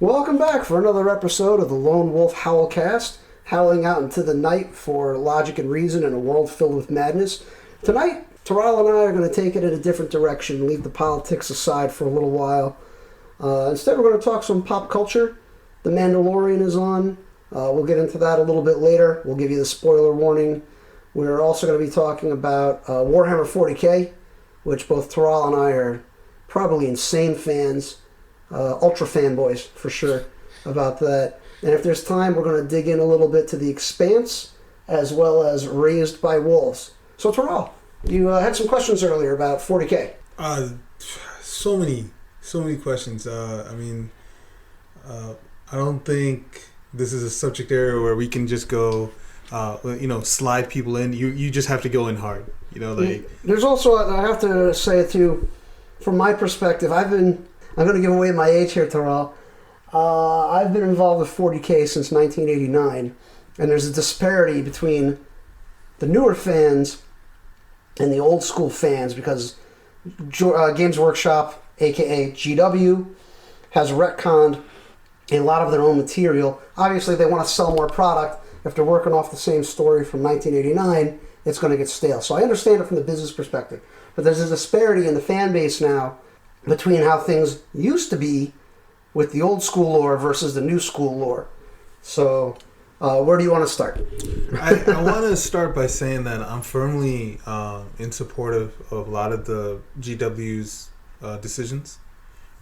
Welcome back for another episode of the Lone Wolf Howlcast, howling out into the night for logic and reason in a world filled with madness. Tonight, Tiral and I are going to take it in a different direction, leave the politics aside for a little while. Instead, we're going to talk some pop culture. The Mandalorian is on. We'll get into that a little bit later. We'll give you the spoiler warning. We're also going to be talking about Warhammer 40k, which both Tiral and I are probably insane fans. Ultra fanboys, for sure, about that. And if there's time, we're going to dig in a little bit to The Expanse, as well as Raised by Wolves. So, Tiral, you had some questions earlier about 40k. So many questions. I don't think this is a subject area where we can just go, slide people in. You just have to go in hard. There's also, I have to say it too, from my perspective, I'm going to give away my age here, Tiral. I've been involved with 40k since 1989, and there's a disparity between the newer fans and the old school fans because Games Workshop, aka GW, has retconned a lot of their own material. Obviously, they want to sell more product. If they're working off the same story from 1989, it's going to get stale. So I understand it from the business perspective. But there's a disparity in the fan base now between how things used to be with the old school lore versus the new school lore. So, where do you want to start? I want to start by saying that I'm firmly in support of a lot of the GW's decisions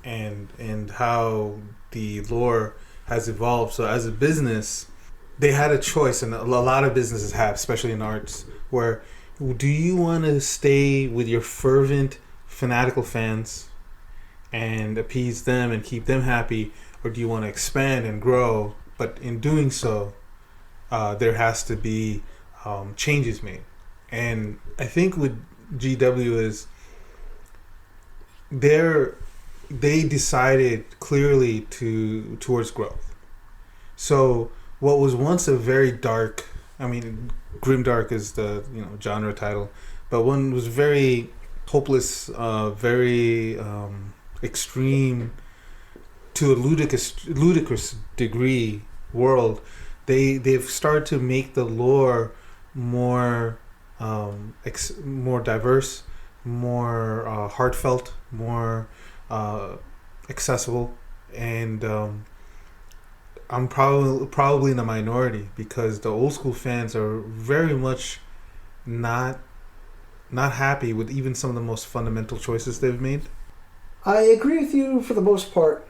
and how the lore has evolved. So as a business, they had a choice, and a lot of businesses have, especially in arts, where do you want to stay with your fervent, fanatical fans and appease them and keep them happy, or do you want to expand and grow? But in doing so, there has to be changes made. And I think with GW is they decided clearly towards growth. So what was once a very dark, grimdark is the genre title, but one was very hopeless, very extreme to a ludicrous degree world. They've started to make the lore more more diverse, more heartfelt, more accessible, and I'm probably in the minority because the old school fans are very much not happy with even some of the most fundamental choices they've made. I agree with you for the most part.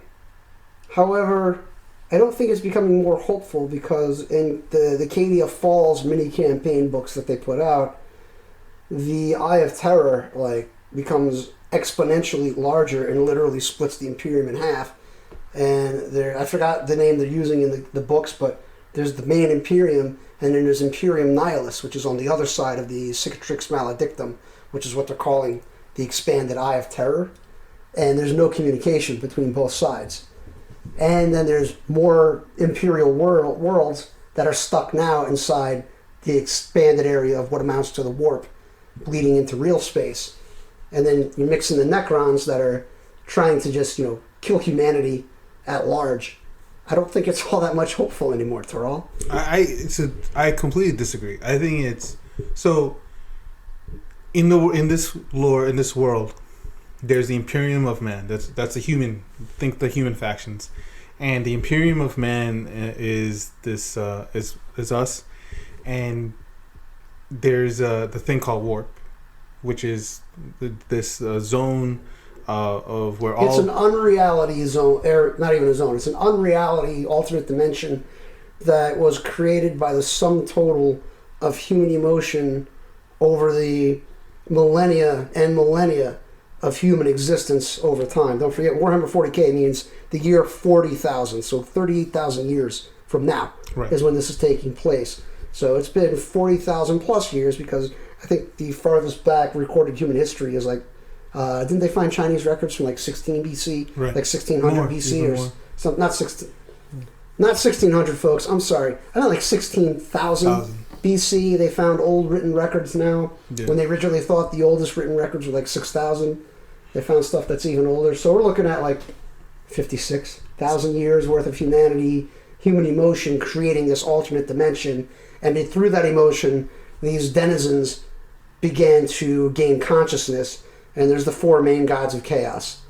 However, I don't think it's becoming more hopeful because in the Cadia Falls mini campaign books that they put out, the Eye of Terror becomes exponentially larger and literally splits the Imperium in half. And I forgot the name they're using in the books, but there's the main Imperium, and then there's Imperium Nihilus, which is on the other side of the Cicatrix Maledictum, which is what they're calling the expanded Eye of Terror. And there's no communication between both sides. And then there's more Imperial worlds that are stuck now inside the expanded area of what amounts to the warp, bleeding into real space. And then you're mixing the Necrons that are trying to just, kill humanity at large. I don't think it's all that much hopeful anymore, Tiral. I completely disagree. I think it's so in this lore, in this world, there's the Imperium of Man. That's the human. Think the human factions, and the Imperium of Man is this is us, and there's the thing called Warp, which is this zone of where all... It's an unreality zone, or not even a zone. It's an unreality alternate dimension that was created by the sum total of human emotion over the millennia and millennia of human existence over time. Don't forget, Warhammer 40k means the year 40,000, so 38,000 years from now is when this is taking place. So it's been 40,000 plus years because I think the farthest back recorded human history is didn't they find Chinese records from 16 BC, 1600 more, BC or something? Not 1600, folks. I'm sorry. I know 16,000 BC. They found old written records now. Yeah. When they originally thought the oldest written records were 6,000. They found stuff that's even older. So we're looking at 56,000 1,000 years worth of humanity, human emotion, creating this alternate dimension. And through that emotion, these denizens began to gain consciousness. And there's the 4 main gods of chaos.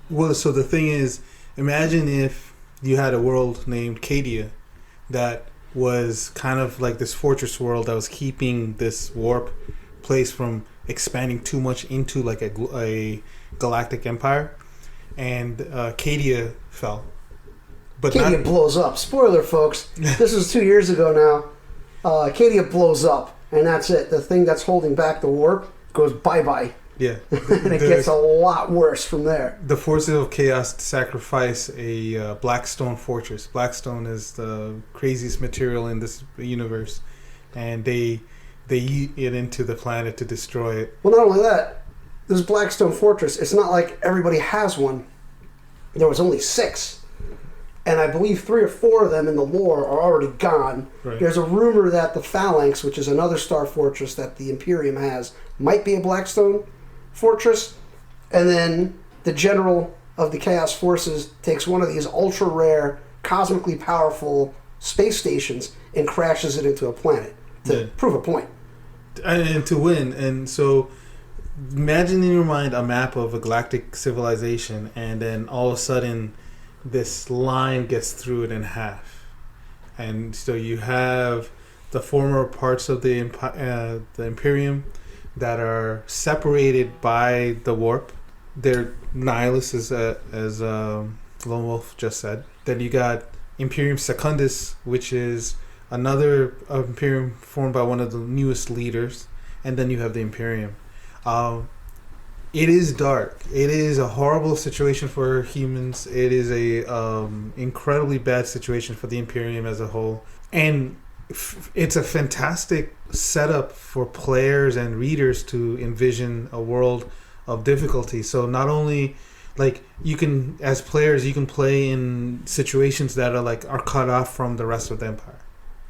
Well, so the thing is, imagine if you had a world named Cadia that was kind of like this fortress world that was keeping this warp place from expanding too much into like a galactic empire, and Cadia fell. But Cadia blows up. Spoiler, folks. This is 2 years ago now. Cadia blows up, and that's it. The thing that's holding back the warp goes bye-bye. Yeah. And it gets a lot worse from there. The forces of chaos sacrifice a Blackstone fortress. Blackstone is the craziest material in this universe, and they eat it into the planet to destroy it. Well, not only that, this Blackstone fortress, it's not like everybody has one. There was only 6. And I believe 3 or 4 of them in the lore are already gone. Right. There's a rumor that the Phalanx, which is another star fortress that the Imperium has, might be a Blackstone fortress. And then the general of the Chaos Forces takes one of these ultra-rare, cosmically powerful space stations and crashes it into a planet to prove a point. And to win. And so imagine in your mind a map of a galactic civilization, and then all of a sudden this line gets through it in half, and so you have the former parts of the Imperium that are separated by the warp. They're nihilists, as Lone Wolf just said. Then you got Imperium Secundus, which is another Imperium formed by one of the newest leaders, and then you have the Imperium. It is dark. It is a horrible situation for humans. It is a incredibly bad situation for the Imperium as a whole. And it's a fantastic setup for players and readers to envision a world of difficulty. So not only like you can, as players, you can play in situations that are cut off from the rest of the Empire.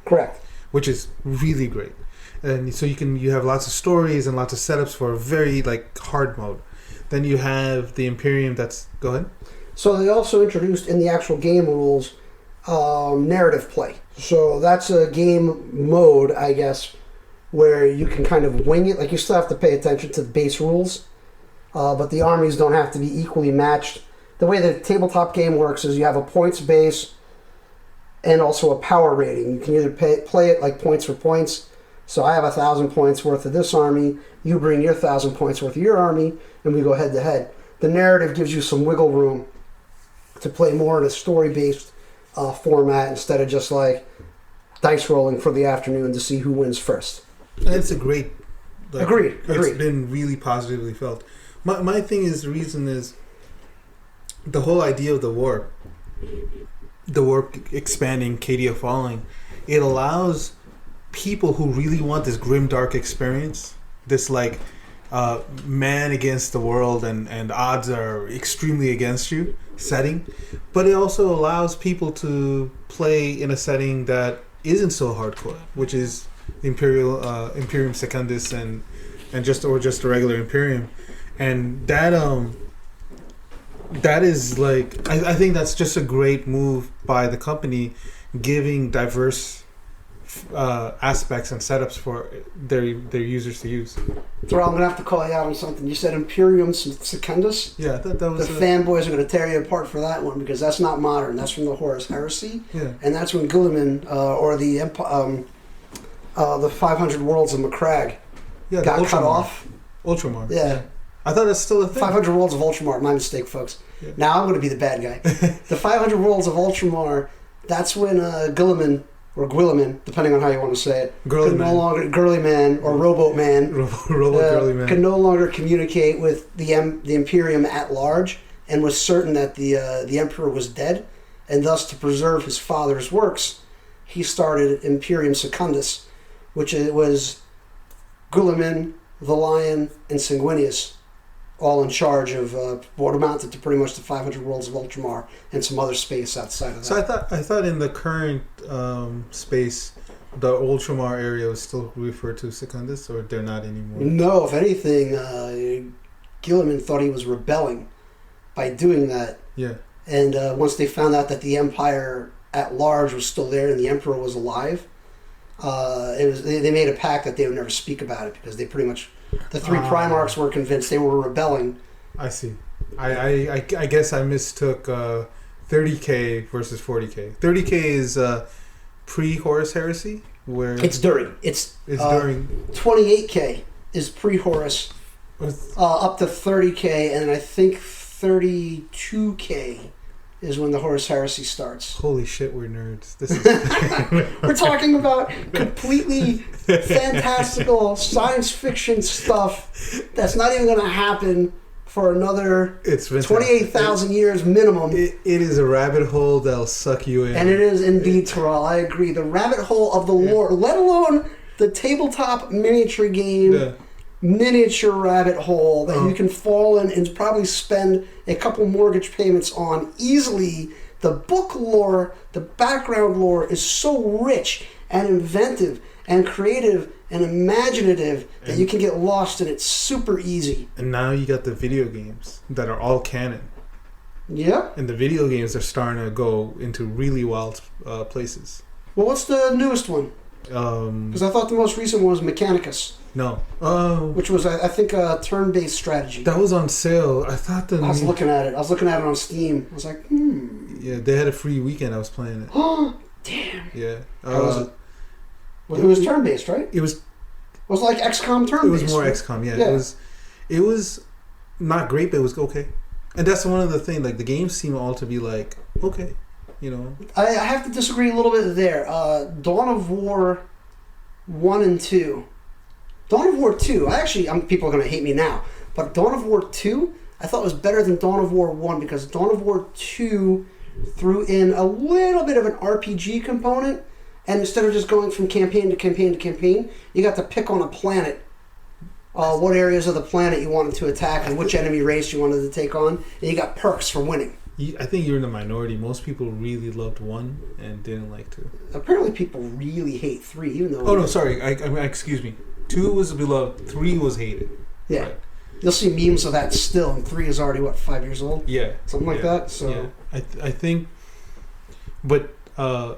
Correct. Which is really great. And so you have lots of stories and lots of setups for a very hard mode. Then you have the Imperium go ahead. So they also introduced in the actual game rules narrative play. So that's a game mode, I guess, where you can kind of wing it. Like you still have to pay attention to the base rules, but the armies don't have to be equally matched. The way the tabletop game works is you have a points base and also a power rating. You can either play it like points for points. So I have 1,000 points worth of this army, you bring your 1,000 points worth of your army, and we go head to head. The narrative gives you some wiggle room to play more in a story-based format instead of just dice rolling for the afternoon to see who wins first. And it's a great... Agreed. It's been really positively felt. My thing is, the reason is the whole idea of the warp expanding, Cadia falling, it allows people who really want this grim dark experience, this man against the world and odds are extremely against you setting, but it also allows people to play in a setting that isn't so hardcore, which is Imperium Secundus and just a regular Imperium. And that is I think that's just a great move by the company, giving diverse aspects and setups for their users to use. So I'm going to have to call you out on something. You said Imperium Secundus? Yeah, that was... The fanboys are going to tear you apart for that one, because that's not modern. That's from the Horus Heresy. Yeah. And that's when Guilliman, or the 500 Worlds of Macragge got cut off. Ultramar. Yeah. I thought that's still a thing. 500 Worlds of Ultramar. My mistake, folks. Yeah. Now I'm going to be the bad guy. The 500 Worlds of Ultramar, that's when Guilliman, or Guilliman, depending on how you want to say it, Girly Man or Rowboat Man, Girly Man, could no longer communicate with the Imperium at large, and was certain that the Emperor was dead, and thus to preserve his father's works, he started Imperium Secundus, which was Guilliman, the Lion, and Sanguinius, all in charge of what amounted to pretty much the 500 Worlds of Ultramar and some other space outside of that. So I thought in the current space, the Ultramar area was still referred to Secundus, or they're not anymore? No, if anything, Guilliman thought he was rebelling by doing that. Yeah. And once they found out that the Empire at large was still there and the Emperor was alive, they made a pact that they would never speak about it because they pretty much, the three Primarchs were convinced they were rebelling. I see. I guess I mistook 30K versus 40K. 30K is pre-Horus Heresy, where it's during. It's during. 28K is pre-Horus, up to 30K, and I think 32K is when the Horus Heresy starts. Holy shit, we're nerds. This is We're talking about completely fantastical science fiction stuff that's not even going to happen for another 28,000 years minimum. It is a rabbit hole that'll suck you in. And it is indeed, Tiral. I agree. The rabbit hole of the lore, let alone the tabletop miniature game, miniature rabbit hole that you can fall in and probably spend a couple mortgage payments on easily. The book lore, the background lore is so rich and inventive and creative and imaginative that you can get lost in it super easy. And now you got the video games that are all canon. Yeah. And the video games are starting to go into really wild places. Well, what's the newest one? Because I thought the most recent one was Mechanicus. No. Which was, I think, a turn-based strategy. That was on sale. I thought I was looking at it. I was looking at it on Steam. I was like, Yeah, they had a free weekend. I was playing it. Oh, damn. Yeah. How was it? Well, it was turn-based, right? It was like XCOM turn-based. It was more XCOM, yeah. It was not great, but it was okay. And that's one of the things. Like, the games seem all to be like, okay, you know. I have to disagree a little bit there. Dawn of War 1 and 2. Dawn of War 2, people are going to hate me now, but Dawn of War 2, I thought was better than Dawn of War 1 because Dawn of War 2 threw in a little bit of an RPG component, and instead of just going from campaign to campaign to campaign, you got to pick on a planet, what areas of the planet you wanted to attack and which enemy race you wanted to take on, and you got perks for winning. I think you're in the minority. Most people really loved 1 and didn't like 2. Apparently people really hate 3, even though... Oh, no, sorry. Excuse me. 2 was beloved. 3 was hated. Yeah. Right. You'll see memes of that still, and 3 is already, 5 years old? Yeah. Something like that? So yeah. I think... But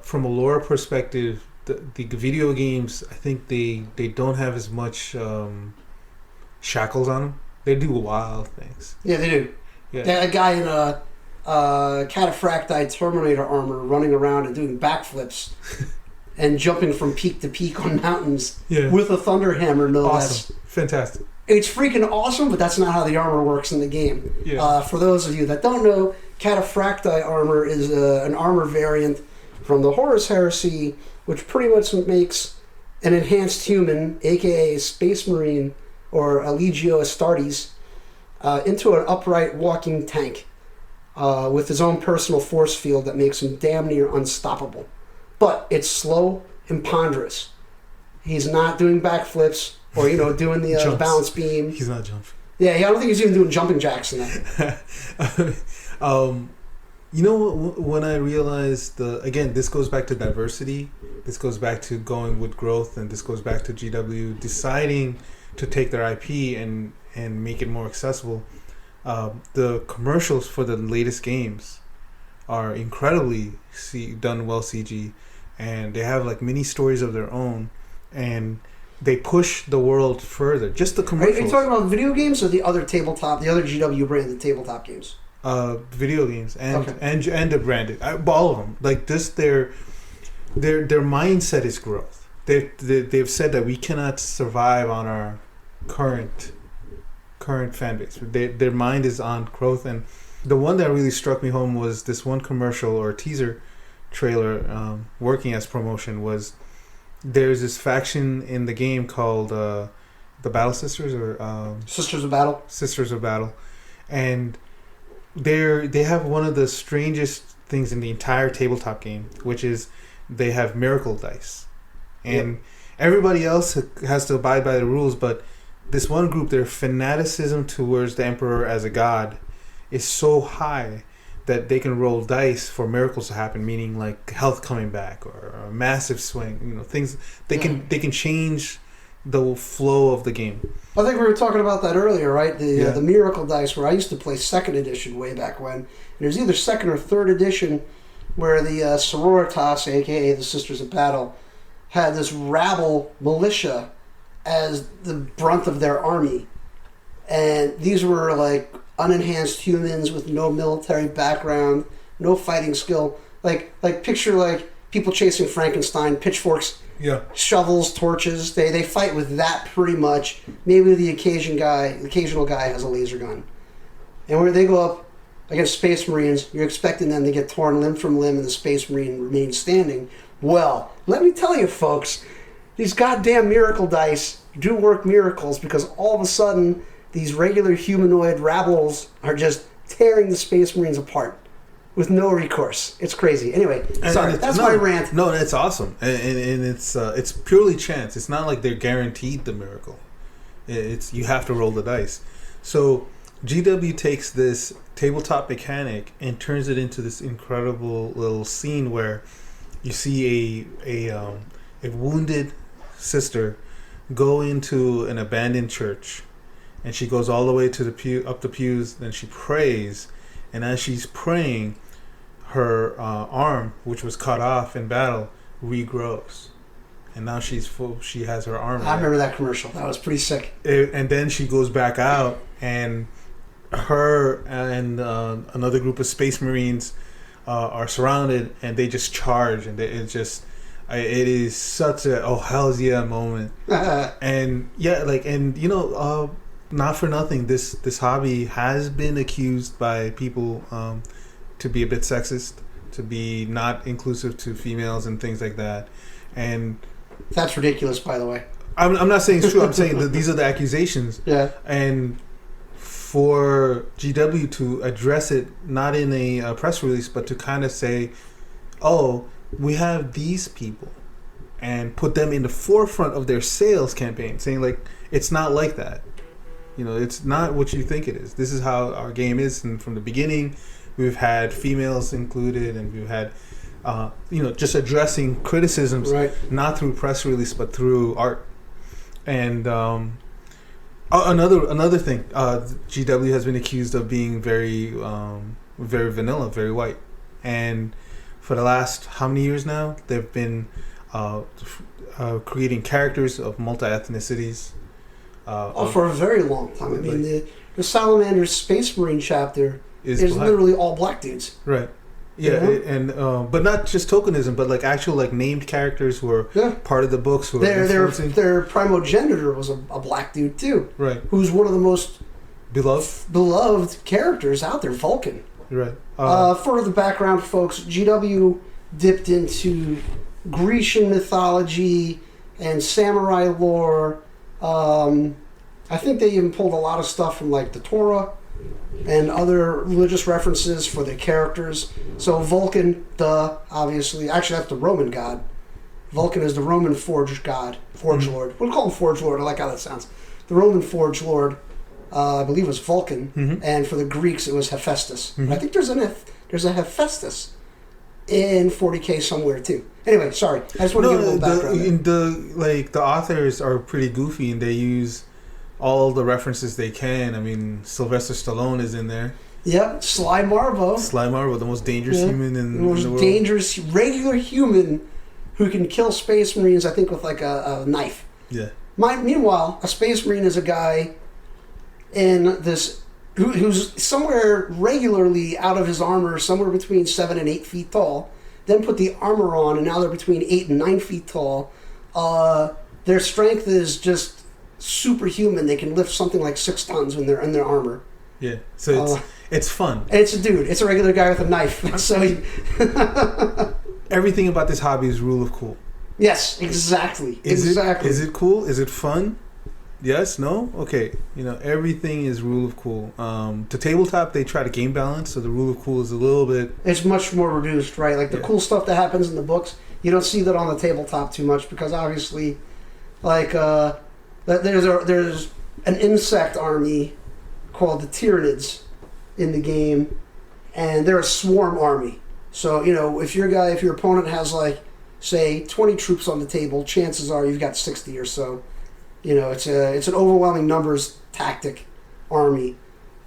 from a lore perspective, the video games, I think they don't have as much shackles on them. They do wild things. Yeah, they do. Yeah. A guy in a cataphracti Terminator armor running around and doing backflips and jumping from peak to peak on mountains with a thunder hammer, no less. Fantastic. It's freaking awesome, but that's not how the armor works in the game. Yeah. For those of you that don't know, cataphracti armor is an armor variant from the Horus Heresy, which pretty much makes an enhanced human, aka Space Marine or a Legio Astartes, into an upright walking tank with his own personal force field that makes him damn near unstoppable. But it's slow and ponderous. He's not doing backflips or, doing the balance beam. He's not jumping. Yeah, I don't think he's even doing jumping jacks in that. When I realized this goes back to diversity, this goes back to going with growth, and this goes back to GW deciding to take their IP and make it more accessible. The commercials for the latest games are incredibly done well CG, and they have like mini stories of their own, and they push the world further. Just the commercials. Are you talking about video games or the other GW branded tabletop games? Video games and the branded, all of them. Like this, their mindset is growth. They've said that we cannot survive on our current fan base. Their mind is on growth, and the one that really struck me home was this one commercial or teaser trailer working as promotion. Was there's this faction in the game called the Battle Sisters or Sisters of Battle. Sisters of Battle, and they have one of the strangest things in the entire tabletop game, which is they have miracle dice, and everybody else has to abide by the rules, but this one group, their fanaticism towards the Emperor as a god is so high that they can roll dice for miracles to happen, meaning like health coming back or a massive swing, things they can change the flow of the game. I think we were talking about that earlier, right? Yeah. The Miracle Dice, where I used to play 2nd edition way back when. And there's either 2nd or 3rd edition where the Sororitas, a.k.a. the Sisters of Battle, had this rabble militia as the brunt of their army. And these were like unenhanced humans with no military background, no fighting skill. Like picture like people chasing Frankenstein, pitchforks, Yeah. shovels, torches. They fight with that pretty much. Maybe the occasional guy has a laser gun. And where they go up against Space Marines, you're expecting them to get torn limb from limb and the Space Marine remains standing. Well, let me tell you folks, these goddamn Miracle Dice do work miracles, because all of a sudden these regular humanoid rabbles are just tearing the Space Marines apart with no recourse. It's crazy. Anyway, sorry, that's my rant. No, that's awesome, and it's purely chance. It's not like they're guaranteed the miracle. It's you have to roll the dice. So GW takes this tabletop mechanic and turns it into this incredible little scene where you see a wounded sister go into an abandoned church, and she goes all the way to the up the pews. Then she prays, and as she's praying, her arm, which was cut off in battle, regrows, and now she's full. She has her arm. I remember that commercial. That was pretty sick. And then she goes back out, and her and another group of Space Marines are surrounded, and they just charge, and it is such a oh hell's yeah moment. And yeah, like, and you know, not for nothing, this hobby has been accused by people to be a bit sexist, to be not inclusive to females and things like that. And that's ridiculous, by the way. I'm not saying it's true. I'm saying that these are the accusations. Yeah. And for GW to address it, not in a press release, but to kind of say, oh, we have these people, and put them in the forefront of their sales campaign, saying like, it's not like that. You know, it's not what you think it is. This is how our game is, and from the beginning, we've had females included, and we've had, just addressing criticisms, right, not through press release, but through art. And another thing, GW has been accused of being very vanilla, very white, and for the last how many years now, they've been creating characters of multi-ethnicities. For a very long time. I mean, the Salamander's Space Marine chapter is literally all black dudes. Right. Yeah, and but not just tokenism, but like actual like named characters who are part of the books. Who their primogenitor was a black dude too. Right. Who's one of the most beloved characters out there, Vulcan. Right. For the background, folks, GW dipped into Grecian mythology and samurai lore. I think they even pulled a lot of stuff from like the Torah and other religious references for their characters. So Vulcan, obviously, actually that's the Roman god. Vulcan is the Roman Forge god, Forge Lord. We'll call him Forge Lord. I like how that sounds. The Roman Forge Lord, I believe, was Vulcan, and for the Greeks it was Hephaestus. I think there's a Hephaestus in 40K somewhere too. Anyway, sorry. I just want to give a little background. The authors are pretty goofy, and they use all the references they can. I mean, Sylvester Stallone is in there. Yep, Sly Marvo, the most dangerous human in the world. The most dangerous regular human who can kill Space Marines, I think, with like a knife. Yeah. Meanwhile, a Space Marine is a guy in this who's somewhere regularly out of his armor, somewhere between 7 and 8 feet tall. Then put the armor on, and now they're between 8 and 9 feet tall. Their strength is just superhuman. They can lift something like 6 tons when they're in their armor. Yeah, so it's fun. And it's a dude. It's a regular guy with a knife. So everything about this hobby is rule of cool. Yes, exactly. Is it cool? Is it fun? Yes, no? Okay. You know, everything is rule of cool. To tabletop, they try to game balance, so the rule of cool is a little bit... It's much more reduced, right? Like the cool stuff that happens in the books, you don't see that on the tabletop too much, because obviously, like, there's an insect army called the Tyranids in the game, and they're a swarm army. So, you know, if your opponent has, like, say, 20 troops on the table, chances are you've got 60 or so. You know, it's an overwhelming numbers tactic army.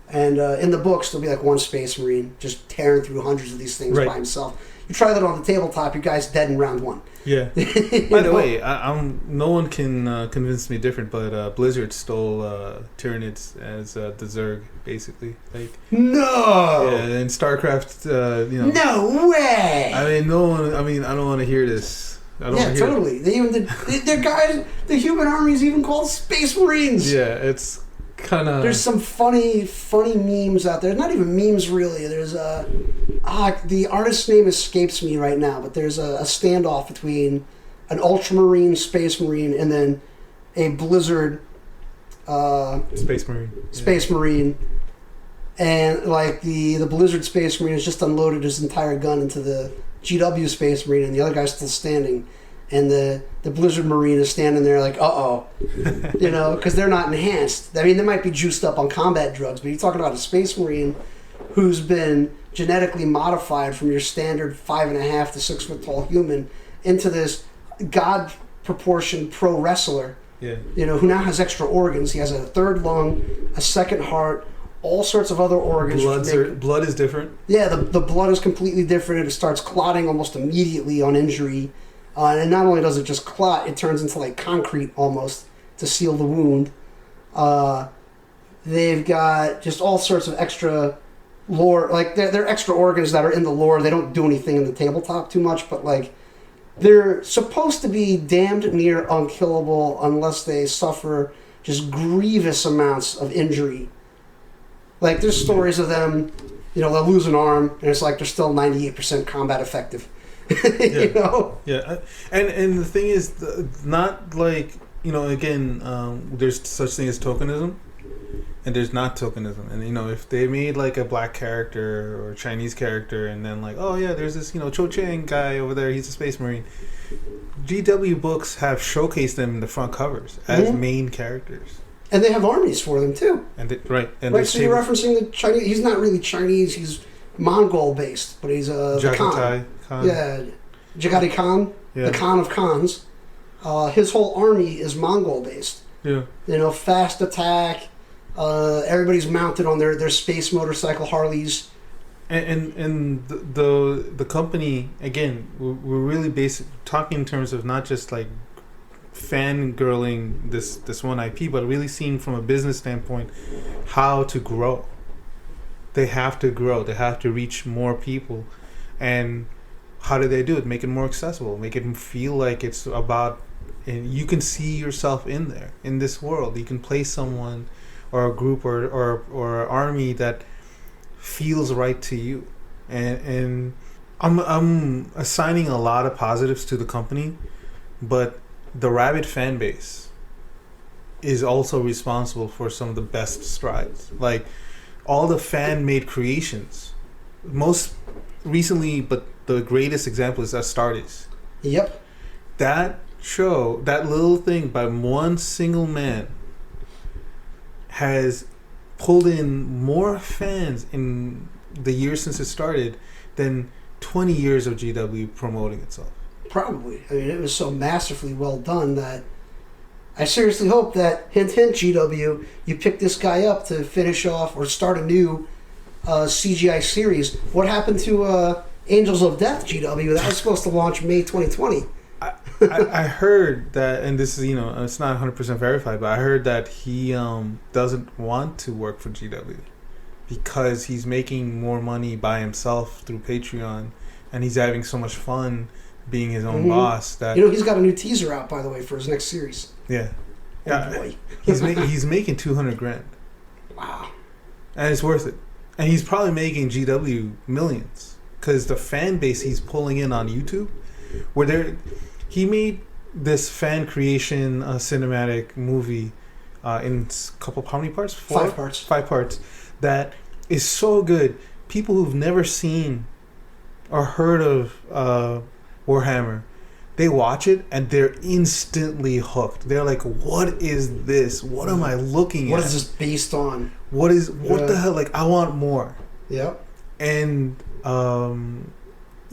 And in the books, there'll be like one Space Marine just tearing through hundreds of these things by himself. You try that on the tabletop, your guy's dead in round one. Yeah. By the way, no one can convince me different, but Blizzard stole Tyranids as the Zerg, basically. Like no. Yeah, in StarCraft, No way. I mean, no one. I mean, I don't want to hear this. Totally. They even their guys, the human army is even called Space Marines. Yeah, it's kind of. There's some funny memes out there. Not even memes, really. There's the artist's name escapes me right now, but there's a standoff between an Ultramarine, Space Marine, and then a Blizzard Space Marine. Space Marine, and like the Blizzard Space Marine has just unloaded his entire gun into the GW Space Marine, and the other guy's still standing, and the Blizzard Marine is standing there like, you know, because they're not enhanced. I mean, they might be juiced up on combat drugs, but you're talking about a Space Marine who's been genetically modified from your standard 5.5 to 6 foot tall human into this god proportioned pro wrestler. Yeah. You know, who now has extra organs. He has a third lung, a second heart, all sorts of other organs. Blood is different. Yeah, the blood is completely different. It starts clotting almost immediately on injury. And not only does it just clot, it turns into like concrete almost to seal the wound. They've got just all sorts of extra lore. Like, they're extra organs that are in the lore. They don't do anything in the tabletop too much, but like, they're supposed to be damned near unkillable unless they suffer just grievous amounts of injury. Like, there's stories of them, you know, they'll lose an arm, and it's like they're still 98% combat effective. You know? Yeah. And the thing is, not like, you know, again, there's such thing as tokenism, and there's not tokenism. And, you know, if they made like a black character or a Chinese character, and then like, oh yeah, there's this, you know, Cho Chang guy over there, he's a Space Marine. GW books have showcased them in the front covers as main characters. And they have armies for them too. And so you're referencing the Chinese. He's not really Chinese. He's Mongol based, but he's the Khan. Yeah, Jagati Khan, the Khan of Khans. His whole army is Mongol based. Yeah. You know, fast attack. Everybody's mounted on their space motorcycle Harleys. And the company, again, we're really talking in terms of not just like fangirling this one IP, but really seeing from a business standpoint how to grow. They have to grow. They have to reach more people. And how do they do it? Make it more accessible. Make it feel like it's about, and you can see yourself in there, in this world. You can play someone or a group or an army that feels right to you. And I'm assigning a lot of positives to the company, but the rabid fan base is also responsible for some of the best strides. Like all the fan-made creations. Most recently, but the greatest example is Astartes. Yep. That show, that little thing by one single man has pulled in more fans in the years since it started than 20 years of GW promoting itself. Probably. I mean, it was so masterfully well done that I seriously hope that, hint, hint, GW, you pick this guy up to finish off or start a new CGI series. What happened to Angels of Death, GW? That was supposed to launch May 2020. I heard that, and this is, you know, it's not 100% verified, but I heard that he doesn't want to work for GW because he's making more money by himself through Patreon, and he's having so much fun being his own boss that, you know, he's got a new teaser out, by the way, for his next series. Yeah. Oh, yeah. boy. he's making $200,000. Wow. And it's worth it. And he's probably making GW millions because the fan base he's pulling in on YouTube, where he made this fan creation cinematic movie in how many parts? 5 parts. 5 parts. That is so good. People who've never seen or heard of Warhammer, they watch it and they're instantly hooked. They're like, what is this? What am I looking at? What is this based on? What the hell? Like, I want more. Yep. And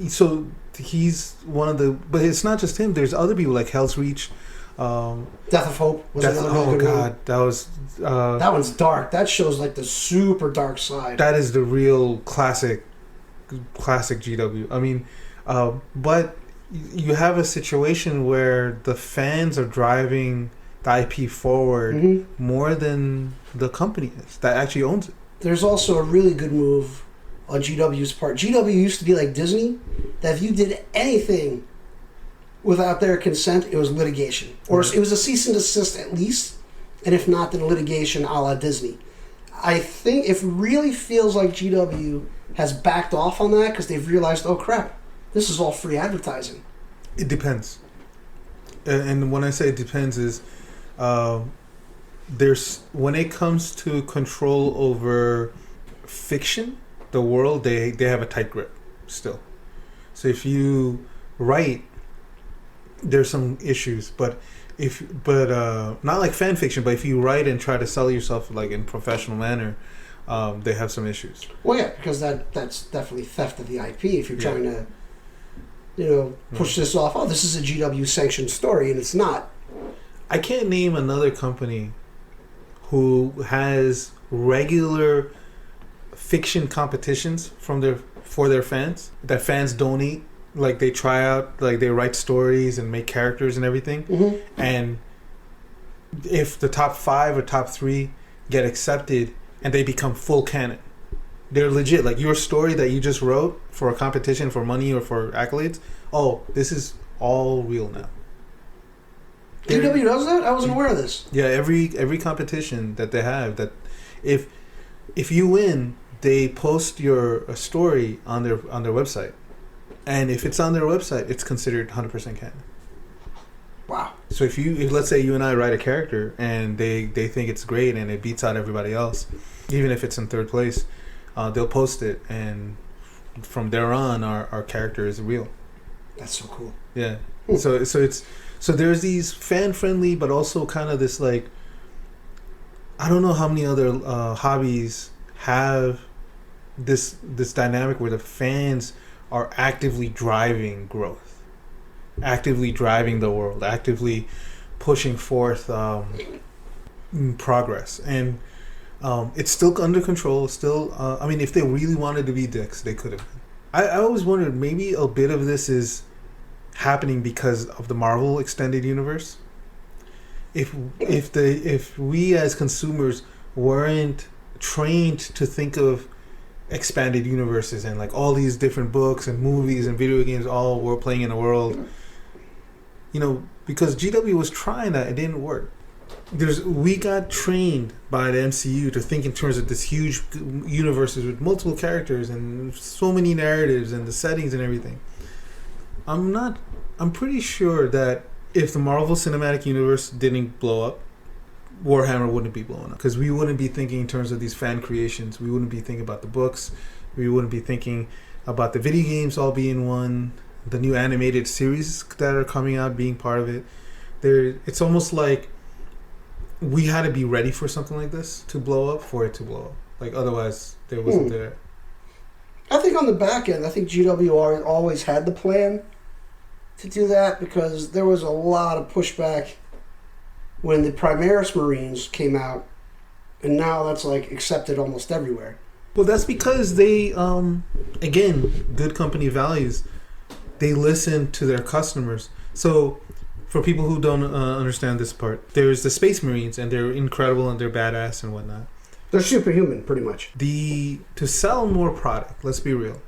so he's one of the, but it's not just him. There's other people like Hell's Reach, Death of Hope was another really good one. That was That one's dark. That shows like the super dark side. that is the real classic GW. I mean, but you have a situation where the fans are driving the IP forward more than the company is that actually owns it. There's also a really good move on GW's part. GW used to be like Disney, that if you did anything without their consent, it was litigation. Or it was a cease and desist at least, and if not, then litigation a la Disney. I think it really feels like GW has backed off on that because they've realized, oh crap, this is all free advertising. It depends. And when I say it depends is there's when it comes to control over fiction, the world, they have a tight grip still. So if you write, there's some issues, but not like fan fiction, but if you write and try to sell yourself like in professional manner, they have some issues. Well, yeah, because that's definitely theft of the IP if you're trying to, push this off. Oh, this is a GW sanctioned story, and it's not. I can't name another company who has regular fiction competitions for their fans that fans donate. Like they try out, like they write stories and make characters and everything. And if the top 5 or top 3 get accepted and they become full canon, they're legit. Like your story that you just wrote for a competition for money or for accolades. Oh, this is all real now. GW does that? I wasn't aware of this. Yeah, every competition that they have, that if you win, they post a story on their website. And if it's on their website, it's considered 100% canon. Wow. So if let's say you and I write a character and they think it's great and it beats out everybody else, even if it's in 3rd place, they'll post it, and from there on, our character is real. That's so cool. Yeah. So there's these fan friendly, but also kind of this like, I don't know how many other hobbies have this dynamic where the fans are actively driving growth, actively driving the world, actively pushing forth progress, and it's still under control. Still, I mean, if they really wanted to be dicks, they could have. I always wondered, maybe a bit of this is happening because of the Marvel extended universe. If we as consumers weren't trained to think of expanded universes and like all these different books and movies and video games all were playing in the world, because GW was trying that, it didn't work. We got trained by the MCU to think in terms of this huge universes with multiple characters and so many narratives and the settings and everything. I'm pretty sure that if the Marvel Cinematic Universe didn't blow up, Warhammer wouldn't be blowing up, because we wouldn't be thinking in terms of these fan creations. We wouldn't be thinking about the books. We wouldn't be thinking about the video games all being one, the new animated series that are coming out being part of it. It's almost like we had to be ready for something like this to blow up, for it to blow up. Like otherwise, there wasn't there. I think on the back end, I think GW always had the plan to do that, because there was a lot of pushback when the Primaris Marines came out, and now that's like accepted almost everywhere. Well, that's because they, again, good company values. They listen to their customers. So, for people who don't understand this part, there's the Space Marines, and they're incredible and they're badass and whatnot. They're superhuman, pretty much. To sell more product, let's be real,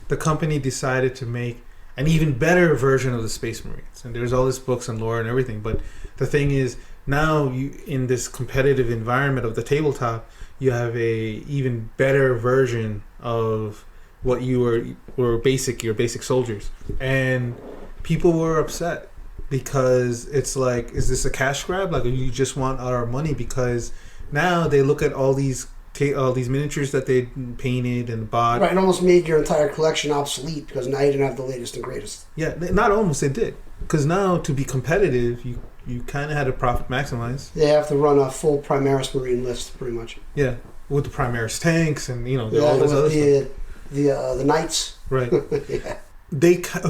the company decided to make an even better version of the Space Marines. And there's all these books and lore and everything. But the thing is, now in this competitive environment of the tabletop, you have a even better version of what you were your basic soldiers. And people were upset because it's like, is this a cash grab? Like, you just want our money? Because now they look at all these miniatures that they painted and bought. Right, and almost made your entire collection obsolete because now you didn't have the latest and greatest. Yeah, not almost, they did. Because now, to be competitive, you kind of had to profit maximize. They have to run a full Primaris Marine list, pretty much. Yeah, with the Primaris tanks and, all this other stuff. The Knights. Right. Yeah.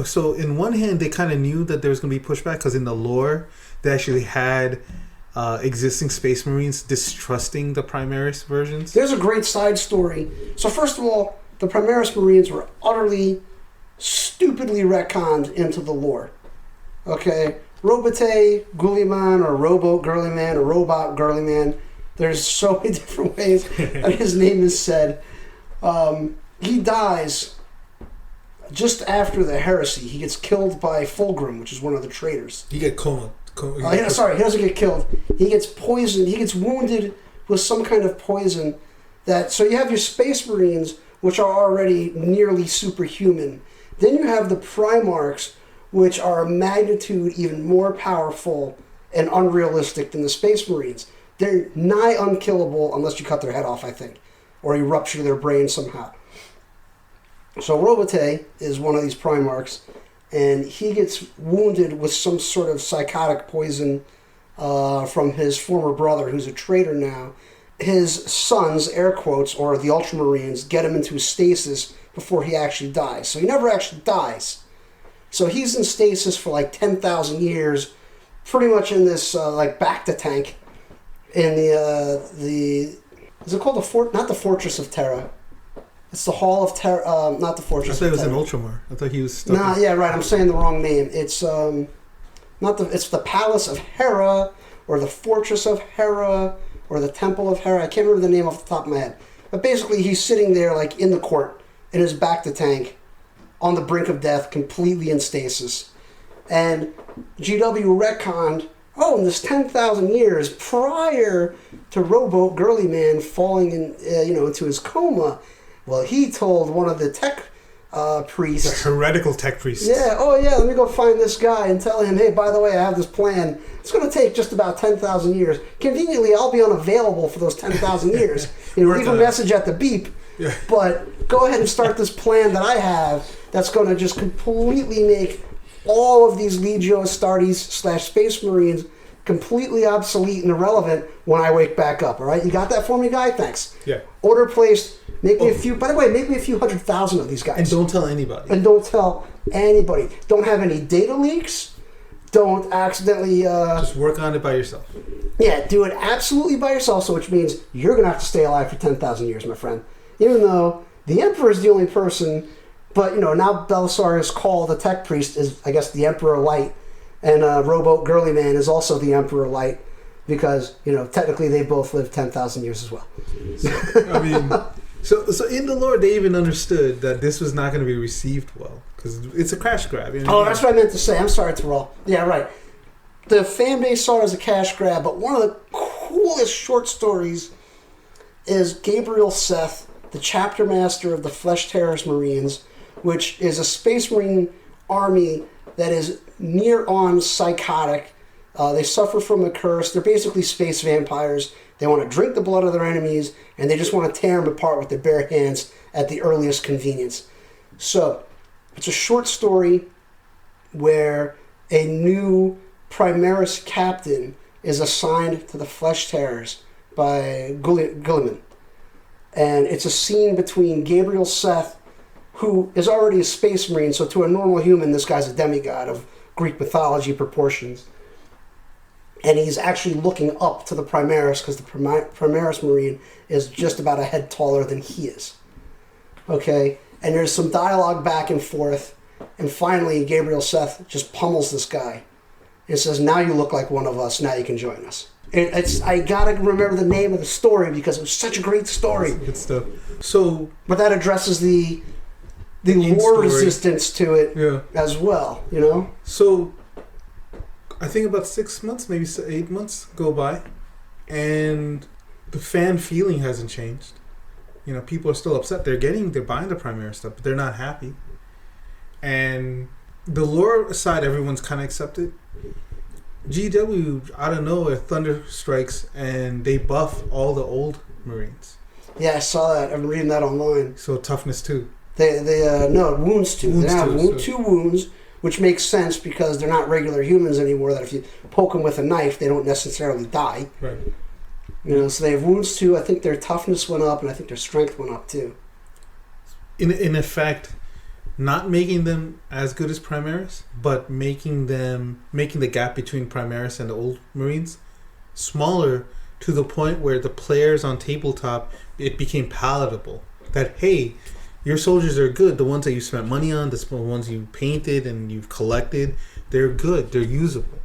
so in one hand they kind of knew that there was going to be pushback because in the lore they actually had existing Space Marines distrusting the Primaris versions. There's a great side story. So first of all, the Primaris Marines were utterly, stupidly retconned into the lore. Okay? Robotay Gulliman, or Robo Girlyman, or Robot Girlyman. There's so many different ways that his name is said. He dies just after the heresy. He gets killed by Fulgrim, which is one of the traitors. He get coma. He doesn't get killed. He gets poisoned. He gets wounded with some kind of poison. So you have your Space Marines, which are already nearly superhuman. Then you have the Primarchs, which are a magnitude even more powerful and unrealistic than the Space Marines. They're nigh unkillable unless you cut their head off, I think, or you rupture their brain somehow. So Robotay is one of these Primarchs, and he gets wounded with some sort of psychotic poison from his former brother, who's a traitor now. His sons, air quotes, or the Ultramarines, get him into stasis before he actually dies. So he never actually dies. So he's in stasis for like 10,000 years, pretty much in this like Bacta tank in the is it called the fort? Not the Fortress of Terra. It's the Hall of Terra. Not the Fortress. I thought of it was Terra. an Ultramar. I thought he was stuck. Nah, yeah, right. I'm saying the wrong name. It's It's the Palace of Hera, or the Fortress of Hera, or the Temple of Hera. I can't remember the name off the top of my head. But basically, he's sitting there like in the court in his Bacta tank, on the brink of death, completely in stasis. And GW retconned, in this 10,000 years prior to Rowboat Girly Man falling into his coma, well, he told one of the tech priests... The heretical tech priests. Yeah, let me go find this guy and tell him, hey, by the way, I have this plan. It's going to take just about 10,000 years. Conveniently, I'll be unavailable for those 10,000 years. Leave a message at the beep. Yeah. But go ahead and start this plan that I have that's going to just completely make all of these Legio Astartes / Space Marines completely obsolete and irrelevant when I wake back up. All right, you got that for me, guy? Thanks. Yeah. Order placed. Make me a few. By the way, make me a few 100,000 of these guys. And don't tell anybody. Don't have any data leaks. Don't accidentally... just work on it by yourself. Yeah, do it absolutely by yourself, so which means you're going to have to stay alive for 10,000 years, my friend. Even though the Emperor is the only person, but, now Belisarius Call, the tech priest, is, I guess, the Emperor Light, and Rowboat Girly Man is also the Emperor Light, because, technically they both lived 10,000 years as well. I mean... So in the lore, they even understood that this was not going to be received well because it's a crash grab. That's what I meant to say. I'm sorry, Tiral. Yeah, right. The fan base saw it as a cash grab, but one of the coolest short stories is Gabriel Seth, the chapter master of the Flesh Terrorist Marines, which is a Space Marine army that is near on psychotic. They suffer from a curse. They're basically space vampires. They want to drink the blood of their enemies, and they just want to tear them apart with their bare hands at the earliest convenience. So, it's a short story where a new Primaris captain is assigned to the Flesh Terrors by Gulliman. And it's a scene between Gabriel Seth, who is already a space marine, so to a normal human, this guy's a demigod of Greek mythology proportions. And he's actually looking up to the Primaris because the Primaris Marine is just about a head taller than he is. Okay? And there's some dialogue back and forth. And finally, Gabriel Seth just pummels this guy. And says, now you look like one of us. Now you can join us. I got to remember the name of the story because it was such a great story. Good stuff. But that addresses the lore resistance to it as well, So... I think about 6 months, maybe 8 months go by, and the fan feeling hasn't changed. People are still upset. They're buying the Primaris stuff, but they're not happy. And the lore aside, everyone's kind of accepted. GW, I don't know, thunder strikes, and they buff all the old Marines. Yeah, I saw that. I'm reading that online. So toughness 2. Wounds 2. They have 2 wounds. Which makes sense because they're not regular humans anymore, that if you poke them with a knife, they don't necessarily die. Right. So they have wounds too. I think their toughness went up, and I think their strength went up too. In effect, not making them as good as Primaris, but making the gap between Primaris and the old Marines smaller to the point where the players on tabletop, it became palatable. That, hey, your soldiers are good. The ones that you spent money on, the ones you painted and you've collected, they're good. They're usable.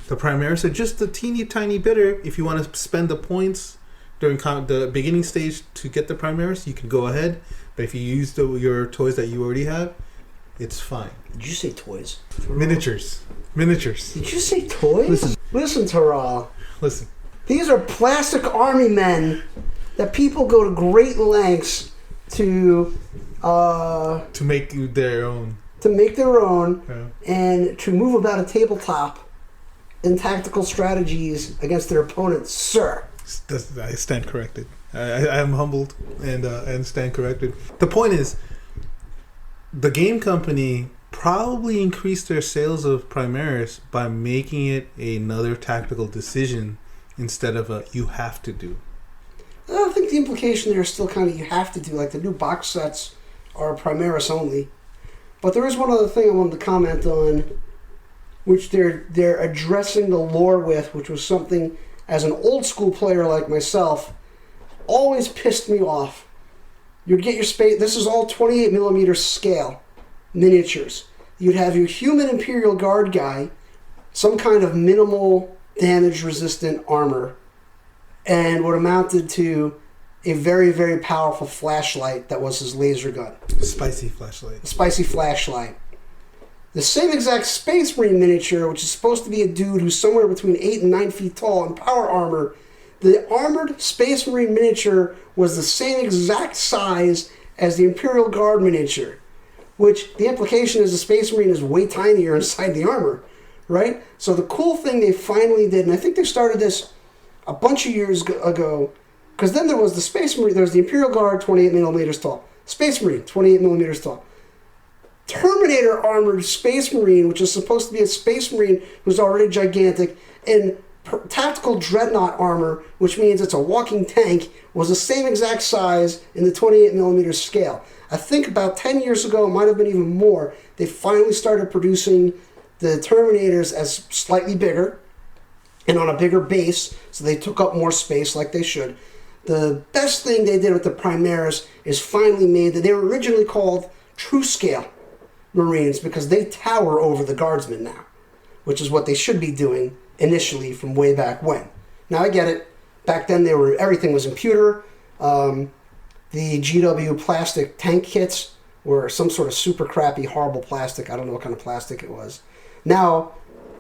The Primaris are just a teeny tiny bitter. If you want to spend the points during the beginning stage to get the Primaris, you can go ahead. But if you use your toys that you already have, it's fine. Did you say toys? Miniatures. Did you say toys? Listen, Tiral. Listen. These are plastic army men that people go to great lengths to make their own. To make their own, Yeah. and to move about a tabletop in tactical strategies against their opponents, sir. I stand corrected. I am humbled and stand corrected. The point is, the game company probably increased their sales of Primaris by making it another tactical decision instead of a you have to do. I think the implication there is still kind of you have to do. Like the new box sets are Primaris only. But there is one other thing I wanted to comment on, which they're addressing the lore with, which was something as an old school player like myself always pissed me off. You'd get your space. This is all 28 millimeter scale miniatures. You'd have your human Imperial Guard guy, some kind of minimal damage resistant armor, and what amounted to a very, very powerful flashlight that was his laser gun. Spicy flashlight. A spicy flashlight. The same exact Space Marine miniature, which is supposed to be a dude who's somewhere between 8 and 9 feet tall in power armor. The armored Space Marine miniature was the same exact size as the Imperial Guard miniature, which the implication is the Space Marine is way tinier inside the armor, right? So the cool thing they finally did, and I think they started this a bunch of years ago, because then there was the Space Marine, there was the Imperial Guard, 28 millimeters tall. Space Marine, 28 millimeters tall. Terminator armored Space Marine, which is supposed to be a Space Marine who's already gigantic, and tactical dreadnought armor, which means it's a walking tank, was the same exact size in the 28 millimeter scale. I think about 10 years ago, it might have been even more, they finally started producing the Terminators as slightly bigger and on a bigger base, so they took up more space like they should. The best thing they did with the Primaris is finally made that they were originally called True Scale Marines because they tower over the Guardsmen now, which is what they should be doing initially from way back when. Now I get it. Back then everything was in pewter. The GW plastic tank kits were some sort of super crappy, horrible plastic. I don't know what kind of plastic it was. Now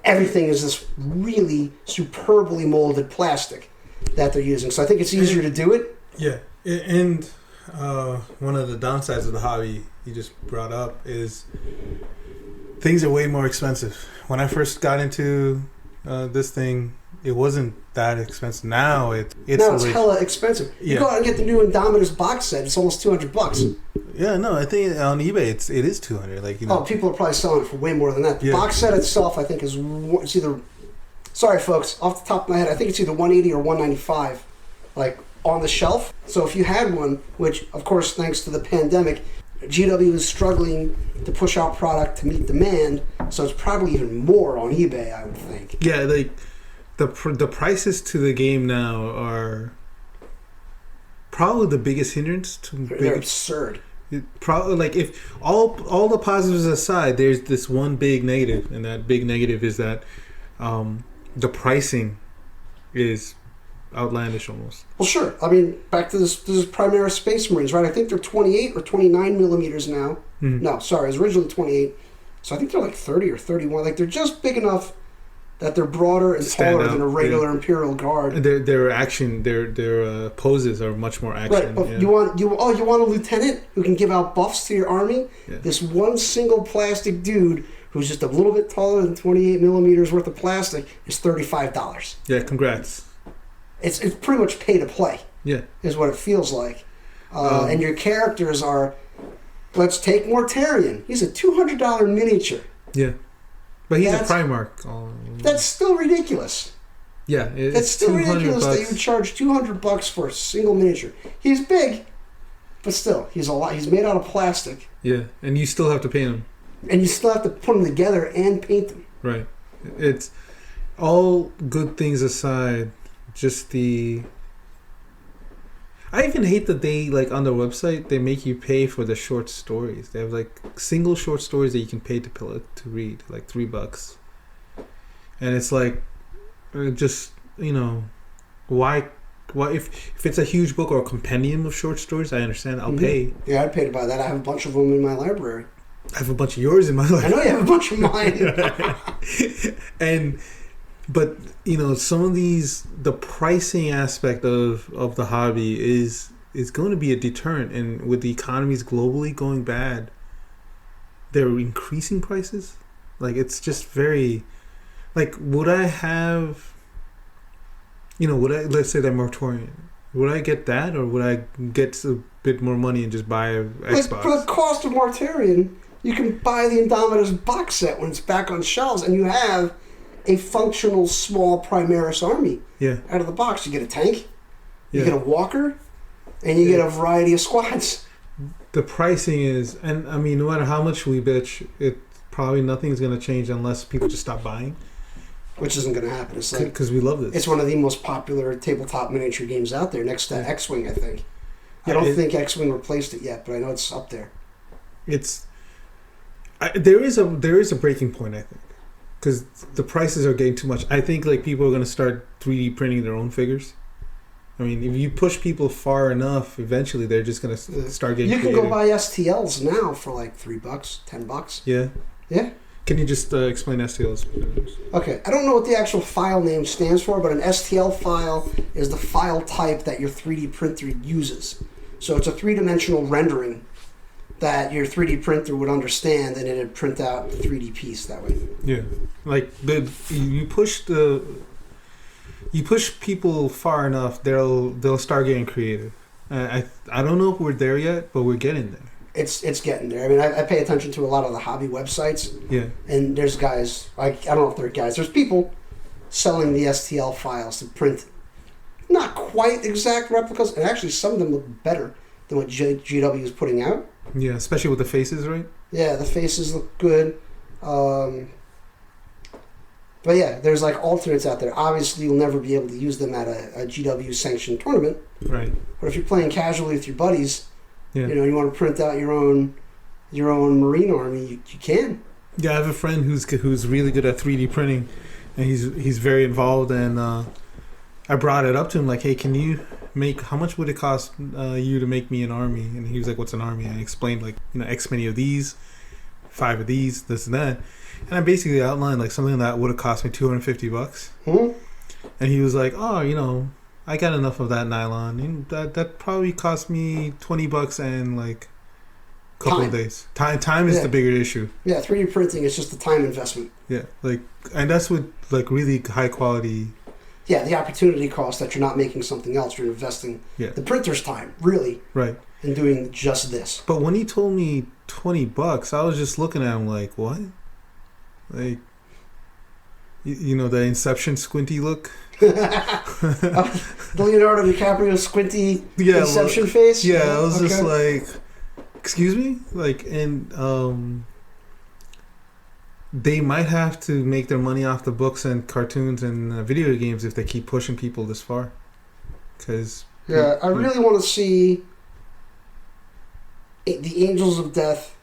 everything is this really superbly molded plastic that they're using. So I think it's easier to do it. Yeah, and one of the downsides of the hobby you just brought up is things are way more expensive. When I first got into this thing, it wasn't that expensive. Now it's hella expensive. You go out and get the new Indominus box set. It's almost $200. Yeah, no, I think on eBay it is $200. Like, you know. Oh, people are probably selling it for way more than that. The box set itself, I think, it's either. Sorry, folks, off the top of my head, I think it's either $180 or $195, like on the shelf. So if you had one, which of course, thanks to the pandemic, GW is struggling to push out product to meet demand, so it's probably even more on eBay, I would think. Yeah, like the prices to the game now are probably the biggest hindrance to. They're absurd. Probably, like, if all the positives aside, there's this one big negative, and that big negative is that the pricing is outlandish almost. Well, sure. I mean, back to this is Primaris Space Marines, right? I think they're 28 or 29 millimeters now. Mm-hmm. No, sorry, it was originally 28. So I think they're like 30 or 31. Like, they're just big enough that they're broader and taller than a regular Imperial Guard. Their poses are much more action. Right, but you want a lieutenant who can give out buffs to your army? Yeah. This one single plastic dude who's just a little bit taller than 28 millimeters worth of plastic is $35. Yeah, congrats. It's pretty much pay to play. Yeah, is what it feels like. And your characters are. Let's take Mortarion. He's a $200 miniature. Yeah. But he's a Primarch. That's still ridiculous. Yeah, it's still ridiculous that you would charge $200 for a single miniature. He's big. But still, he's made out of plastic. Yeah, and you still have to paint him. And you still have to put them together and paint them. Right. It's all good things aside, just the... I even hate that they, like, on their website, they make you pay for the short stories. They have, like, single short stories that you can pay to read, like $3. And it's like, just, you know, why if it's a huge book or a compendium of short stories, I understand. I'll pay. Yeah, I'd pay to buy that. I have a bunch of them in my library. I have a bunch of yours in my library. I know you have a bunch of mine. But you know, some of these, the pricing aspect of the hobby is going to be a deterrent, and with the economies globally going bad, they're increasing prices. Like, it's just very, like, would I have, you know, let's say that Mortorian, would I get that, or would I get a bit more money and just buy a Xbox? Like, for the cost of Mortorian, you can buy the Indomitus box set when it's back on shelves, and you have a functional small Primaris army. Yeah. Out of the box, you get a tank, you get a walker, and you get a variety of squads. The pricing is, and I mean, no matter how much we bitch, it probably nothing's going to change unless people just stop buying. Which isn't going to happen. It's like, because we love this. It's one of the most popular tabletop miniature games out there, next to X-Wing, I think. I don't think X-Wing replaced it yet, but I know it's up there. There is a breaking point, I think, because the prices are getting too much. I think, like, people are going to start 3D printing their own figures. I mean, if you push people far enough, eventually they're just going to start getting. You can creative. go buy STLs now for like $3, $10. Yeah. Yeah. Can you just explain STLs? Okay, I don't know what the actual file name stands for, but an STL file is the file type that your 3D printer uses. So it's a three-dimensional rendering that your 3D printer would understand, and it'd print out the 3D piece that way. Yeah, like you push people far enough, they'll start getting creative. I don't know if we're there yet, but we're getting there. It's getting there. I mean, I pay attention to a lot of the hobby websites. Yeah. And there's guys, I don't know if they're guys, there's people selling the STL files to print not quite exact replicas, and actually some of them look better than what GW is putting out. Yeah, especially with the faces, right? Yeah, the faces look good. But yeah, there's like alternates out there. Obviously, you'll never be able to use them at a GW sanctioned tournament. Right. But if you're playing casually with your buddies, yeah, you know, you want to print out your own Marine army, you can. Yeah, I have a friend who's really good at 3D printing, and he's very involved. And I brought it up to him like, hey, can you how much would it cost you to make me an army? And he was like, what's an army? And I explained, like, you know, X many of these, 5 of these, this and that. And I basically outlined like something that would have cost me $250. Mm-hmm. And he was like, oh, you know, I got enough of that nylon. And that probably cost me $20 and like a couple of days. Time is the bigger issue. Yeah, 3D printing is just a time investment. Yeah, like, and that's with like really high quality. Yeah, the opportunity cost that you're not making something else. You're investing the printer's time, really. Right. In doing just this. But when he told me $20, I was just looking at him like, what? Like, you know, the Inception squinty look? The Leonardo DiCaprio squinty Inception face? Yeah, I was just like, excuse me? Like, and they might have to make their money off the books and cartoons and video games if they keep pushing people this far. Because... Yeah, I really want to see the Angels of Death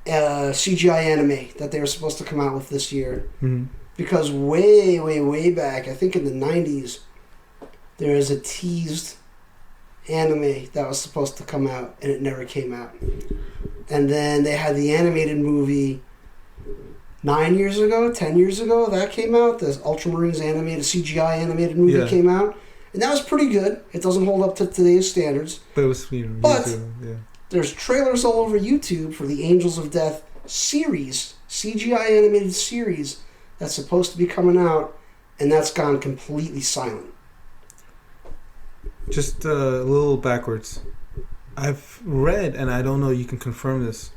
CGI anime that they were supposed to come out with this year. Mm-hmm. Because way, way, way back, I think in the 90s, there is a teased anime that was supposed to come out, and it never came out. And then they had the animated movie 10 years ago, that came out. The Ultramarines animated, CGI animated movie came out. And that was pretty good. It doesn't hold up to today's standards. But it was, there's trailers all over YouTube for the Angels of Death series, CGI animated series, that's supposed to be coming out, and that's gone completely silent. Just a little backwards. I've read, and I don't know, you can confirm this.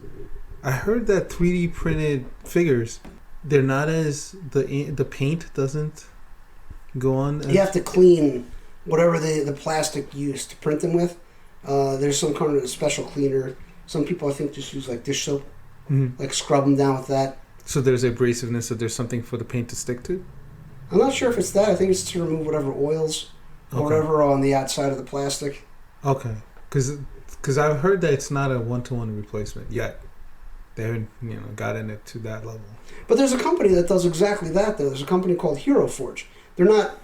I heard that 3D printed figures, they're not as, the paint doesn't go on. You have to clean whatever the plastic used to print them with. There's some kind of special cleaner. Some people, I think, just use like dish soap, Mm-hmm. like scrub them down with that. So there's abrasiveness, so there's something for the paint to stick to? I'm not sure if it's that. I think it's to remove whatever oils or whatever on the outside of the plastic. Okay. Because I've heard that it's not a one-to-one replacement yet. They haven't, gotten it to that level. But there's a company that does exactly that, though. There's a company called Hero Forge. They're not,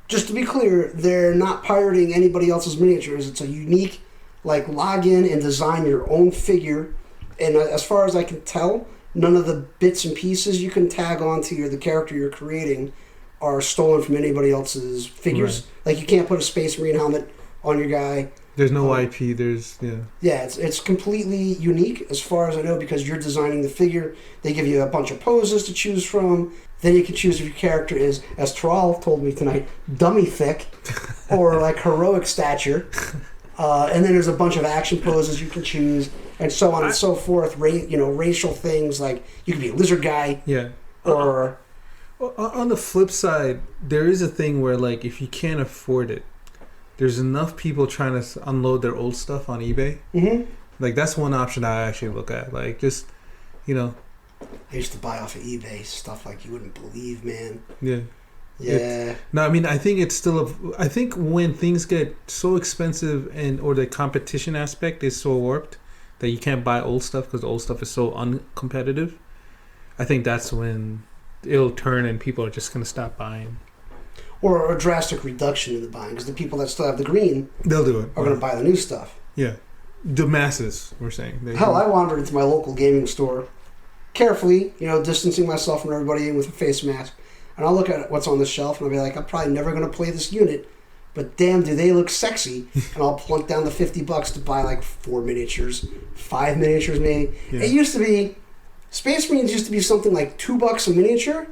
just to be clear, they're not pirating anybody else's miniatures. It's a unique, log in and design your own figure. And as far as I can tell, none of the bits and pieces you can tag onto the character you're creating are stolen from anybody else's figures. Right. You can't put a Space Marine helmet on your guy. There's no IP. There's Yeah, it's completely unique as far as I know because you're designing the figure. They give you a bunch of poses to choose from. Then you can choose if your character is, as Tiral told me tonight, dummy thick or heroic stature. And then there's a bunch of action poses you can choose, and so on and so forth. Racial things you could be a lizard guy. Yeah. Or on the flip side, there is a thing where if you can't afford it, there's enough people trying to unload their old stuff on eBay. Mm-hmm. That's one option I actually look at. I used to buy off of eBay stuff you wouldn't believe, man. Yeah. Yeah. No, I mean, I think it's still I think when things get so expensive or the competition aspect is so warped that you can't buy old stuff because the old stuff is so uncompetitive, I think that's when it'll turn and people are just going to stop buying. Or a drastic reduction in the buying because the people that still have the green they'll do it. Are going to buy the new stuff. Yeah. The masses, we're saying. Hell, I wandered into my local gaming store carefully, distancing myself from everybody with a face mask. And I'll look at what's on the shelf and I'll be like, I'm probably never going to play this unit, but damn, do they look sexy. And I'll plunk down the $50 to buy 4 miniatures, 5 miniatures maybe. Yeah. It used to be, Space Marines used to be something like $2 a miniature,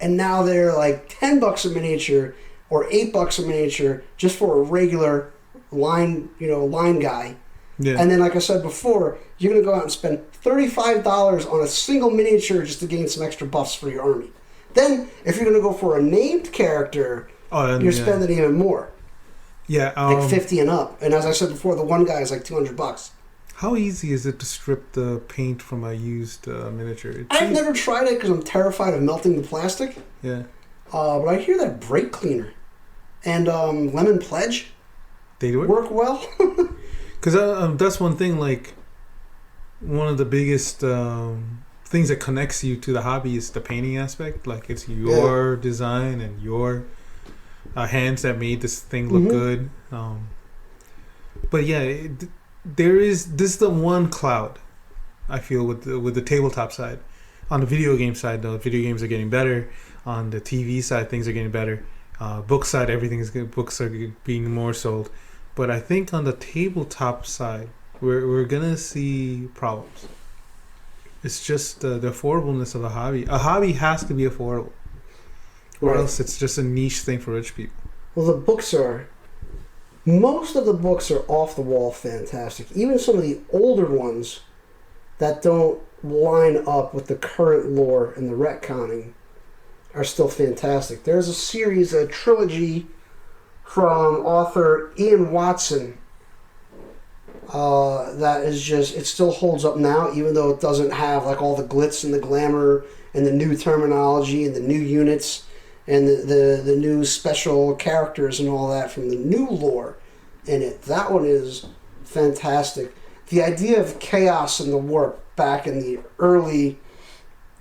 and now they're $10 a miniature or $8 a miniature just for a regular line guy. Yeah. And then, like I said before, you're going to go out and spend $35 on a single miniature just to gain some extra buffs for your army. Then, if you're going to go for a named character, you're spending even more. Yeah. 50 and up. And as I said before, the one guy is $200. How easy is it to strip the paint from a used miniature? I've never tried it because I'm terrified of melting the plastic. Yeah. But I hear that brake cleaner and lemon pledge they do it? Work well. Because that's one thing, one of the biggest things that connects you to the hobby is the painting aspect. It's your design and your hands that made this thing look good. But yeah, this is the one cloud I feel with the tabletop side. On the video game side, though, video games are getting better. On the TV side, things are getting better. Book side, everything is good. Books are being more sold. But I think on the tabletop side, we're gonna see problems. It's just the affordableness of a hobby. A hobby has to be affordable, or else it's just a niche thing for rich people. Well, most of the books are off the wall fantastic. Even some of the older ones that don't line up with the current lore and the retconning are still fantastic. There's a series, a trilogy from author Ian Watson that is just, it still holds up now, even though it doesn't have all the glitz and the glamour and the new terminology and the new units and the new special characters and all that from the new lore in it. That one is fantastic. The idea of chaos and the warp back in the early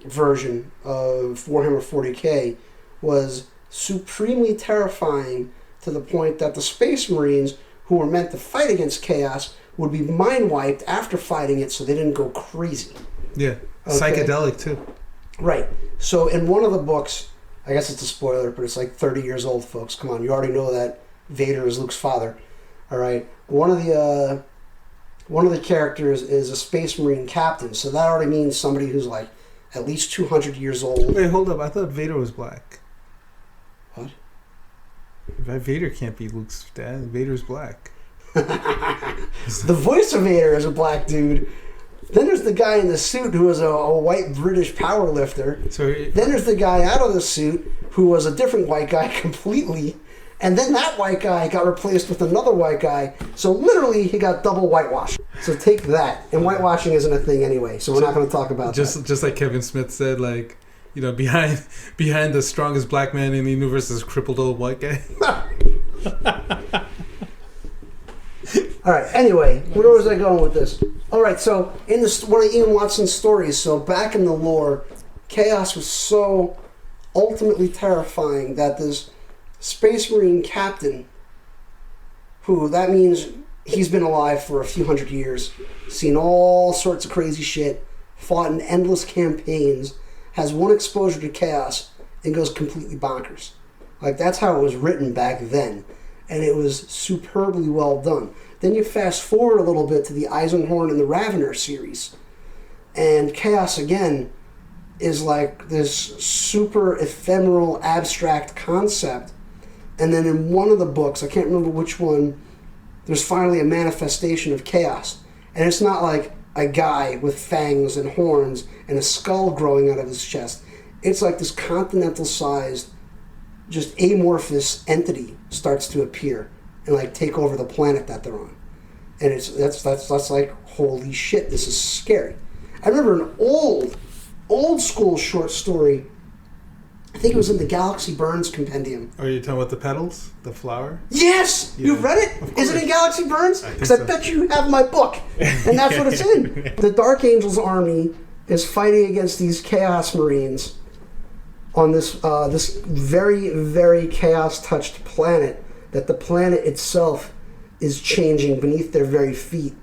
version of Warhammer 40k was supremely terrifying, to the point that the Space Marines, who were meant to fight against chaos, would be mind wiped after fighting it so they didn't go crazy. Yeah. Okay? Psychedelic too. Right. So in one of the books, I guess it's a spoiler, but it's 30 years old, folks. Come on, you already know that Vader is Luke's father. All right. One of the characters is a Space Marine captain, so that already means somebody who's at least 200 years old. Wait, hold up. I thought Vader was black. What? Vader can't be Luke's dad. Vader's black. The voice of Vader is a black dude. Then there's the guy in the suit who was a white British power lifter. Then there's the guy out of the suit who was a different white guy completely. And then that white guy got replaced with another white guy. So literally, he got double whitewashed. So take that. And whitewashing isn't a thing anyway, so we're not going to talk about that. Just like Kevin Smith said, like, you know, behind the strongest black man in the universe is a crippled old white guy. All right. Anyway, where was I going with this? All right. So in one of Ian Watson's stories, so back in the lore, chaos was so ultimately terrifying that this Space Marine captain, who that means he's been alive for a few hundred years, seen all sorts of crazy shit, fought in endless campaigns, has one exposure to chaos, and goes completely bonkers. Like, that's how it was written back then. And it was superbly well done. Then you fast forward a little bit to the Eisenhorn and the Ravener series. And chaos, again, is like this super ephemeral, abstract concept. And then in one of the books, I can't remember which one, there's finally a manifestation of chaos. And it's not like a guy with fangs and horns and a skull growing out of his chest. It's like this continental-sized, just amorphous entity starts to appear and like take over the planet that they're on. And that's like, holy shit, this is scary. I remember an old school short story. I think it was in the Galaxy Burns compendium. Are you talking about the petals? The flower? Yes! Yeah. You've read it? Is it in Galaxy Burns? Because I bet you have my book. And that's what it's in. The Dark Angel's army is fighting against these Chaos Marines on this very, very chaos-touched planet, that the planet itself is changing beneath their very feet.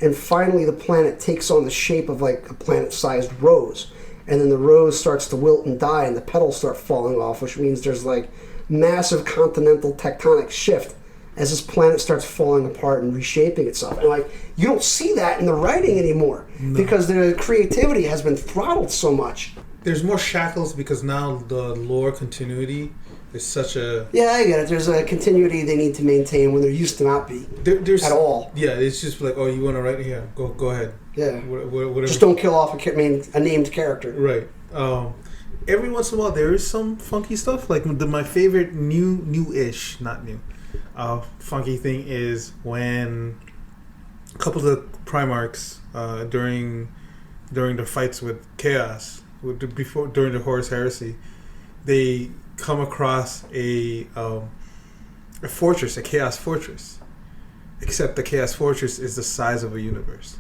And finally the planet takes on the shape of like a planet-sized rose. And then the rose starts to wilt and die, and the petals start falling off, which means there's like massive continental tectonic shift as this planet starts falling apart and reshaping itself. And like, you don't see that in the writing anymore, because the creativity has been throttled so much. There's more shackles because now the lore continuity is such a... Yeah, I get it. There's a continuity they need to maintain when there used to not be there's, at all. Yeah, it's just like, oh, you want to write here? Go ahead. Yeah. Whatever. Just don't kill off a named character. Right. Every once in a while, there is some funky stuff. Like my favorite new-ish, not new, funky thing is when a couple of the Primarchs during the fights with Chaos, during the Horus Heresy, they come across a fortress, a Chaos Fortress. Except the Chaos Fortress is the size of a universe.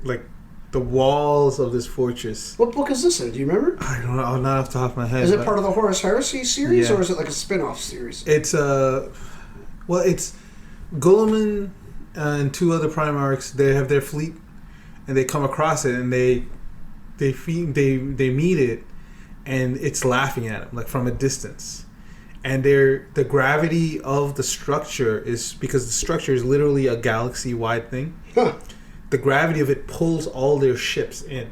Like, the walls of this fortress. What book is this in? Do you remember? I don't know, not off the top of my head. Is it part of the Horus Heresy series, yeah. or is it like a spin-off series? It's it's Guilliman and two other Primarchs. They have their fleet, and they come across it, and they meet it, and it's laughing at them like from a distance. And the gravity of the structure is, because the structure is literally a galaxy-wide thing. Huh. The gravity of it pulls all their ships in,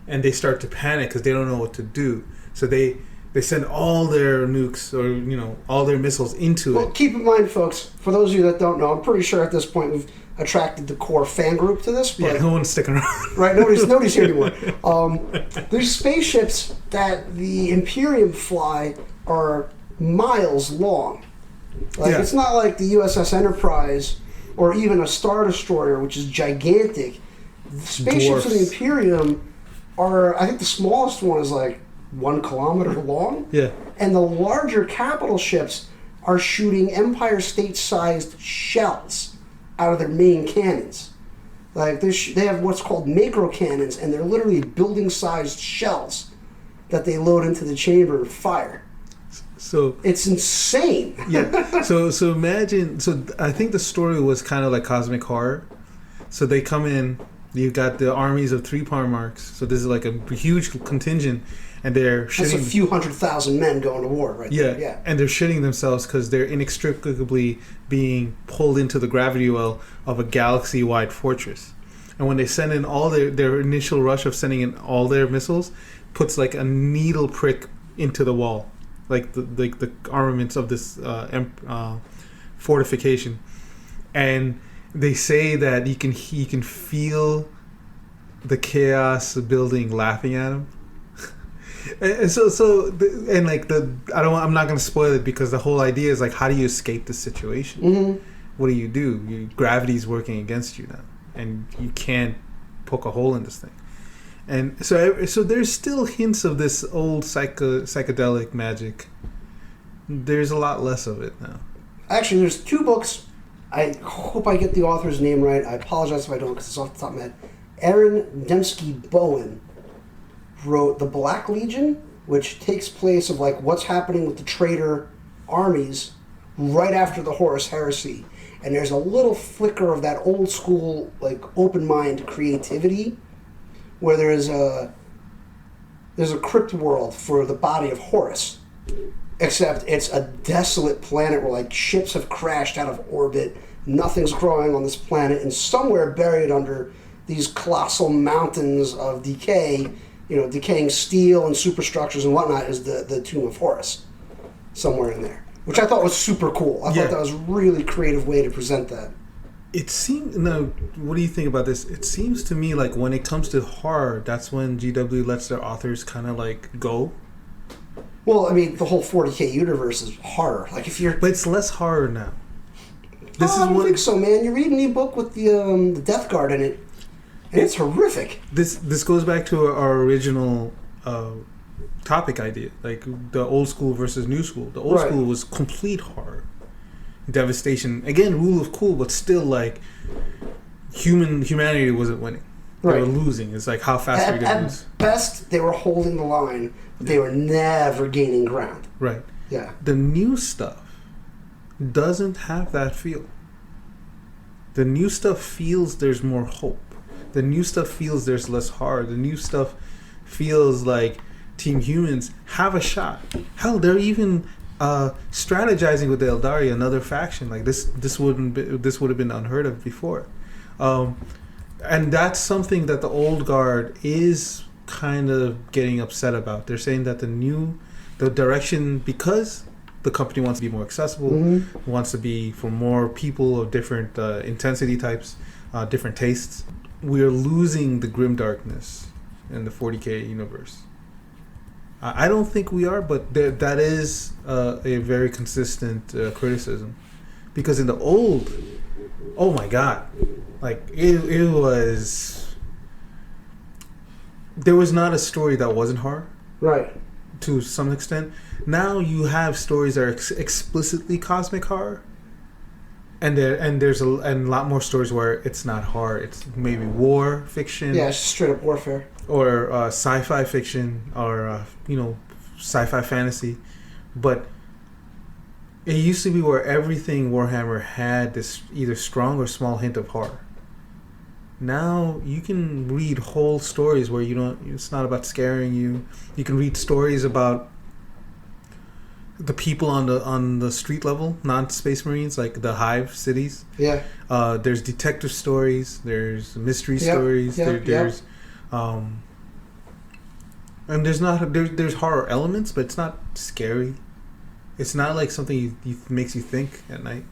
and they start to panic because they don't know what to do. So they send all their nukes, or all their missiles into it. Well, keep in mind, folks, for those of you that don't know, I'm pretty sure at this point we've attracted the core fan group to this. But, yeah, no one's sticking around. Right, nobody's here anymore. There's spaceships that the Imperium fly are miles long. Like, yeah. It's not like the USS Enterprise or even a Star Destroyer, which is gigantic. The spaceships of the Imperium are, I think the smallest one is like 1 kilometer long. Yeah. And the larger capital ships are shooting Empire State-sized shells out of their main cannons. Like, they have what's called macro cannons, and they're literally building-sized shells that they load into the chamber and fire. So it's insane. Yeah. So imagine. So I think the story was kind of like cosmic horror. So they come in. You've got the armies of 3 Primarchs. So this is like a huge contingent, and they're shitting. That's a few 100,000 men going to war, right? Yeah. There. Yeah. And they're shitting themselves because they're inextricably being pulled into the gravity well of a galaxy-wide fortress. And when they send in all their initial rush of sending in all their missiles, puts like a needle prick into the wall. Like the armaments of this fortification, and they say that you can feel the chaos building laughing at him. I'm not gonna spoil it because the whole idea is like, how do you escape the situation? Mm-hmm. What do? Gravity's working against you now, and you can't poke a hole in this thing. And so there's still hints of this old psychedelic magic. There's a lot less of it now. Actually, there's 2 books. I hope I get the author's name right. I apologize if I don't because it's off the top of my head. Aaron Dembski Bowen wrote The Black Legion, which takes place of like what's happening with the traitor armies right after the Horus Heresy. And there's a little flicker of that old school, like, open mind creativity where there's a crypt world for the body of Horus. Except it's a desolate planet where, like, ships have crashed out of orbit, nothing's growing on this planet, and somewhere buried under these colossal mountains of decay, decaying steel and superstructures and whatnot, is the Tomb of Horus. Somewhere in there. Which I thought was super cool. I thought that was a really creative way to present that. What do you think about this? It seems to me like when it comes to horror, that's when GW lets their authors kind of like go. Well, I mean, the whole 40K universe is horror. Like if you're, but it's less horror now. I don't think so, man. You read an e-book with the Death Guard in it, and it's horrific. This goes back to our original topic idea, like the old school versus new school. The old school was complete horror, devastation. Again, rule of cool, but still like humanity wasn't winning. They were losing. It's like how fast are you going to lose? At best, they were holding the line, but they were never gaining ground. Right. Yeah. The new stuff doesn't have that feel. The new stuff feels there's more hope. The new stuff feels there's less horror. The new stuff feels like Team Humans have a shot. Hell, they're even strategizing with the Eldari, another faction. Like this would have been unheard of before. And that's something that the old guard is kind of getting upset about. They're saying that the direction, because the company wants to be more accessible, wants to be for more people of different intensity types, different tastes. We're losing the grim darkness in the 40K universe. I don't think we are, but that is a very consistent criticism. Because in the old, oh my god, like it was, there was not a story that wasn't horror, right? To some extent. Now you have stories that are explicitly cosmic horror, and there's a lot more stories where it's not horror. It's maybe war fiction. Yeah, it's just straight up warfare. Or sci-fi fiction, or sci-fi fantasy, but it used to be where everything Warhammer had this either strong or small hint of horror. Now you can read whole stories where it's not about scaring you. You can read stories about the people on the street level, non-space marines, like the hive cities. Yeah. There's detective stories. There's mystery stories. There's and there's horror elements, but it's not scary. It's not like something makes you think at night.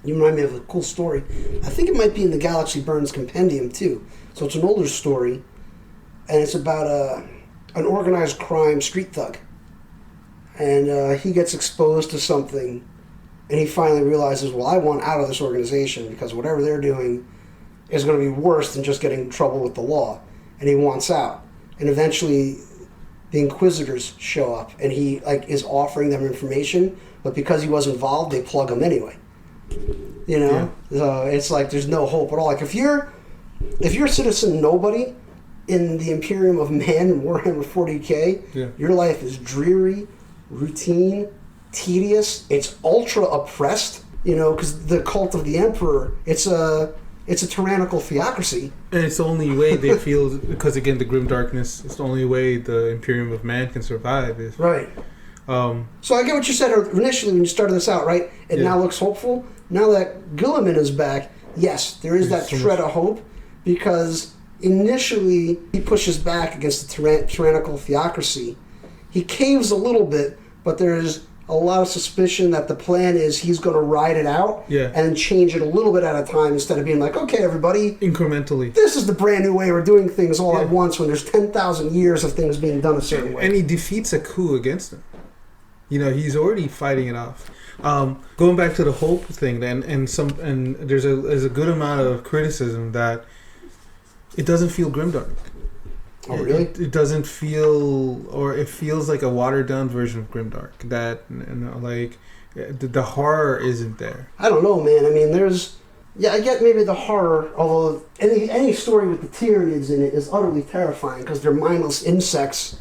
You remind me of a cool story. I think it might be in the Galaxy Burns Compendium too. So it's an older story, and it's about an organized crime street thug, and he gets exposed to something, and he finally realizes, well, I want out of this organization because whatever they're doing is going to be worse than just getting in trouble with the law, and he wants out. And eventually, the Inquisitors show up, and he is offering them information, but because he was involved, they plug him anyway. So it's like there's no hope at all. Like if you're citizen nobody in the Imperium of Man in Warhammer 40K, your life is dreary, routine, tedious. It's ultra oppressed. Because the cult of the Emperor, it's a tyrannical theocracy. And it's the only way they feel, because again, the grim darkness, it's the only way the Imperium of Man can survive. Right. So I get what you said initially when you started this out, right? It now looks hopeful. Now that Guilliman is back, yes, there is that shred of hope, because initially he pushes back against the tyrannical theocracy. He caves a little bit, but there's a lot of suspicion that the plan is he's going to ride it out Yeah. and change it a little bit at a time instead of being like, okay, everybody, Incrementally. this is the brand new way we're doing things all Yeah. at once when there's 10,000 years of things being done a certain way. And he defeats a coup against him. You know, he's already fighting it off. Going back to the hope thing, and there's a good amount of criticism that it doesn't feel grimdark. Oh, really? It doesn't feel, or it feels like a watered down version of grimdark. That, you know, like the horror isn't there. I don't know, man. I mean, I get maybe the horror, although any story with the Tyranids in it is utterly terrifying because they're mindless insects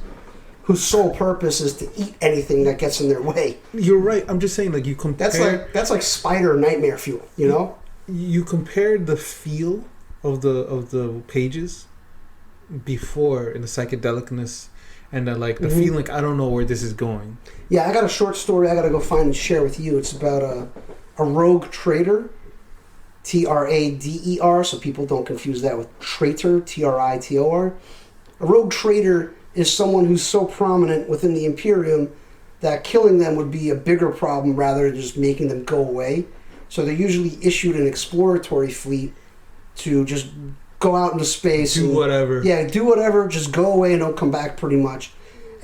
whose sole purpose is to eat anything that gets in their way. You're right. I'm just saying, like, you compare. That's like spider nightmare fuel, you know? You compared the feel of the pages before in the psychedelicness and the feeling like I don't know where this is going. Yeah, I got a short story I got to go find and share with you. It's about a rogue trader, Trader, so people don't confuse that with traitor, Tritor. A rogue trader is someone who's so prominent within the Imperium that killing them would be a bigger problem rather than just making them go away. So they're usually issued an exploratory fleet to just go out into space. Do whatever. Yeah, do whatever, just go away and don't come back pretty much.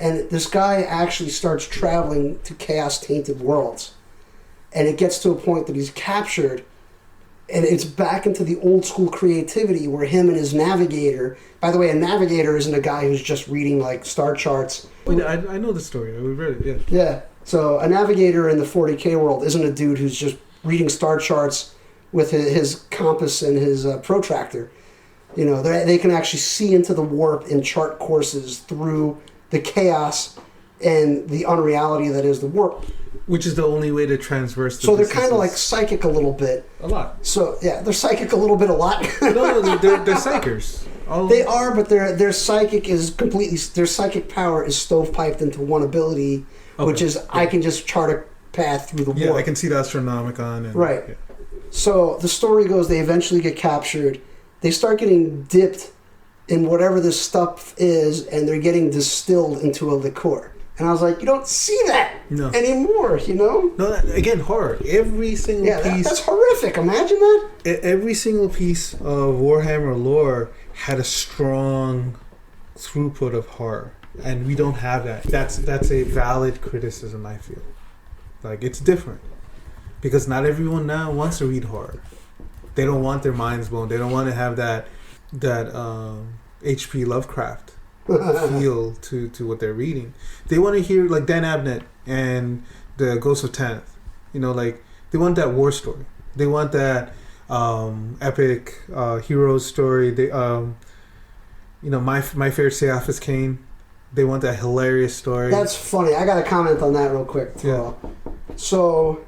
And this guy actually starts traveling to chaos-tainted worlds. And it gets to a point that he's captured, and it's back into the old school creativity where him and his navigator... By the way, a navigator isn't a guy who's just reading, like, star charts. Wait, I know the story. We read it, yeah. Yeah. So a navigator in the 40K world isn't a dude who's just reading star charts with his compass and his protractor. You know, they can actually see into the warp and chart courses through the chaos and the unreality that is the warp. Which is the only way to transverse the So they're kind of like psychic a little bit. A lot. So, yeah, they're psychic a little bit a lot. No, they're psychers. They are, but their psychic is completely... Their psychic power is stovepiped into one ability, which is I can just chart a path through the warp. Yeah, I can see the Astronomicon. And, right. Yeah. So the story goes they eventually get captured. They start getting dipped in whatever this stuff is, and they're getting distilled into a liqueur. And I was like, you don't see that anymore, you know? No, again, horror. Every single piece... that's horrific. Imagine that. Every single piece of Warhammer lore had a strong throughput of horror. And we don't have that. That's a valid criticism, I feel. Like, it's different. Because not everyone now wants to read horror. They don't want their minds blown. They don't want to have that H.P. Lovecraft feel to what they're reading. They want to hear like Dan Abnett and the Ghost of Tanith. You know, like they want that war story. They want that epic heroes story. They my favorite Seath is Cain. They want that hilarious story. That's funny. I got to comment on that real quick. Yeah. So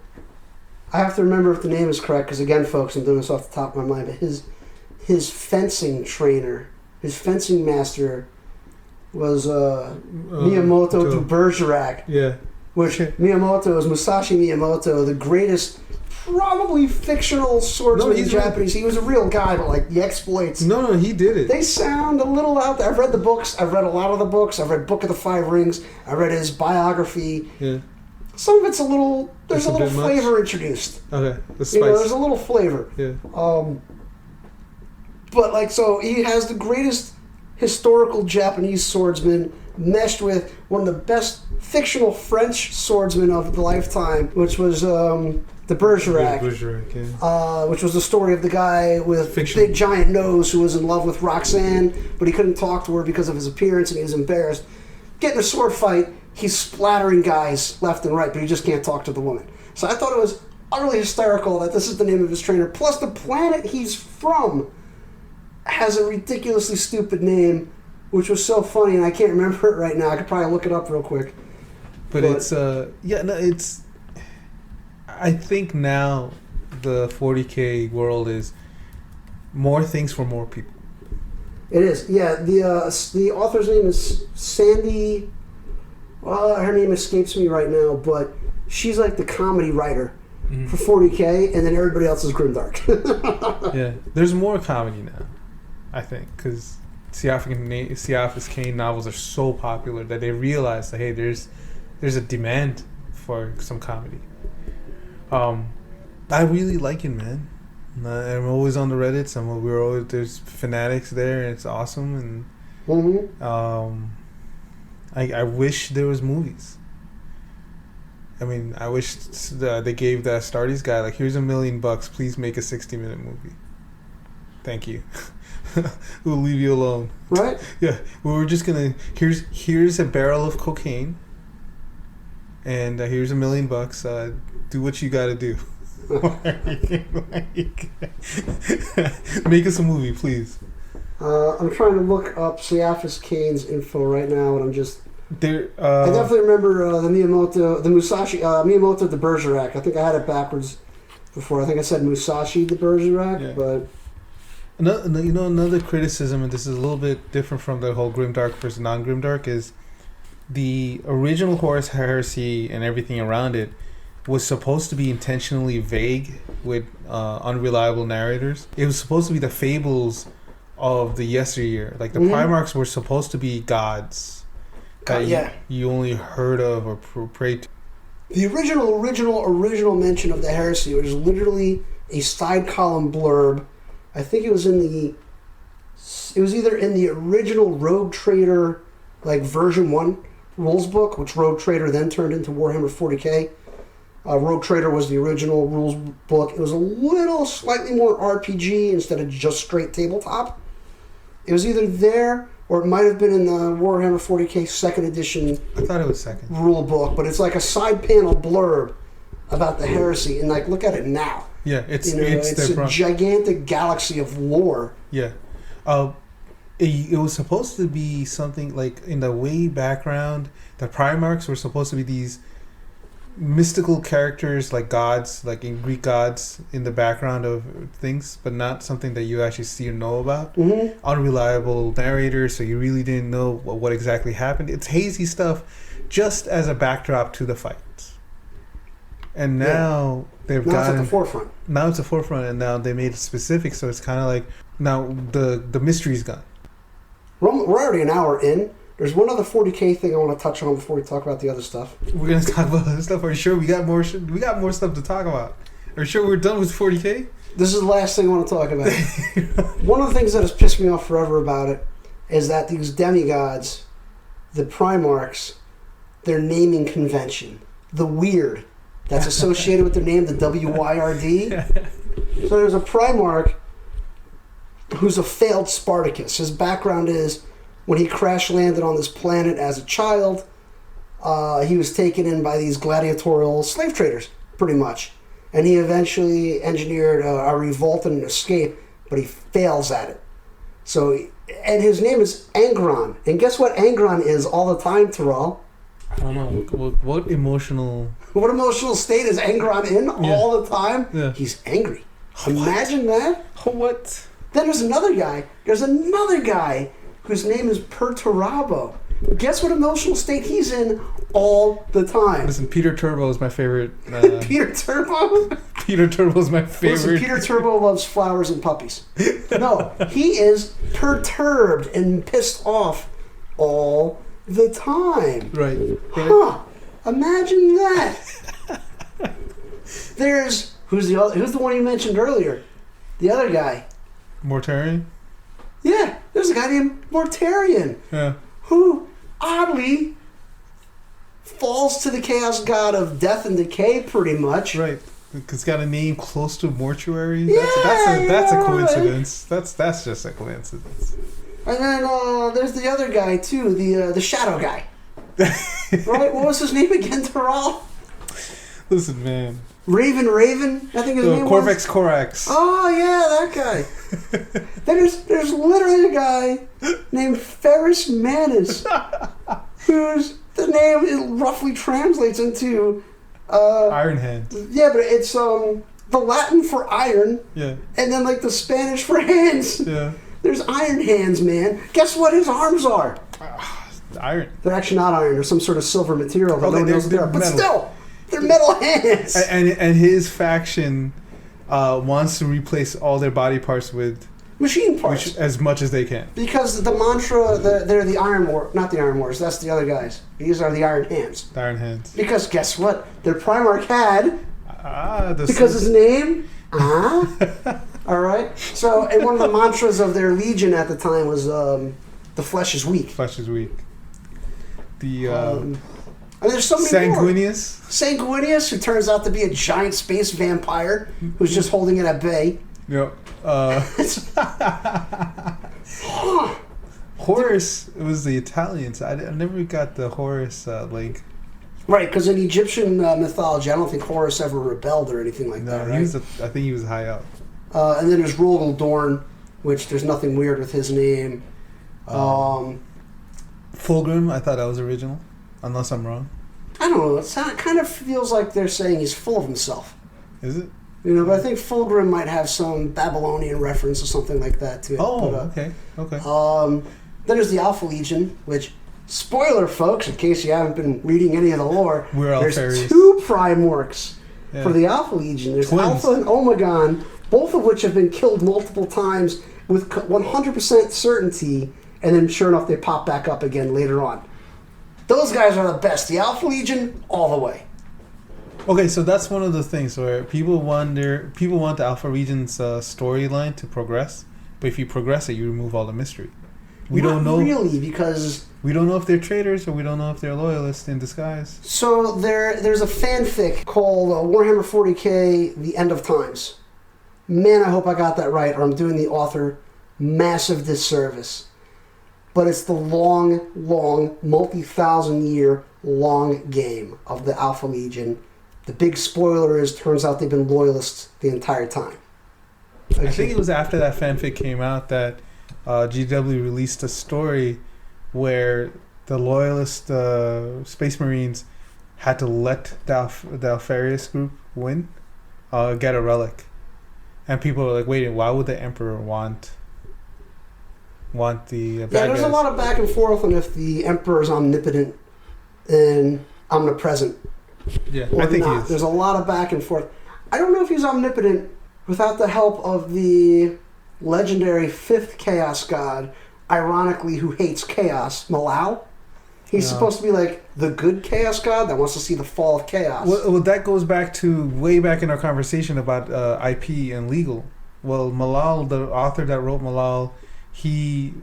I have to remember if the name is correct because again, folks, I'm doing this off the top of my mind. But his fencing trainer, his fencing master, was Miyamoto de Bergerac. Yeah. Which Miyamoto is Musashi Miyamoto, the greatest, probably fictional swordsman in Japanese. He was a real guy, but like the exploits. No, he did it. They sound a little out there. I've read the books. I've read a lot of the books. I've read Book of the Five Rings. I read his biography. Yeah. Some of it's a little. There's a little flavor much introduced. Okay. The spice. You know, there's a little flavor. Yeah. But like, so he has the greatest historical Japanese swordsman meshed with one of the best fictional French swordsmen of the lifetime, which was de Bergerac. Which was the story of the guy with big giant nose who was in love with Roxanne, but he couldn't talk to her because of his appearance and he was embarrassed. Getting a sword fight, he's splattering guys left and right, but he just can't talk to the woman. So I thought it was utterly hysterical that this is the name of his trainer. Plus the planet he's from has a ridiculously stupid name, which was so funny, and I can't remember it right now. I could probably look it up real quick. But it's it's. I think now the 40K world is more things for more people. It is, yeah. The author's name is Sandy. Well, her name escapes me right now, but she's like the comedy writer for 40K, and then everybody else is grimdark. Yeah, there's more comedy now, I think, because Seath is Cain novels are so popular that they realize that hey, there's a demand for some comedy. I really like it, man. I'm always on the Reddits. There's fanatics there, and it's awesome. And I wish there was movies. I mean, I wish they gave that Stardies guy like, here's $1 million. Please make a 60-minute movie. Thank you. We'll leave you alone. Right? Yeah, we're just gonna. Here's a barrel of cocaine, and here's $1 million. Do what you got to do. Make us a movie, please. I'm trying to look up Siaphus Kane's info right now, and I'm just. There. I definitely remember the Miyamoto de Bergerac. I think I had it backwards before. I think I said Musashi de Bergerac, but. Another criticism, and this is a little bit different from the whole grimdark versus non-grimdark, is the original Horus Heresy and everything around it was supposed to be intentionally vague with unreliable narrators. It was supposed to be the fables of the yesteryear. Like the Primarchs were supposed to be gods that you only heard of or prayed to. The original mention of the heresy was literally a side column blurb. I think it was either in the original Rogue Trader, like version 1 rules book, which Rogue Trader then turned into Warhammer 40k. Rogue Trader was the original rules book. It was a little slightly more RPG instead of just straight tabletop. It was either there or it might have been in the Warhammer 40k 2nd edition. I thought it was 2nd. Rule book, but it's like a side panel blurb about the heresy, and like look at it now. Yeah, it's a gigantic galaxy of lore. Yeah, it was supposed to be something like in the way background. The Primarchs were supposed to be these mystical characters, like gods, like in Greek gods, in the background of things, but not something that you actually see or know about. Mm-hmm. Unreliable narrators, so you really didn't know what exactly happened. It's hazy stuff, just as a backdrop to the fights. And now they've gotten... Now it's at the forefront. Now it's the forefront, and now they made it specific, so it's kind of like... Now the mystery's gone. We're already an hour in. There's one other 40k thing I want to touch on before we talk about the other stuff. We're going to talk about other stuff? Are you sure we got more stuff to talk about? Are you sure we're done with 40k? This is the last thing I want to talk about. One of the things that has pissed me off forever about it is that these demigods, the Primarchs, their naming convention, the weird that's associated with their name, the WYRD. So there's a Primarch who's a failed Spartacus. His background is when he crash landed on this planet as a child, he was taken in by these gladiatorial slave traders, pretty much. And he eventually engineered a revolt and an escape, but he fails at it. So, and his name is Angron. And guess what Angron is all the time, Tiral? I don't know. What emotional... What emotional state is Angron in all the time? Yeah. He's angry. Imagine that. What? Then there's another guy. There's another guy whose name is Perturabo. Guess what emotional state he's in all the time? Listen, Peter Turbo is my favorite. Peter Turbo? Peter Turbo is my favorite. Listen, Peter Turbo loves flowers and puppies. No, he is perturbed and pissed off all the time. Right. Huh. Imagine that. There's who's the one you mentioned earlier? The other guy. Mortarion? Yeah, there's a guy named Mortarion. Yeah. Who oddly falls to the chaos god of death and decay pretty much. Right. It's got a name close to mortuary. Yeah, that's a coincidence. Right. That's just a coincidence. And then there's the other guy too, the shadow guy. Right? What was his name again, Tiral? Listen, man. Raven, I think his name Corvex was. Corax. Oh yeah, that guy. Then there's literally a guy named Ferrus Manus, whose the name roughly translates into Iron Hand. Yeah, but it's the Latin for iron. Yeah. And then like the Spanish for hands. Yeah. There's iron hands, man. Guess what his arms are? Iron. They're actually not iron. They're some sort of silver material that no one knows they're. But metal. still, they're metal hands. And his faction wants to replace all their body parts with Machine parts. as much as they can. Because the mantra, they're the Iron War, not the Iron Wars, that's the other guys. These are the Iron Hands. The Iron Hands. Because guess what? Their Primarch had, because his name, alright? So, and one of the mantras of their legion at the time was, the flesh is weak. Flesh is weak. The, and there's so many Sanguinius. more. Sanguinius, who turns out to be a giant space vampire, who's just holding it at bay. Yep. Horus, it was the Italians. I never got the Horus link. Right, because in Egyptian mythology, I don't think Horus ever rebelled or anything like that, right? I think he was high up. And then there's Rogel Dorn, which there's nothing weird with his name. Fulgrim, I thought that was original, unless I'm wrong. I don't know. It kind of feels like they're saying he's full of himself. Is it? You know, but I think Fulgrim might have some Babylonian reference or something like that to it. Oh, but, okay. Then there's the Alpha Legion, which, spoiler, folks, in case you haven't been reading any of the lore, there's two Primorcs for the Alpha Legion. There's Twins. Alpha and Omegon, both of which have been killed multiple times with 100% certainty, and then sure enough, they pop back up again later on. Those guys are the best. The Alpha Legion, all the way. Okay, so that's one of the things where people want the Alpha Legion's storyline to progress, but if you progress it, you remove all the mystery. We don't know really, because we don't know if they're traitors or we don't know if they're loyalists in disguise. So there's a fanfic called Warhammer 40k: The End of Times. Man, I hope I got that right, or I'm doing the author massive disservice. But it's the long, multi-thousand-year long game of the Alpha Legion. The big spoiler is, turns out they've been loyalists the entire time. I think it was after that fanfic came out that GW released a story where the loyalist Space Marines had to let the Alfarius group win, get a relic. And people were like, wait, why would the Emperor want the bad there's guys? a lot of back and forth on if the Emperor is omnipotent and omnipresent. Yeah, I think he is. There's a lot of back and forth. I don't know if he's omnipotent without the help of the legendary 5th Chaos God, ironically, who hates chaos, Malal. He's supposed to be like the good Chaos God that wants to see the fall of chaos. Well, that goes back to way back in our conversation about IP and legal. Well, Malal, the author that wrote Malal,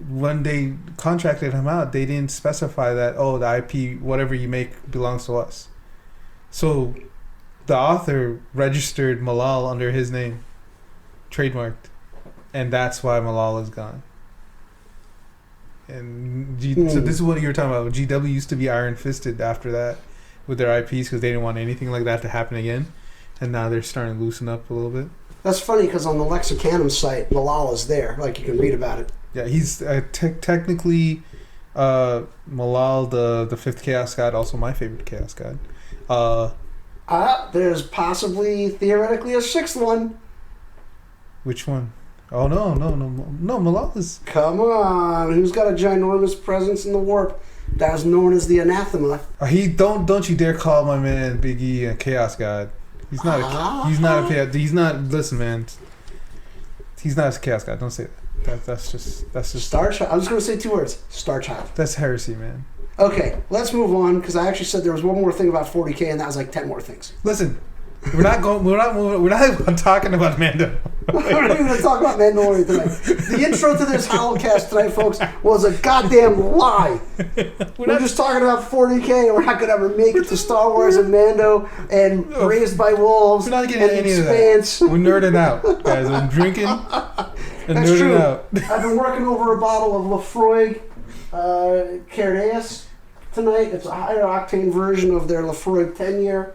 when they contracted him out, they didn't specify that, the IP, whatever you make, belongs to us. So the author registered Malal under his name, trademarked, and that's why Malal is gone. And so this is what you were talking about. GW used to be iron-fisted after that with their IPs because they didn't want anything like that to happen again, and now they're starting to loosen up a little bit. That's funny because on the Lexicanum site, Malal is there. Like, you can read about it. Yeah, he's technically Malal, the 5th Chaos God, also my favorite Chaos God. There's possibly, theoretically, a 6th one. Which one? Oh, no, Malal is... Come on, who's got a ginormous presence in the warp that is known as the Anathema? Don't you dare call my man Big E a Chaos God. He's not listen, man. He's not a Chaos God. Don't say that. That's just Star Child. I'm just going to say 2 words. Star Child. That's heresy, man. Okay, let's move on because I actually said there was one more thing about 40k and that was like 10 more things. Listen, we're not even talking about Mando. We're not even going to talk about Mandalorian tonight. The intro to this Howlcast tonight, folks, was a goddamn lie. We're just talking about 40k and we're not going to ever make it to Star Wars and Mando and Raised by Wolves. We're not getting and any Expanse. of that. We're nerding out, guys. I'm drinking and That's nerding true. out. I've been working over a bottle of Lafroig Cardeas tonight. It's a higher octane version of their Lafroig 10-year.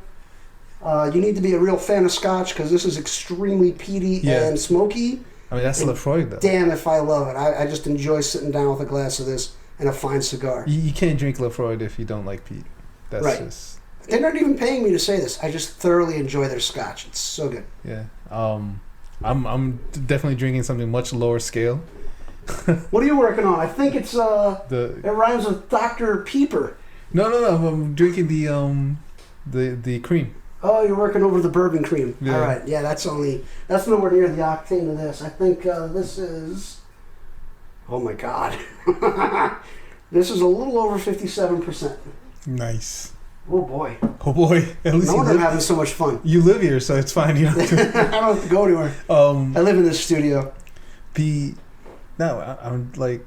You need to be a real fan of Scotch because this is extremely peaty and smoky. I mean, that's Lafroig, though. Damn if I love it. I just enjoy sitting down with a glass of this and a fine cigar. You can't drink Lafroig if you don't like peat. That's right. just... They're not even paying me to say this. I just thoroughly enjoy their Scotch. It's so good. Yeah. I'm definitely drinking something much lower scale. What are you working on? I think it's it rhymes with Dr. Peeper. No. I'm drinking the cream. Oh, you're working over the bourbon cream. Yeah. All right. Yeah, that's nowhere near the octane of this. I think this is. Oh my God. This is a little over 57%. Nice. Oh boy. Oh boy. At least no wonder I'm having so much fun. You live here, so it's fine. You don't have to. I don't have to go anywhere. I live in this studio. I'm like,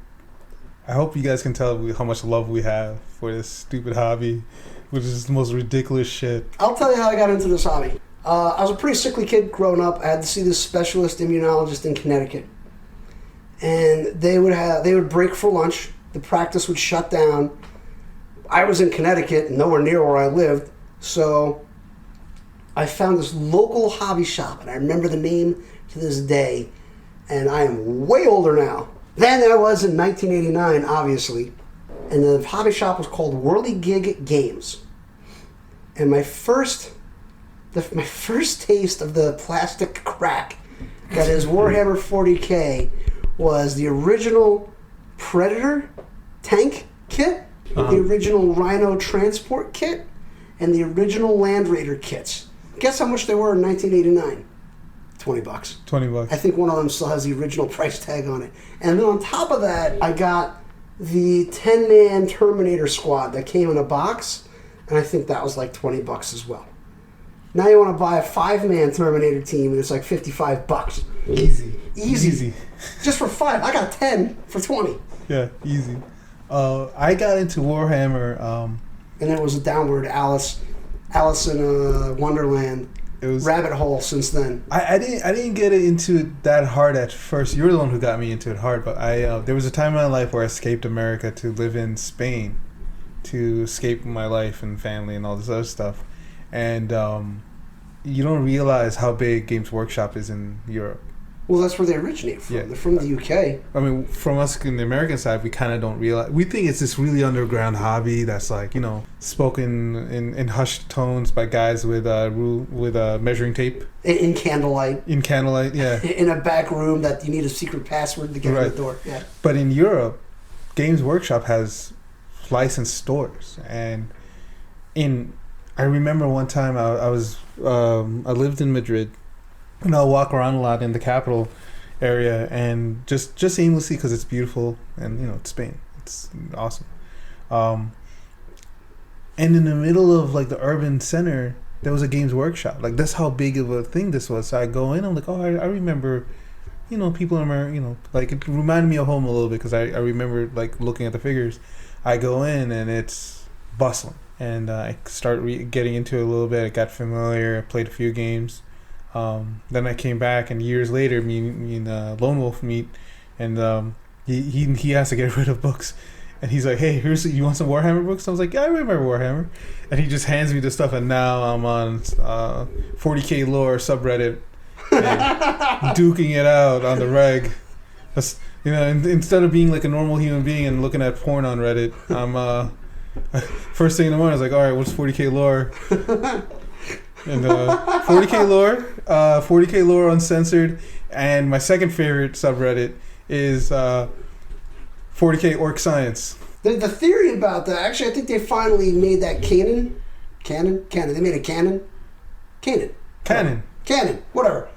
I hope you guys can tell how much love we have for this stupid hobby, which is the most ridiculous shit. I'll tell you how I got into this hobby. I was a pretty sickly kid growing up. I had to see this specialist immunologist in Connecticut. And they would break for lunch. The practice would shut down. I was in Connecticut, nowhere near where I lived, so I found this local hobby shop, and I remember the name to this day, and I am way older now than I was in 1989, obviously, and the hobby shop was called Whirligig Games. And my first taste of the plastic crack that is Warhammer 40K was the original Predator tank kit, the original Rhino transport kit, and the original Land Raider kits. Guess how much they were in 1989? $20. $20. I think one of them still has the original price tag on it. And then on top of that, I got the 10-man Terminator squad that came in a box, and I think that was like $20 as well. Now you want to buy a 5-man Terminator team, and it's like $55. Easy. Just for 5. I got 10 for 20. Yeah, easy. I got into Warhammer. And it was a downward Alice in Wonderland It was rabbit hole since then. I didn't get into it that hard at first. You were the one who got me into it hard. But there was a time in my life where I escaped America to live in Spain, to escape my life and family and all this other stuff. And you don't realize how big Games Workshop is in Europe. Well, that's where they originate from. Yeah. They're from the UK. I mean, from us in the American side, we kind of don't realize. We think it's this really underground hobby that's like, spoken in hushed tones by guys with measuring tape. In candlelight. In candlelight, yeah. In a back room that you need a secret password to get in the door. Yeah. But in Europe, Games Workshop has licensed stores, and I remember one time I lived in Madrid. And I'll walk around a lot in the capital area, and just aimlessly because it's beautiful, and it's Spain. It's awesome. And in the middle of like the urban center, there was a Games Workshop. Like that's how big of a thing this was. So I go in, I'm like, oh, I remember, people in America, like it reminded me of home a little bit because I remember like looking at the figures. I go in and it's bustling, and I start getting into it a little bit. I got familiar. I played a few games. Then I came back, and years later, me and Lone Wolf meet, and he has to get rid of books, and he's like, "Hey, you want some Warhammer books?" I was like, "Yeah, I remember Warhammer," and he just hands me the stuff, and now I'm on 40K lore subreddit, and duking it out on the reg. Instead of being like a normal human being and looking at porn on Reddit, I'm first thing in the morning, I was like, "All right, what's 40K lore?" And 40K lore uncensored, and my second favorite subreddit is 40K orc science. The theory about that, actually, I think they finally made that canon. They made a canon. Canon. Whatever.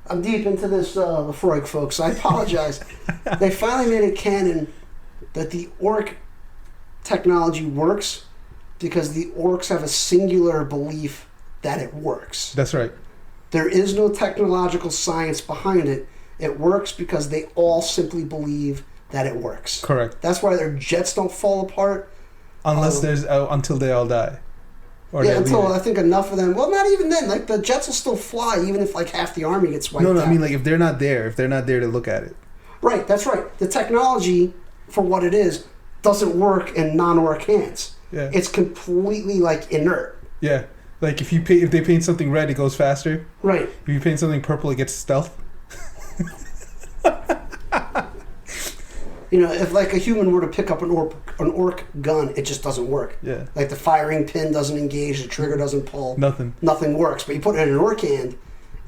I'm deep into this Lefroy, folks. I apologize. They finally made a canon that the orc technology works because the orcs have a singular belief that it works. That's right. There is no technological science behind it. It works because they all simply believe that it works. Correct. That's why their jets don't fall apart. Unless until they all die. Until I think enough of them. Well, not even then. Like the jets will still fly even if like half the army gets wiped out. No, I mean like if they're not there to look at it. Right, that's right. The technology, for what it is, doesn't work in non-orc hands. Yeah. It's completely like inert. Yeah. Like if they paint something red, it goes faster. Right. If you paint something purple, it gets stealth. If like a human were to pick up an orc gun, it just doesn't work. Yeah. Like the firing pin doesn't engage, the trigger doesn't pull. Nothing works. But you put it in an orc hand,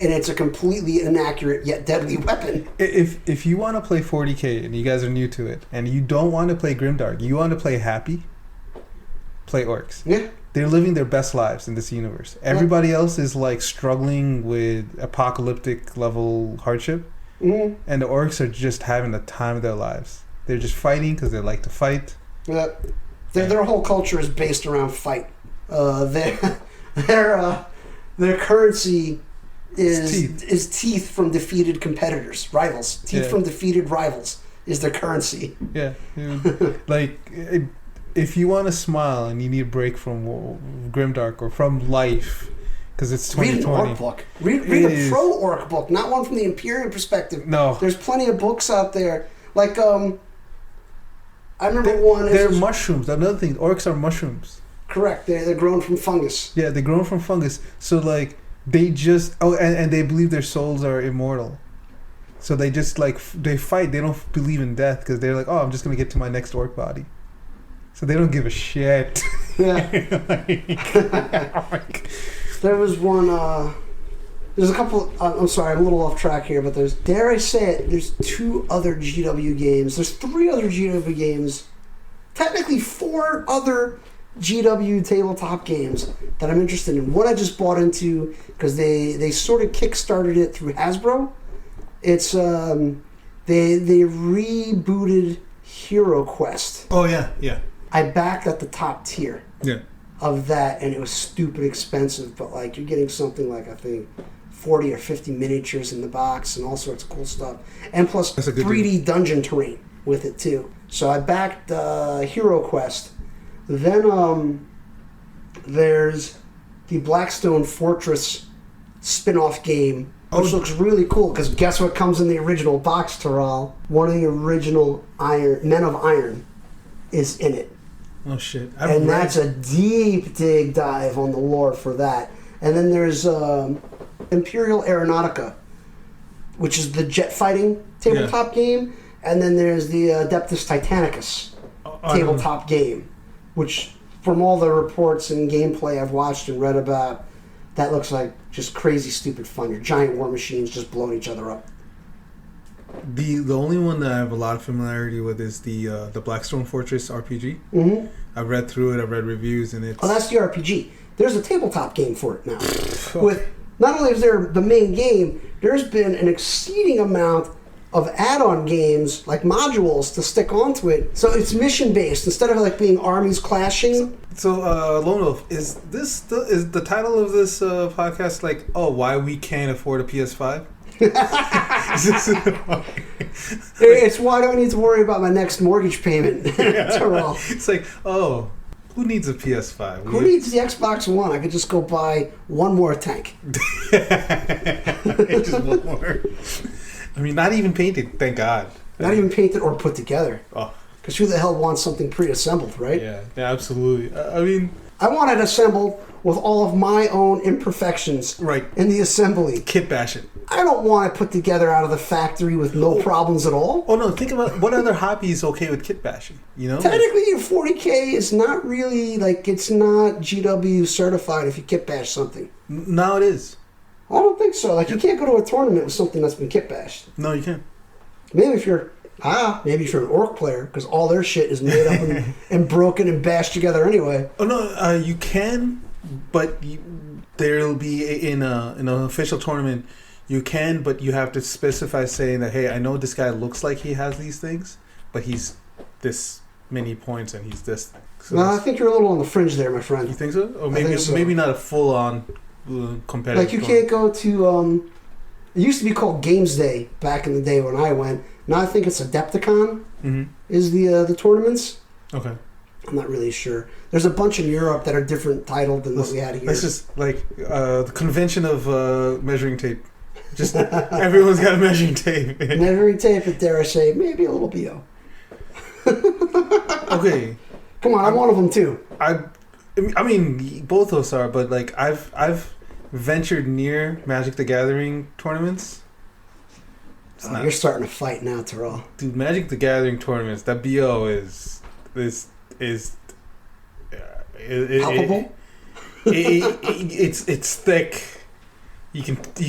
and it's a completely inaccurate yet deadly weapon. If you want to play 40K and you guys are new to it, and you don't want to play Grimdark, you want to play happy, play orcs. Yeah. they're living their best lives in this universe. Everybody else is like struggling with apocalyptic level hardship, and the orcs are just having the time of their lives. They're just fighting because they like to fight. Yeah, their whole culture is based around fight. Their currency is teeth from defeated competitors, rivals. Teeth from defeated rivals is their currency. Yeah, like if you want to smile and you need a break from grimdark or from life, because it's 2020. Read an orc book. Read a pro orc book, not one from the Imperial perspective. No, there's plenty of books out there. Like I remember one. They're mushrooms. Another thing, orcs are mushrooms. Correct. They're grown from fungus. Yeah, they're grown from fungus. So like they just and they believe their souls are immortal. So they just like they fight. They don't believe in death because they're like, oh, I'm just gonna get to my next orc body. So they don't give a shit. Yeah. There was one. There's a couple. I'm sorry, I'm a little off track here, but there's. Dare I say it? There's 2 other GW games. There's 3 other GW games. Technically, 4 other GW tabletop games that I'm interested in. One I just bought into because they sort of kickstarted it through Hasbro. It's they rebooted Hero Quest. Oh yeah. I backed at the top tier. Yeah. Of that, and it was stupid expensive, but like you're getting something like I think 40 or 50 miniatures in the box and all sorts of cool stuff, and plus 3D dungeon terrain with it too. So I backed Hero Quest. Then there's the Blackstone Fortress spin-off game, which looks really cool because guess what comes in the original box, Tiral? One of the original Men of Iron is in it. Oh shit! That's a deep dig dive on the lore for that. And then there's Imperial Aeronautica, which is the jet fighting tabletop game. And then there's the Adeptus Titanicus tabletop game, which from all the reports and gameplay I've watched and read about, that looks like just crazy stupid fun. Your giant war machines just blowing each other up. The only one that I have a lot of familiarity with is the Blackstone Fortress RPG. Mm-hmm. I've read through it. I've read reviews, and it's... Oh, that's the RPG. There's a tabletop game for it now. With not only is there the main game, there's been an exceeding amount of add-on games, like modules, to stick onto it. So it's mission-based instead of like being armies clashing. So LoneWolf, is the title of this podcast like, oh, why we can't afford a PS5? It's why do I need to worry about my next mortgage payment? It's like, oh, who needs a PS5? Who needs the Xbox One? I could just go buy one more tank. Just one more. I mean, not even painted, thank God. Not even painted or put together. Oh, because who the hell wants something pre-assembled, right? Yeah, absolutely. I mean, I want it assembled with all of my own imperfections in the assembly. Kit bash it. I don't want it put together out of the factory with no problems at all. Oh no, think about what other hobby is okay with kit bashing, you know? Technically, your 40K is not really, like, it's not GW certified if you kit bash something. Now it is. I don't think so. Like, you can't go to a tournament with something that's been kit bashed. No, you can't. Maybe if you're an orc player, because all their shit is made up and broken and bashed together anyway. Oh no, you can, but there'll be in an official tournament. You can, but you have to specify saying that, hey, I know this guy looks like he has these things, but he's this many points and he's this. So no, I think you're a little on the fringe there, my friend. You think so? Or maybe not a full on competitive. Like you can't go to. It used to be called Games Day back in the day when I went. Now I think it's Adepticon is the tournaments. Okay. I'm not really sure. There's a bunch in Europe that are different titled than what we had here. It's just like the convention of measuring tape. Just everyone's got a measuring tape. Measuring tape, but dare I say, maybe a little BO. Okay. Come on, I'm one of them too. I mean, both of us are, but like I've ventured near Magic the Gathering tournaments. You're starting to fight now, Tiral. Dude, Magic the Gathering tournaments, that BO is palpable. It's thick. You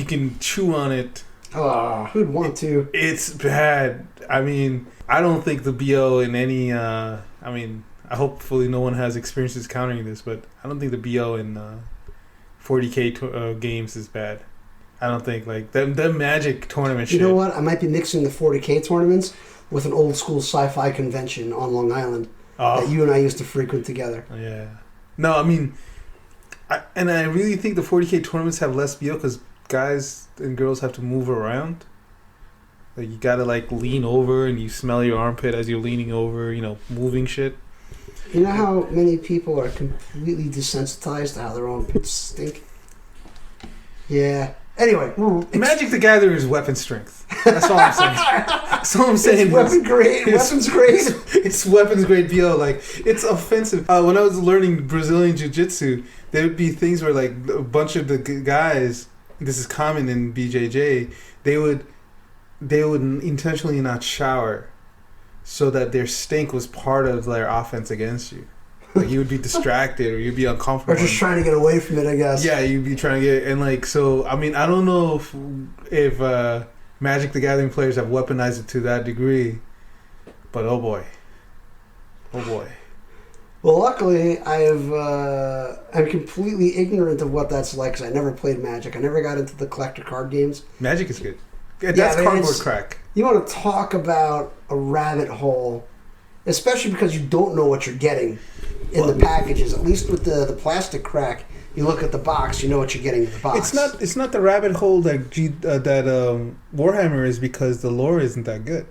can chew on it. Oh, who'd want to? It's bad. I mean, I don't think the BO in any. I mean, hopefully no one has experiences countering this, but I don't think the BO in 40k games is bad. I don't think like the Magic tournament shit. You know what? I might be mixing the 40k tournaments with an old school sci-fi convention on Long Island that you and I used to frequent together. Yeah. No, I mean, I really think the 40k tournaments have less BO because guys and girls have to move around. Like you gotta like lean over and you smell your armpit as you're leaning over, you know, moving shit. You know how many people are completely desensitized to how their own pits stink? Yeah. Anyway. Magic the Gathering is weapon strength. That's all I'm saying. That's all I'm saying. It's weapons grade. It's weapons grade BO. Like, it's offensive. When I was learning Brazilian Jiu-Jitsu, there would be things where, like, a bunch of the guys, this is common in BJJ, they would intentionally not shower so that their stink was part of their offense against you. Like you would be distracted or you'd be uncomfortable. Or just trying to get away from it, I guess. Yeah, you'd be trying to get... And like, so, I mean, I don't know if Magic the Gathering players have weaponized it to that degree. But oh boy. Oh boy. Well, luckily, I'm completely ignorant of what that's like because I never played Magic. I never got into the collector card games. Magic is good. Yeah, that's cardboard crack. You want to talk about a rabbit hole, especially because you don't know what you're getting in the packages. At least with the plastic crack, you look at the box, you know what you're getting in the box. It's not the rabbit hole that Warhammer is because the lore isn't that good.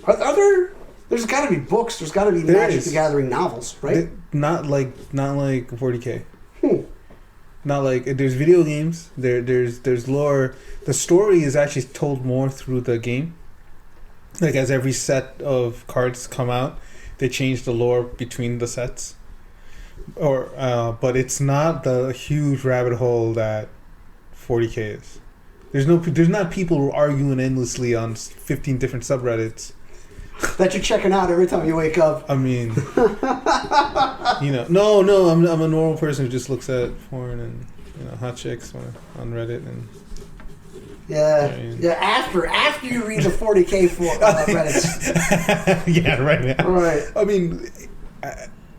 Are there? There's got to be books. There's got to be Magic the Gathering novels, right? Not like 40k. Not like there's video games. There's lore. The story is actually told more through the game. Like as every set of cards come out, they change the lore between the sets. But it's not the huge rabbit hole that 40k is. There's not people arguing endlessly on 15 different subreddits that you're checking out every time you wake up. I mean, no, I'm a normal person who just looks at porn and hot chicks on Reddit and. Yeah. After you read the 40k Reddits. Yeah, right. Right. I mean,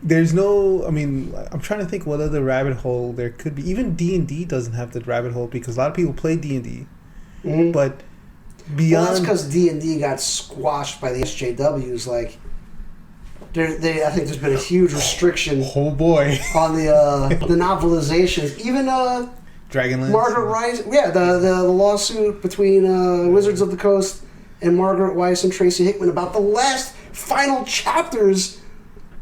there's no. I mean, I'm trying to think what other rabbit hole there could be. Even D&D doesn't have the rabbit hole because a lot of people play D&D, but beyond. Well, that's because D&D got squashed by the SJWs. Like, I think there's been a huge restriction. Oh boy. On the novelizations, even Dragonlance. Margaret Weiss, the lawsuit between Wizards of the Coast and Margaret Weiss and Tracy Hickman about the last final chapters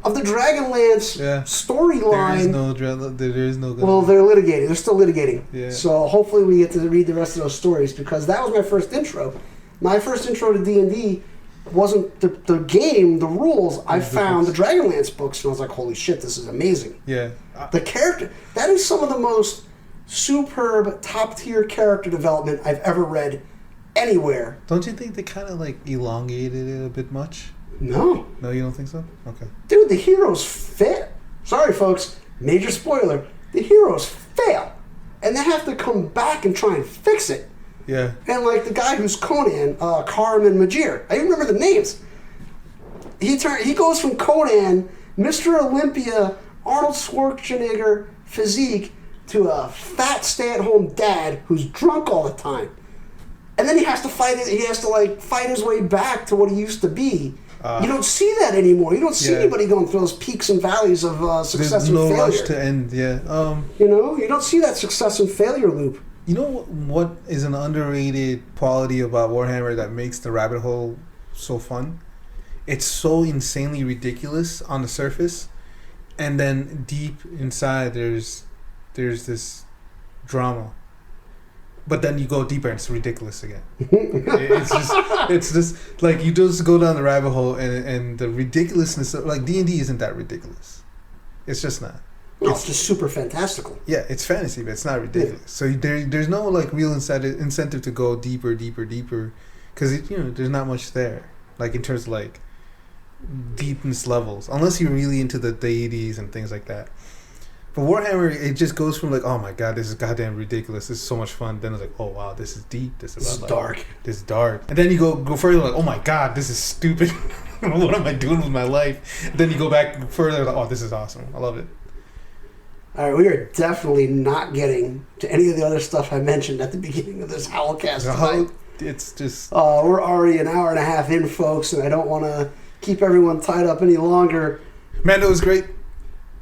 of the Dragonlance storyline. There is no. Well, they're litigating. They're still litigating. Yeah. So hopefully we get to read the rest of those stories because that was my first intro. My first intro to D&D wasn't the game, the rules. I found the Dragonlance books and I was like, holy shit, this is amazing. Yeah. The character, that is some of the most superb, top-tier character development I've ever read anywhere. Don't you think they kind of like elongated it a bit much? No. No, you don't think so? Okay. Dude, the heroes fail. Sorry, folks. Major spoiler. The heroes fail. And they have to come back and try and fix it. Yeah. And like the guy who's Conan, Carmen Majir. I even remember the names. He goes from Conan, Mr. Olympia, Arnold Schwarzenegger physique to a fat stay-at-home dad who's drunk all the time. And then he has to fight his way back to what he used to be. You don't see that anymore. You don't see anybody going through those peaks and valleys of success and failure. There's no rush to end, yeah. You don't see that success and failure loop. You know what is an underrated quality about Warhammer that makes the rabbit hole so fun? It's so insanely ridiculous on the surface, and then deep inside there's this drama. But then you go deeper and it's ridiculous again. it's just like you just go down the rabbit hole and the ridiculousness of, like D&D isn't that ridiculous. It's just not. No, it's just super fantastical. Yeah, it's fantasy, but it's not ridiculous. Yeah. So there's no like real incentive to go deeper, because there's not much there. Like in terms of like deepness levels, unless you're really into the deities and things like that. But Warhammer, it just goes from like, oh my god, this is goddamn ridiculous. This is so much fun. Then it's like, oh wow, this is deep. This is dark. This is dark. And then you go further, like, oh my god, this is stupid. What am I doing with my life? Then you go back further. Like, oh, this is awesome. I love it. All right, we are definitely not getting to any of the other stuff I mentioned at the beginning of this Howlcast tonight. It's just... We're already an hour and a half in, folks, and I don't want to keep everyone tied up any longer. Mando was great.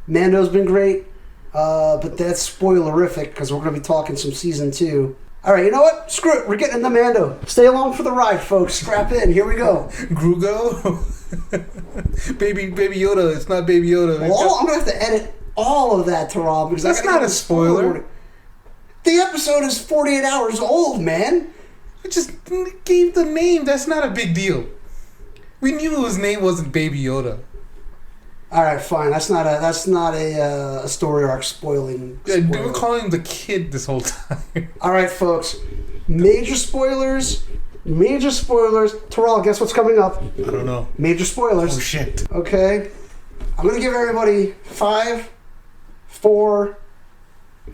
Mando's been great, but that's spoilerific because we're going to be talking some Season 2. All right, you know what? Screw it. We're getting into Mando. Stay along for the ride, folks. Strap in. Here we go. Grugo? Baby Yoda. It's not Baby Yoda. Well, I'm going to have to edit all of that, Taral, because that's not a spoiler. The episode is 48 hours old, man. We just gave the name. That's not a big deal. We knew his name wasn't Baby Yoda. All right, fine. That's not a story arc spoiling. We were calling him the kid this whole time. All right, folks. Major spoilers. Taral, guess what's coming up? I don't know. Major spoilers. Oh, shit. Okay. I'm going to give everybody 5, 4,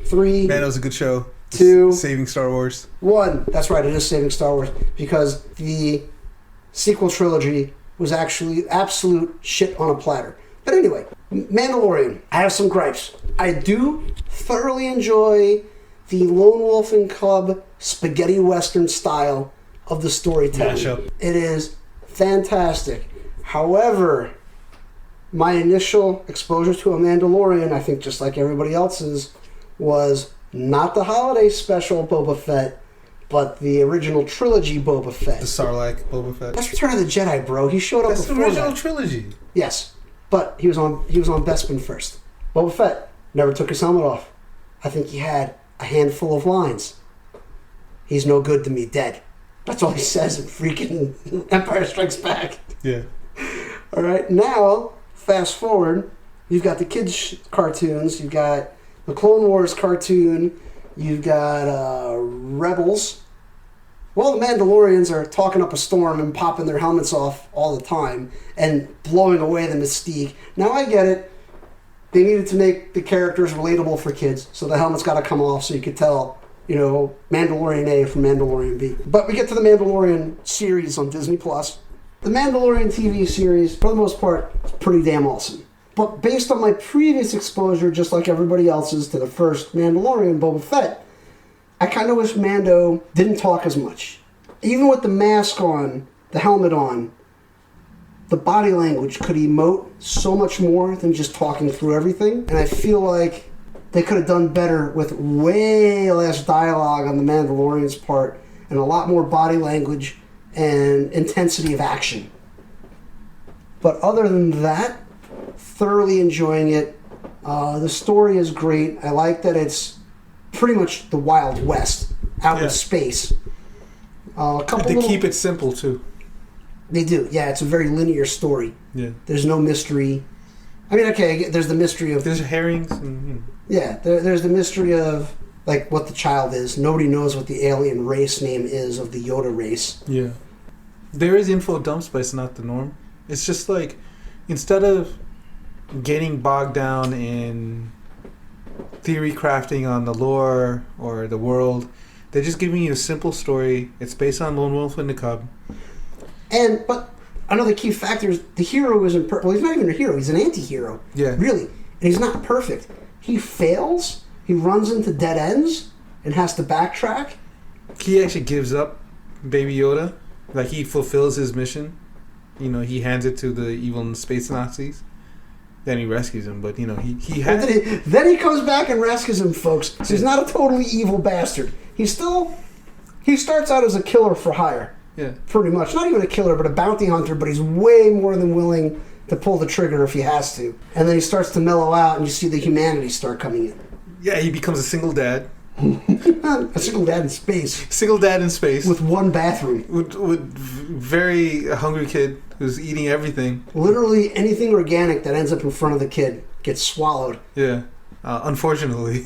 3... Man, that was a good show. 2... Saving Star Wars. 1. That's right, it is Saving Star Wars. Because the sequel trilogy was actually absolute shit on a platter. But anyway, Mandalorian. I have some gripes. I do thoroughly enjoy the Lone Wolf and Cub spaghetti western style of the storytelling. Mashup. It is fantastic. However, my initial exposure to a Mandalorian, I think just like everybody else's, was not the holiday special Boba Fett, but the original trilogy Boba Fett. The Sarlacc Boba Fett. That's Return of the Jedi, bro. He showed up That's the before original that. trilogy. Yes, but he was on Bespin first. Boba Fett never took his helmet off. I think he had a handful of lines. He's no good to me, dead. That's all he says in freaking Empire Strikes Back. Yeah. All right, now, fast forward, you've got the kids' cartoons, you've got the Clone Wars cartoon, you've got Rebels. Well, the Mandalorians are talking up a storm and popping their helmets off all the time and blowing away the mystique. Now, I get it. They needed to make the characters relatable for kids, so the helmet's got to come off so you could tell, Mandalorian A from Mandalorian B. But we get to the Mandalorian series on Disney+. The Mandalorian TV series, for the most part, is pretty damn awesome. But based on my previous exposure, just like everybody else's, to the first Mandalorian, Boba Fett, I kind of wish Mando didn't talk as much. Even with the mask on, the helmet on, the body language could emote so much more than just talking through everything. And I feel like they could have done better with way less dialogue on the Mandalorian's part and a lot more body language and intensity of action. But other than that, thoroughly enjoying it. The story is great. I like that it's pretty much the Wild West out in space. They keep it simple too. They do. Yeah, it's a very linear story. Yeah. There's no mystery. I mean, okay, there's the mystery of... There's herrings. And, Yeah, there's the mystery of, like, what the child is. Nobody knows what the alien race name is of the Yoda race. Yeah. There is info dumps, but it's not the norm. It's just like, instead of getting bogged down in theory crafting on the lore or the world, they're just giving you a simple story. It's based on Lone Wolf and the Cub. But another key factor is the hero isn't well, he's not even a hero. He's an anti-hero. Yeah. Really. And he's not perfect. He fails. He runs into dead ends and has to backtrack. He actually gives up Baby Yoda. Like, he fulfills his mission. He hands it to the evil space Nazis. Then he rescues him. But, he has... Then he comes back and rescues him, folks. So he's not a totally evil bastard. He starts out as a killer for hire. Yeah. Pretty much. Not even a killer, but a bounty hunter, but he's way more than willing to pull the trigger if he has to. And then he starts to mellow out and you see the humanity start coming in. Yeah, he becomes a single dad. A single dad in space. Single dad in space. With one bathroom. With very hungry kid who's eating everything. Literally anything organic that ends up in front of the kid gets swallowed. Yeah. Unfortunately.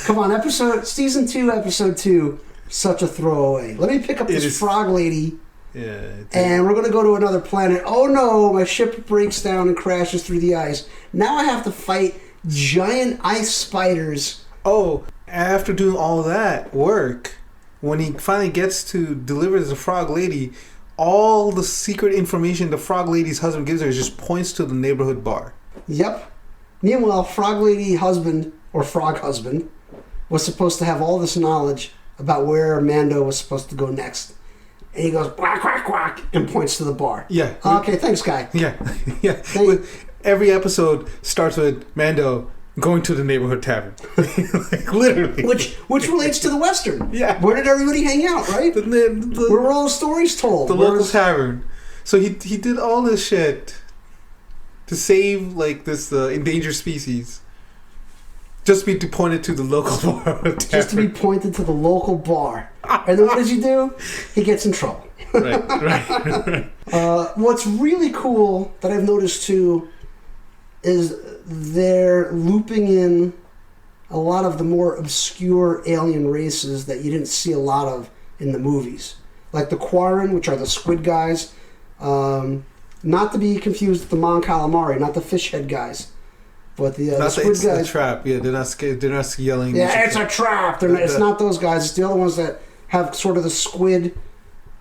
Come on, season 2, episode 2, such a throwaway. Let me pick up this frog lady. Yeah. And we're going to go to another planet. Oh no, my ship breaks down and crashes through the ice. Now I have to fight giant ice spiders. Oh, after doing all that work, when he finally gets to deliver the frog lady, all the secret information the frog lady's husband gives her just points to the neighborhood bar. Yep. Meanwhile, frog lady husband, or frog husband, was supposed to have all this knowledge about where Mando was supposed to go next. And he goes, quack, quack, quack, and points to the bar. Yeah. Okay, thanks, guy. Yeah. Yeah. Every episode starts with Mando going to the neighborhood tavern. Like, literally. Which relates to the Western. Yeah. Where did everybody hang out, right? Where were all the stories told? The local tavern. So he did all this shit to save, like, this endangered species. Just to be pointed to the local bar. Just to be pointed to the local bar. And then what does he do? He gets in trouble. Right. What's really cool that I've noticed too is they're looping in a lot of the more obscure alien races that you didn't see a lot of in the movies. Like the Quarren, which are the squid guys. Not to be confused with the Mon Calamari, not the fish head guys. But the squid guys. It's a trap. Yeah, they're not yelling. Yeah, it's a trap. It's not those guys. It's the other ones that have sort of the squid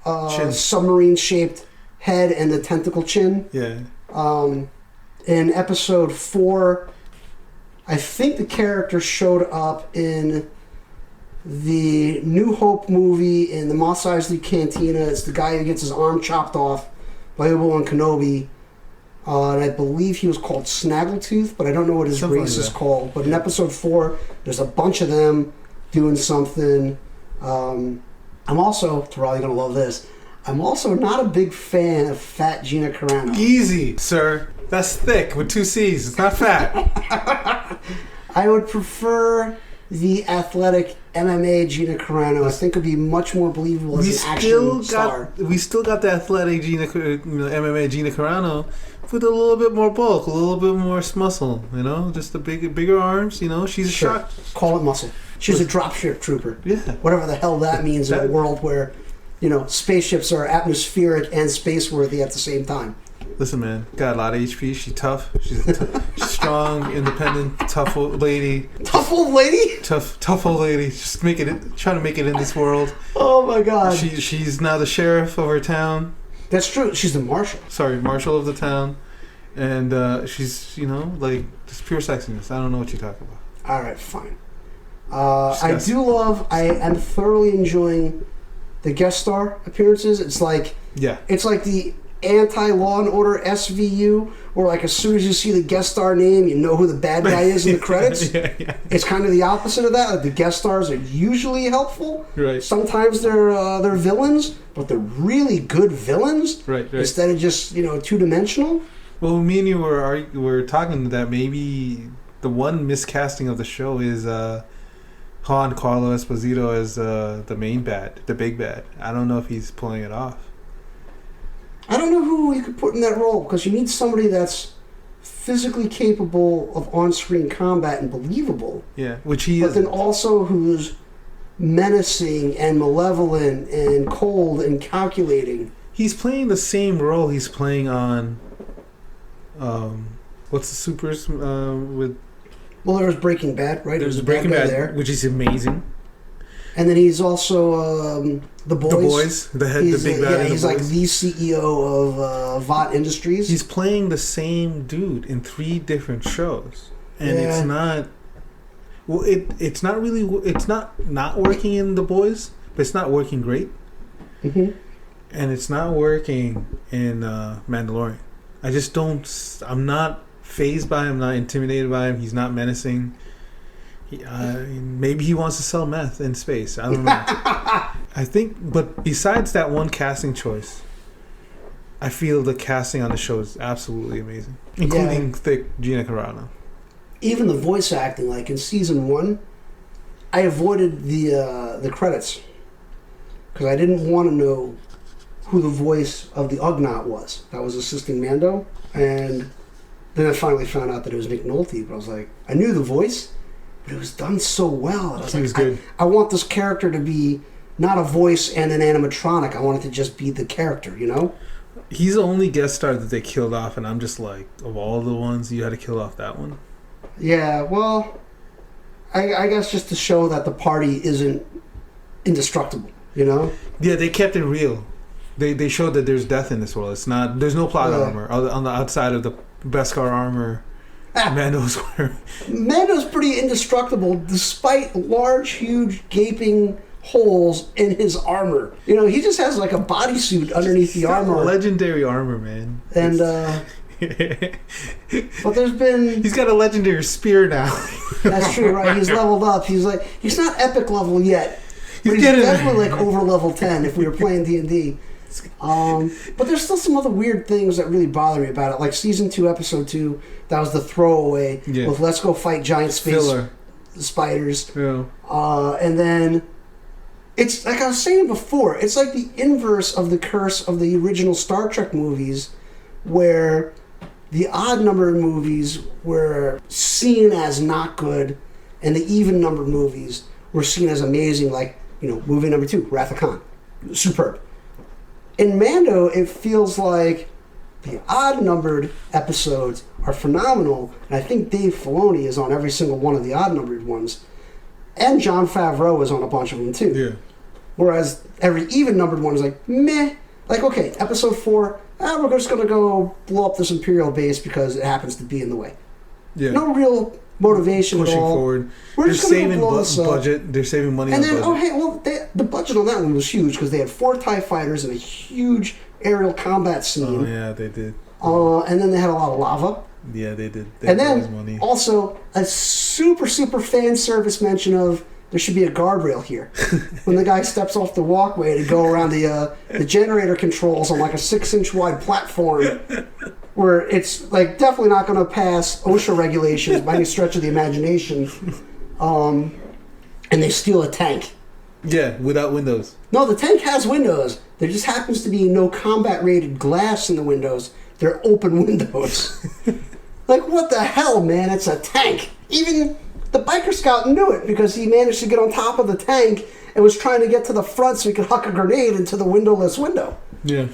submarine-shaped head and the tentacle chin. Yeah. In episode 4, I think the character showed up in the New Hope movie in the Mos Eisley Cantina. It's the guy who gets his arm chopped off by Obi-Wan Kenobi. And I believe he was called Snaggletooth, but I don't know what his race is called. But in episode 4, there's a bunch of them doing something. I'm also, Tiral, you're going to love this, I'm also not a big fan of fat Gina Carano. Easy, sir. That's thick with 2 C's. It's not fat. I would prefer the athletic MMA Gina Carano. I think would be much more believable as an action star. We still got the athletic MMA Gina Carano with a little bit more bulk, a little bit more muscle. Just the bigger arms. She's a shot. Call it muscle. She's a dropship trooper. Yeah. Whatever the hell that means in a world where, spaceships are atmospheric and space-worthy at the same time. Listen, man, got a lot of HP. She's tough. She's strong, independent, tough old lady. Tough old lady? Tough old lady. Just trying to make it in this world. Oh my God. She's now the sheriff of her town. That's true. She's the marshal. Sorry, marshal of the town, and she's just pure sexiness. I don't know what you're talking about. All right, fine. I am thoroughly enjoying the guest star appearances. It's like the anti-Law and Order SVU, where like as soon as you see the guest star name, you know who the bad guy is in the credits. Yeah. It's kind of the opposite of that. Like the guest stars are usually helpful. Right. Sometimes they're villains, but they're really good villains. Right. Instead of just two-dimensional. Well, me and you were talking that maybe the one miscasting of the show is Juan Carlos Esposito as the main bad, the big bad. I don't know if he's pulling it off. I don't know who you could put in that role, because you need somebody that's physically capable of on-screen combat and believable. Yeah, which he is. But then also who's menacing and malevolent and cold and calculating. He's playing the same role he's playing on... what's the supers with... Well, there was Breaking Bad, right? There's Breaking Bad there, which is amazing. And then he's also The Boys. The Boys, the big bad. Yeah, he's like the CEO of Vought Industries. He's playing the same dude in 3 different shows, and it's not. Well, it's not really. It's not working in The Boys, but it's not working great. Mm-hmm. And it's not working in Mandalorian. I just don't. I'm not fazed by him. I'm not intimidated by him. He's not menacing. Maybe he wants to sell meth in space. I don't know. I think, but besides that one casting choice, I feel the casting on the show is absolutely amazing, including thick Gina Carano. Even the voice acting, like in season 1, I avoided the credits because I didn't want to know who the voice of the Ugnaught was that was assisting Mando, and then I finally found out that it was Nick Nolte. But I was like, I knew the voice. But it was done so well. I was good. I want this character to be not a voice and an animatronic. I want it to just be the character, He's the only guest star that they killed off, and I'm just like, of all the ones, you had to kill off that one? Yeah, well, I guess just to show that the party isn't indestructible, Yeah, they kept it real. they showed that there's death in this world. It's not. There's no plot Yeah. armor on the outside of the Beskar armor. Mando's wearing. Mando's pretty indestructible despite large, huge, gaping holes in his armor. You know, he just has like a bodysuit underneath the armor. Legendary armor, man. And but there's been. He's got a legendary spear now. That's true, right? He's leveled up. He's not epic level yet. But he's getting definitely like over level 10 if we were playing D&D. But there's still some other weird things that really bother me about it. Like Season 2, Episode 2, that was the throwaway with let's go fight giant space spiders. Yeah. And then, it's like I was saying before, it's like the inverse of the curse of the original Star Trek movies, where the odd-numbered movies were seen as not good, and the even-numbered movies were seen as amazing, like, you know, movie number 2, Wrath of Khan. Superb. In Mando, it feels like the odd-numbered episodes are phenomenal, and I think Dave Filoni is on every single one of the odd-numbered ones, and Jon Favreau is on a bunch of them too. Yeah. Whereas every even-numbered one is like, meh. Like, okay, Episode 4, we're just going to go blow up this Imperial base because it happens to be in the way. Yeah. No real motivation Pushing at all. forward. We're They're just going to saving blow this up. budget. They're saving money And on then, budget. oh hey, well, the budget on that one was huge because they had 4 TIE fighters and a huge aerial combat scene. Oh yeah, they did. And then they had a lot of lava. Yeah, they did. And then also a super fan service mention of there should be a guardrail here. When the guy steps off the walkway to go around the generator controls on like a 6-inch wide platform, where it's like definitely not going to pass OSHA regulations by any stretch of the imagination. And they steal a tank. Yeah, without windows. No, the tank has windows. There just happens to be no combat-rated glass in the windows. They're open windows. Like, what the hell, man? It's a tank. Even the biker scout knew it because he managed to get on top of the tank and was trying to get to the front so he could huck a grenade into the windowless window. Yeah.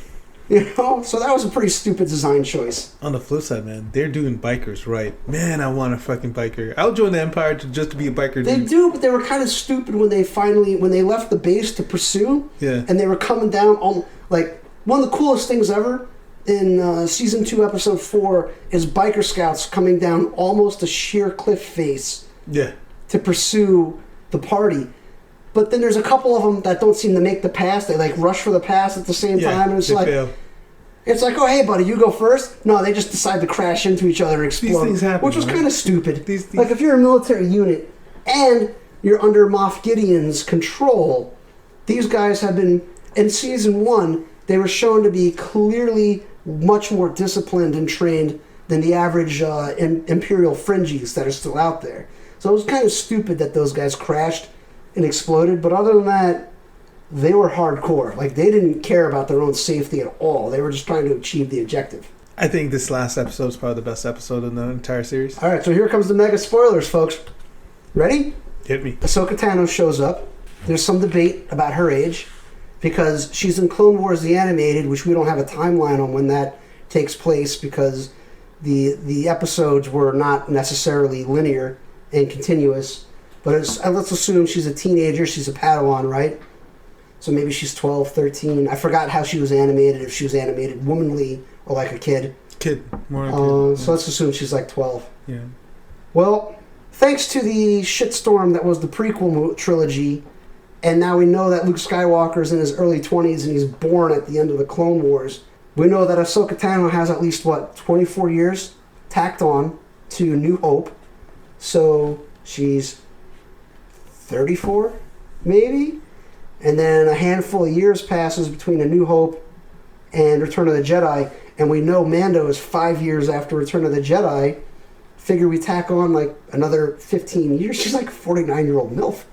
You know? So that was a pretty stupid design choice. On the flip side, man, they're doing bikers right. Man, I want a fucking biker. I'll join the Empire just to be a biker. They do, but they were kind of stupid when they left the base to pursue. Yeah. And they were coming down on, like, one of the coolest things ever in Season 2, Episode 4 is biker scouts coming down almost a sheer cliff face. Yeah. To pursue the party. But then there's a couple of them that don't seem to make the pass. They like rush for the pass at the same time, and it's like, fail. it's like, oh hey buddy, you go first. No, they just decide to crash into each other and explode. These things happen, which was right? kind of stupid. These- Like if you're a military unit and you're under Moff Gideon's control, these guys have been in Season 1. They were shown to be clearly much more disciplined and trained than the average Imperial fringies that are still out there. So it was kind of stupid that those guys crashed and exploded, but other than that, they were hardcore. Like, they didn't care about their own safety at all. They were just trying to achieve the objective. I think this last episode is probably the best episode in the entire series. All right, so here comes the mega spoilers, folks. Ready? Hit me. Ahsoka Tano shows up. There's some debate about her age because she's in Clone Wars the Animated, which we don't have a timeline on when that takes place because the episodes were not necessarily linear and continuous. But let's assume she's a teenager. She's a Padawan, right? So maybe she's 12, 13. I forgot how she was animated, if she was animated womanly or like a kid. Kid. More like kid. So let's assume she's like 12. Yeah. Well, thanks to the shitstorm that was the prequel trilogy, and now we know that Luke Skywalker's in his early 20s and he's born at the end of the Clone Wars, we know that Ahsoka Tano has at least, 24 years tacked on to New Hope. So she's 34, maybe? And then a handful of years passes between A New Hope and Return of the Jedi, and we know Mando is 5 years after Return of the Jedi. Figure we tack on like another 15 years. She's like a 49-year-old MILF.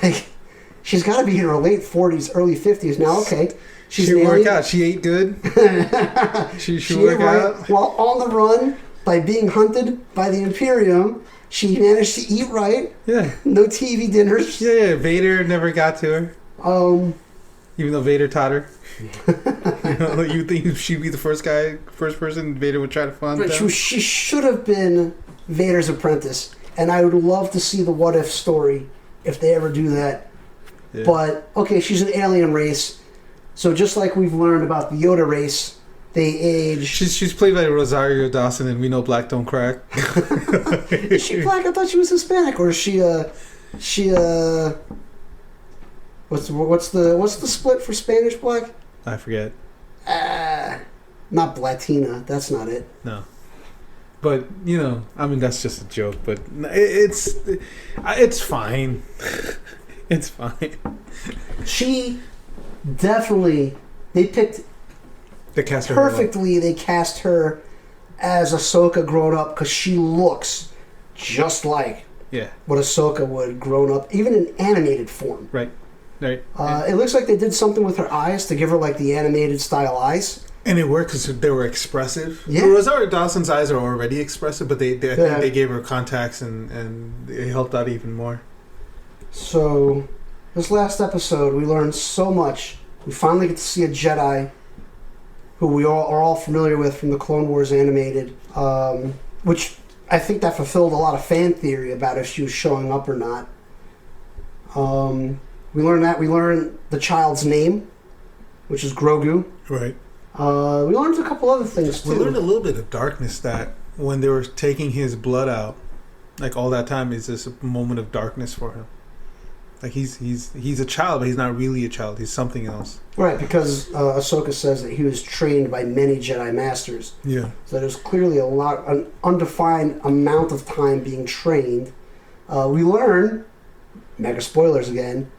Like, she's got to be in her late 40s, early 50s now. Okay. She work out. She ate good. she work out. While on the run by being hunted by the Imperium, she managed to eat right. Yeah. No TV dinners. Yeah. Vader never got to her. Even though Vader taught her. You think she'd be the first person Vader would try to find? But she should have been Vader's apprentice, and I would love to see the what if story if they ever do that. Yeah. But okay, she's an alien race. So just like we've learned about the Yoda race, they age. She's played by Rosario Dawson, and we know black don't crack. Is she black? I thought she was Hispanic, or is she what's the split for Spanish black? I forget. Not Latina. That's not it. No. But I mean, that's just a joke. But it's fine. It's fine. She definitely they cast her perfectly. They cast her as Ahsoka grown up because she looks just like what Ahsoka would grown up, even in animated form. Right. It looks like they did something with her eyes to give her like the animated style eyes. And it worked because they were expressive. Yeah. Rosario Dawson's eyes are already expressive, but I think they gave her contacts and it helped out even more. So, this last episode, we learned so much. We finally get to see a Jedi who we are all familiar with from the Clone Wars animated, which I think that fulfilled a lot of fan theory about if she was showing up or not. We learned that. We learned the child's name, which is Grogu. Right. We learned a couple other things, too. We learned a little bit of darkness that when they were taking his blood out, like all that time is this a moment of darkness for him. Like he's a child, but he's not really a child. He's something else. Right, because Ahsoka says that he was trained by many Jedi Masters. Yeah. So there's clearly an undefined amount of time being trained. We learn, mega spoilers again,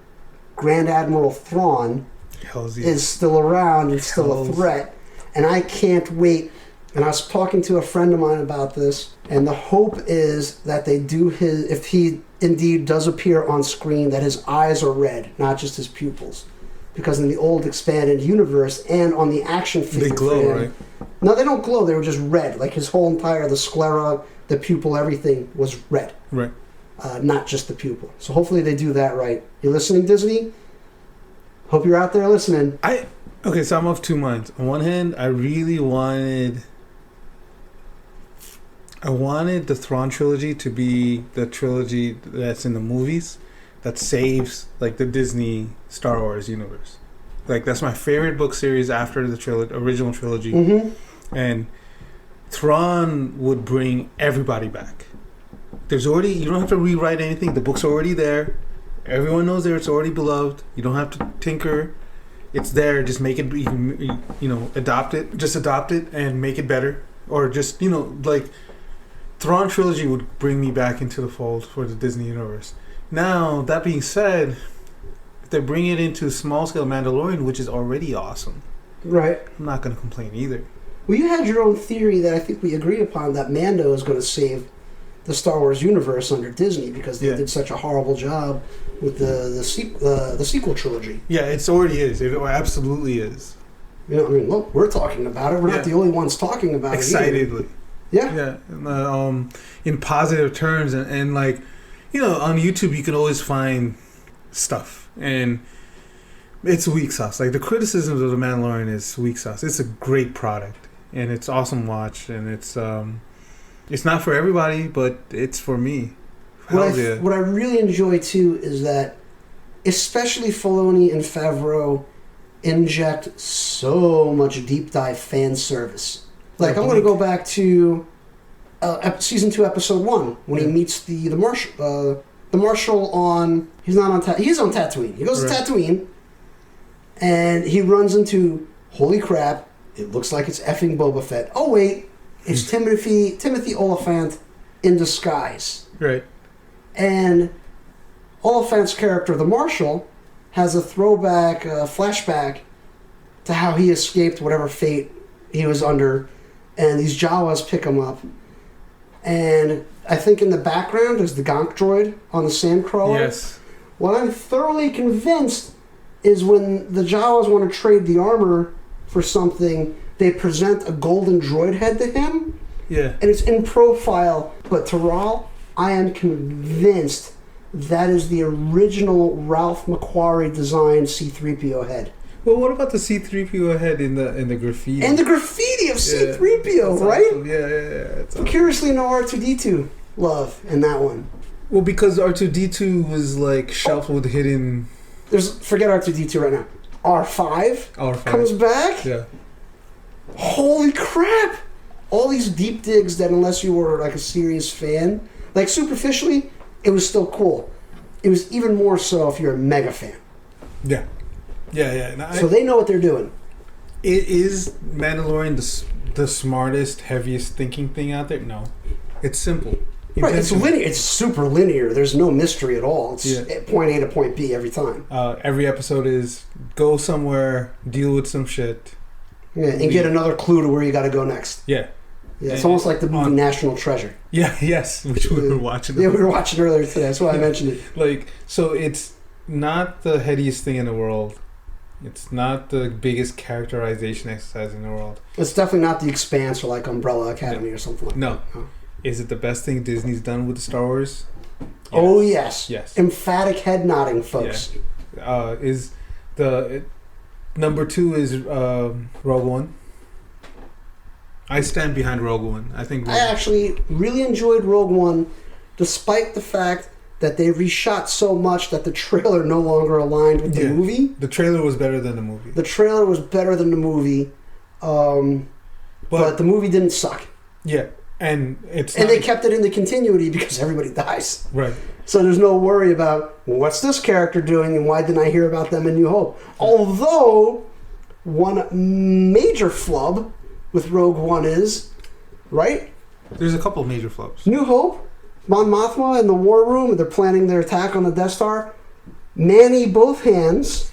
Grand Admiral Thrawn is still around and still a threat. And I can't wait. And I was talking to a friend of mine about this, and the hope is that they do if he indeed does appear on screen, that his eyes are red, not just his pupils. Because in the old expanded universe and on the action figure, they glow, right? No, they don't glow. They were just red. Like his whole the sclera, the pupil, everything was red. Right. Not just the pupil. So hopefully they do that right. You listening, Disney? Hope you're out there listening. Okay, so I'm of two minds. On one hand, I really wanted the Thrawn trilogy to be the trilogy that's in the movies that saves like the Disney Star Wars universe. Like that's my favorite book series after the original trilogy. Mm-hmm. And Thrawn would bring everybody back. You don't have to rewrite anything. The book's already there. Everyone knows there. It's already beloved. You don't have to tinker. It's there. Just make it. Adopt it. Just adopt it and make it better. Or just like Thrawn trilogy would bring me back into the fold for the Disney universe. Now that being said, if they bring it into small scale Mandalorian, which is already awesome, right? I'm not going to complain either. Well, you had your own theory that I think we agreed upon that Mando is going to save the Star Wars universe under Disney because they did such a horrible job with the sequel trilogy. Yeah, it already is. It absolutely is. Look, we're talking about it. We're not the only ones talking about excitedly. it. Excitedly. Yeah. In positive terms, and like, on YouTube you can always find stuff, and it's weak sauce. Like the criticisms of The Mandalorian is weak sauce. It's a great product, and it's awesome watch, and it's not for everybody, but it's for me. What I really enjoy too is that, especially Filoni and Favreau, inject so much deep dive fan service. Like I'm going to go back to season 2, episode 1, when he meets the marshal on. He's not on. He's on Tatooine. He goes to Tatooine, and he runs into. Holy crap! It looks like it's effing Boba Fett. Oh wait. It's Timothy Oliphant in disguise. Right. And Oliphant's character, the Marshal, has a flashback to how he escaped whatever fate he was under, and these Jawas pick him up. And I think in the background is the Gonk droid on the Sandcrawler. Yes. What I'm thoroughly convinced is when the Jawas want to trade the armor for something, they present a golden droid head to him. Yeah. And it's in profile. But Tiral, I am convinced that is the original Ralph McQuarrie designed C-3PO head. Well, what about the C-3PO head in the graffiti? And the graffiti of C-3PO, right? Awesome. Yeah. Awesome. Curiously, no R2-D2 love in that one. Well, because R2-D2 was like shelved with hidden... Forget R2-D2 right now. R5 comes back. Yeah. Holy crap! All these deep digs that unless you were like a serious fan, like superficially, it was still cool. It was even more so if you're a mega fan. Yeah. Yeah. No, so they know what they're doing. Is Mandalorian the smartest, heaviest thinking thing out there? No. It's simple. Right, it's linear. It's super linear. There's no mystery at all. It's point A to point B every time. Every episode is go somewhere, deal with some shit. Yeah, and get another clue to where you got to go next. Yeah. Yeah, it's almost like the movie National Treasure. Yeah, yes, which we were watching. Yeah, we were watching earlier today. That's why I mentioned it. Like, so it's not the headiest thing in the world. It's not the biggest characterization exercise in the world. It's definitely not The Expanse or like Umbrella Academy or something like that. No. Is it the best thing Disney's done with Star Wars? Yes. Oh, yes. Yes. Emphatic head nodding, folks. Yeah. Number 2 is Rogue One. I stand behind Rogue One. I actually really enjoyed Rogue One, despite the fact that they reshot so much that the trailer no longer aligned with the movie. The trailer was better than the movie. The trailer was better than the movie, but the movie didn't suck. Yeah. And they kept it in the continuity because everybody dies. Right. So there's no worry about what's this character doing and why didn't I hear about them in New Hope. Although one major flub with Rogue One is, right? There's a couple of major flubs. New Hope, Mon Mothma in the war room, they're planning their attack on the Death Star. Manny Both Hands,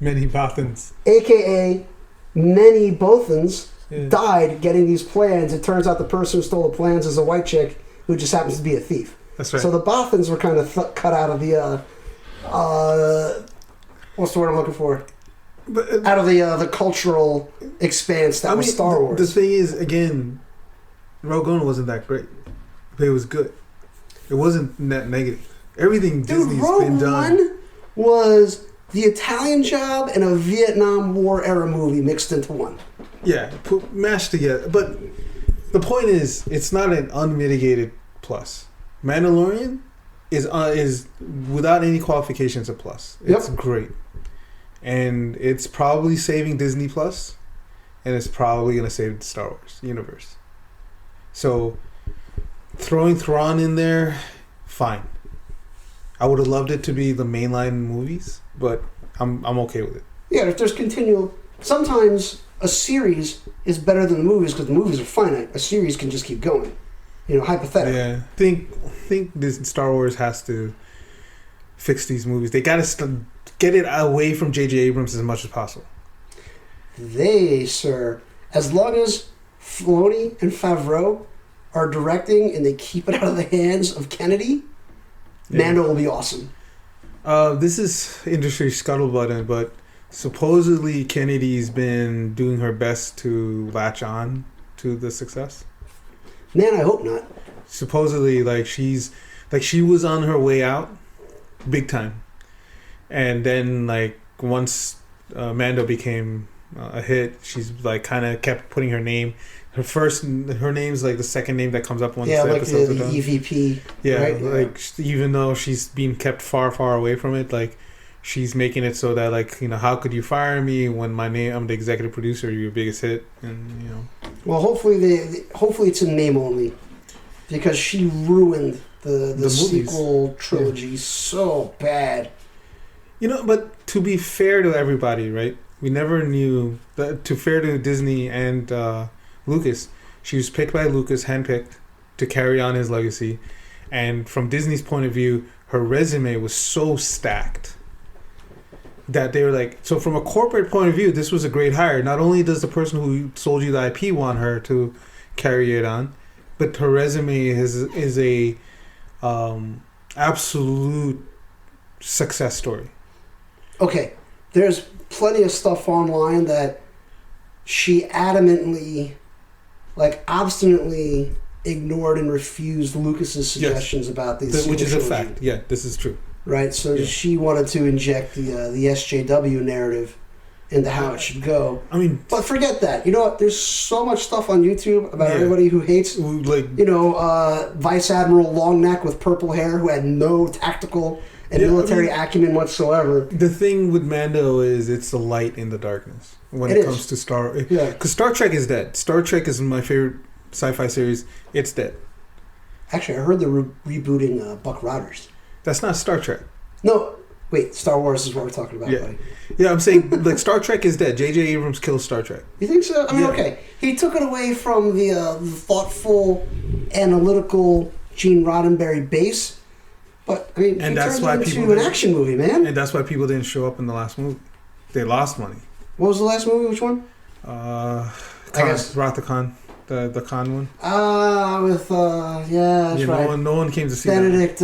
Many Bothans, a.k.a. Many Bothans, died getting these plans. It turns out the person who stole the plans is a white chick who just happens to be a thief. That's right. So the Bothans were kind of cut out of the what's the word I'm looking for? Out of the cultural expanse that was Star Wars. The thing is, again, Rogue One wasn't that great, but it was good. It wasn't that negative. Everything Disney's been done. Rogue One was the Italian Job and a Vietnam War era movie mixed into one. Yeah, mashed together. But the point is, it's not an unmitigated plus. Mandalorian is without any qualifications a plus. It's great, and it's probably saving Disney Plus, and it's probably going to save the Star Wars universe. So throwing Thrawn in there, fine. I would have loved it to be the mainline movies, but I'm okay with it. Yeah, if there's continual, sometimes a series is better than the movies because the movies are finite. A series can just keep going. Hypothetically. Yeah, think this Star Wars has to fix these movies. They got to get it away from J.J. Abrams as much as possible. Sir, as long as Filoni and Favreau are directing and they keep it out of the hands of Kennedy, Mando will be awesome. This is industry scuttlebutt, but supposedly Kennedy's been doing her best to latch on to the success. Man, I hope not. Supposedly, she was on her way out, big time, and then once Mando became a hit, she's kind of kept putting her name. Her name's the second name that comes up once the episodes are done. The EVP. Yeah, right? Even though she's being kept far, far away from it, she's making it so that how could you fire me when I'm the executive producer, you're your biggest hit, and Well, hopefully it's in name only, because she ruined the sequel trilogy so bad. But to be fair to everybody, right? We never knew that. To fair to Disney and Lucas, she was picked by Lucas, handpicked to carry on his legacy, and from Disney's point of view, her resume was so stacked that they were so from a corporate point of view, this was a great hire. Not only does the person who sold you the IP want her to carry it on, but her resume is a absolute success story. Okay, there's plenty of stuff online that she adamantly, obstinately ignored and refused Lucas's suggestions about these, which is a fact. Yeah, this is true. Right, so she wanted to inject the SJW narrative into how it should go. I mean, but forget that. You know what? There's so much stuff on YouTube about everybody who hates, Vice Admiral Longneck with purple hair who had no tactical and military acumen whatsoever. The thing with Mando is it's the light in the darkness when it comes to Star. Because Star Trek is dead. Star Trek is my favorite sci-fi series. It's dead. Actually, I heard they're rebooting Buck Rogers. That's not Star Trek. No. Wait, Star Wars is what we're talking about, buddy. Yeah, I'm saying, like, Star Trek is dead. J.J. Abrams killed Star Trek. You think so? I mean, okay. He took it away from the thoughtful, analytical Gene Roddenberry base, but, I mean, and he turned it into an action movie, man. And that's why people didn't show up in the last movie. They lost money. What was the last movie? Which one? I guess Wrath of Khan. The Khan one. That's right. No one came to see Benedict,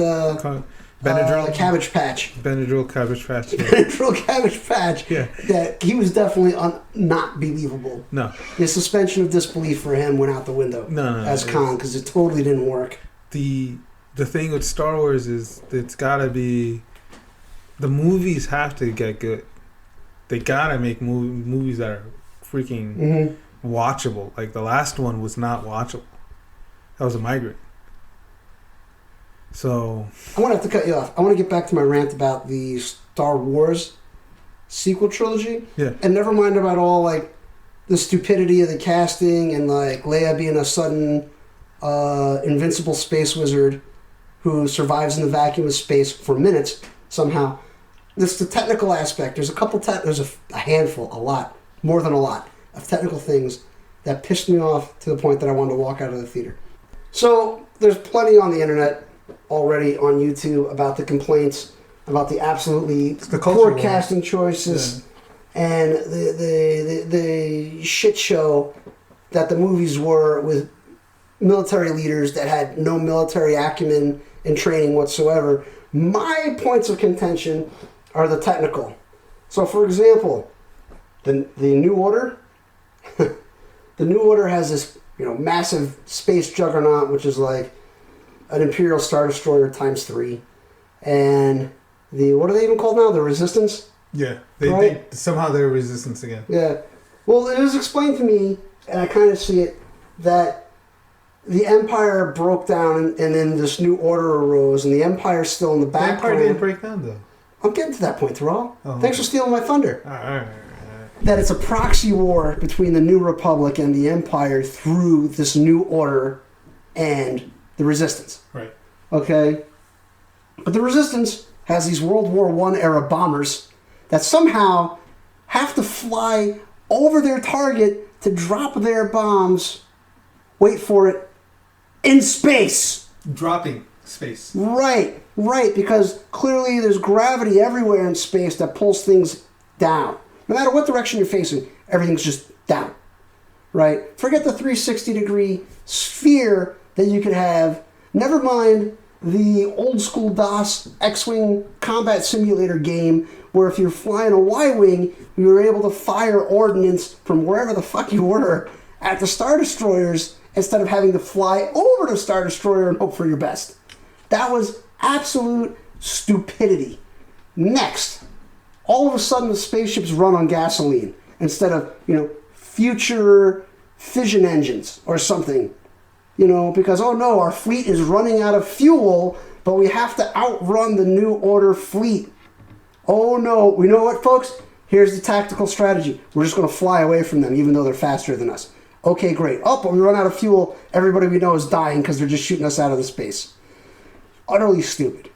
Benadryl Cabbage Patch. Benadryl Cabbage Patch. Yeah. Benadryl Cabbage Patch. Yeah. That he was definitely not believable. No. The suspension of disbelief for him went out the window. No. As Khan, because it totally didn't work. The thing with Star Wars is it's gotta be, the movies have to get good. They gotta make movies that are freaking watchable. Like the last one was not watchable. That was a migraine. So I'm gonna have to cut you off. I want to get back to my rant about the Star Wars sequel trilogy. Yeah. And never mind about all like the stupidity of the casting and like Leia being a sudden invincible space wizard who survives in the vacuum of space for minutes somehow. This the technical aspect. There's there's a handful, a lot, more than a lot of technical things that pissed me off to the point that I wanted to walk out of the theater. So there's plenty on the internet already on YouTube about the complaints about the absolutely poor casting choices and the shit show that the movies were with military leaders that had no military acumen and training whatsoever. My points of contention are the technical. So, for example, the New Order, the New Order has this massive space juggernaut, which is like an Imperial Star Destroyer times 3, and what are they even called now? The Resistance. Yeah, they somehow they're Resistance again. Yeah, well, it was explained to me, and I kind of see it, that the Empire broke down, and then this New Order arose, and the Empire's still in the background. The Empire didn't break down, though. I'm getting to that point, Terrell. Oh, Thanks for stealing my thunder. All right. That it's a proxy war between the New Republic and the Empire through this New Order and the Resistance. Right. Okay? But the Resistance has these World War I era bombers that somehow have to fly over their target to drop their bombs, wait for it, in space. Dropping space. Right, because clearly there's gravity everywhere in space that pulls things down. No matter what direction you're facing, everything's just down. Right? Forget the 360-degree sphere that you could have. Never mind the old school DOS X-Wing combat simulator game where if you're flying a Y-Wing, you were able to fire ordnance from wherever the fuck you were at the Star Destroyers instead of having to fly over the Star Destroyer and hope for your best. That was absolute stupidity. Next, all of a sudden the spaceships run on gasoline instead of, future fission engines or something. Because, oh no, our fleet is running out of fuel, but we have to outrun the New Order fleet. Oh no, we know what, folks? Here's the tactical strategy. We're just going to fly away from them, even though they're faster than us. Okay, great. Oh, but we run out of fuel. Everybody we know is dying because they're just shooting us out of the space. Utterly stupid.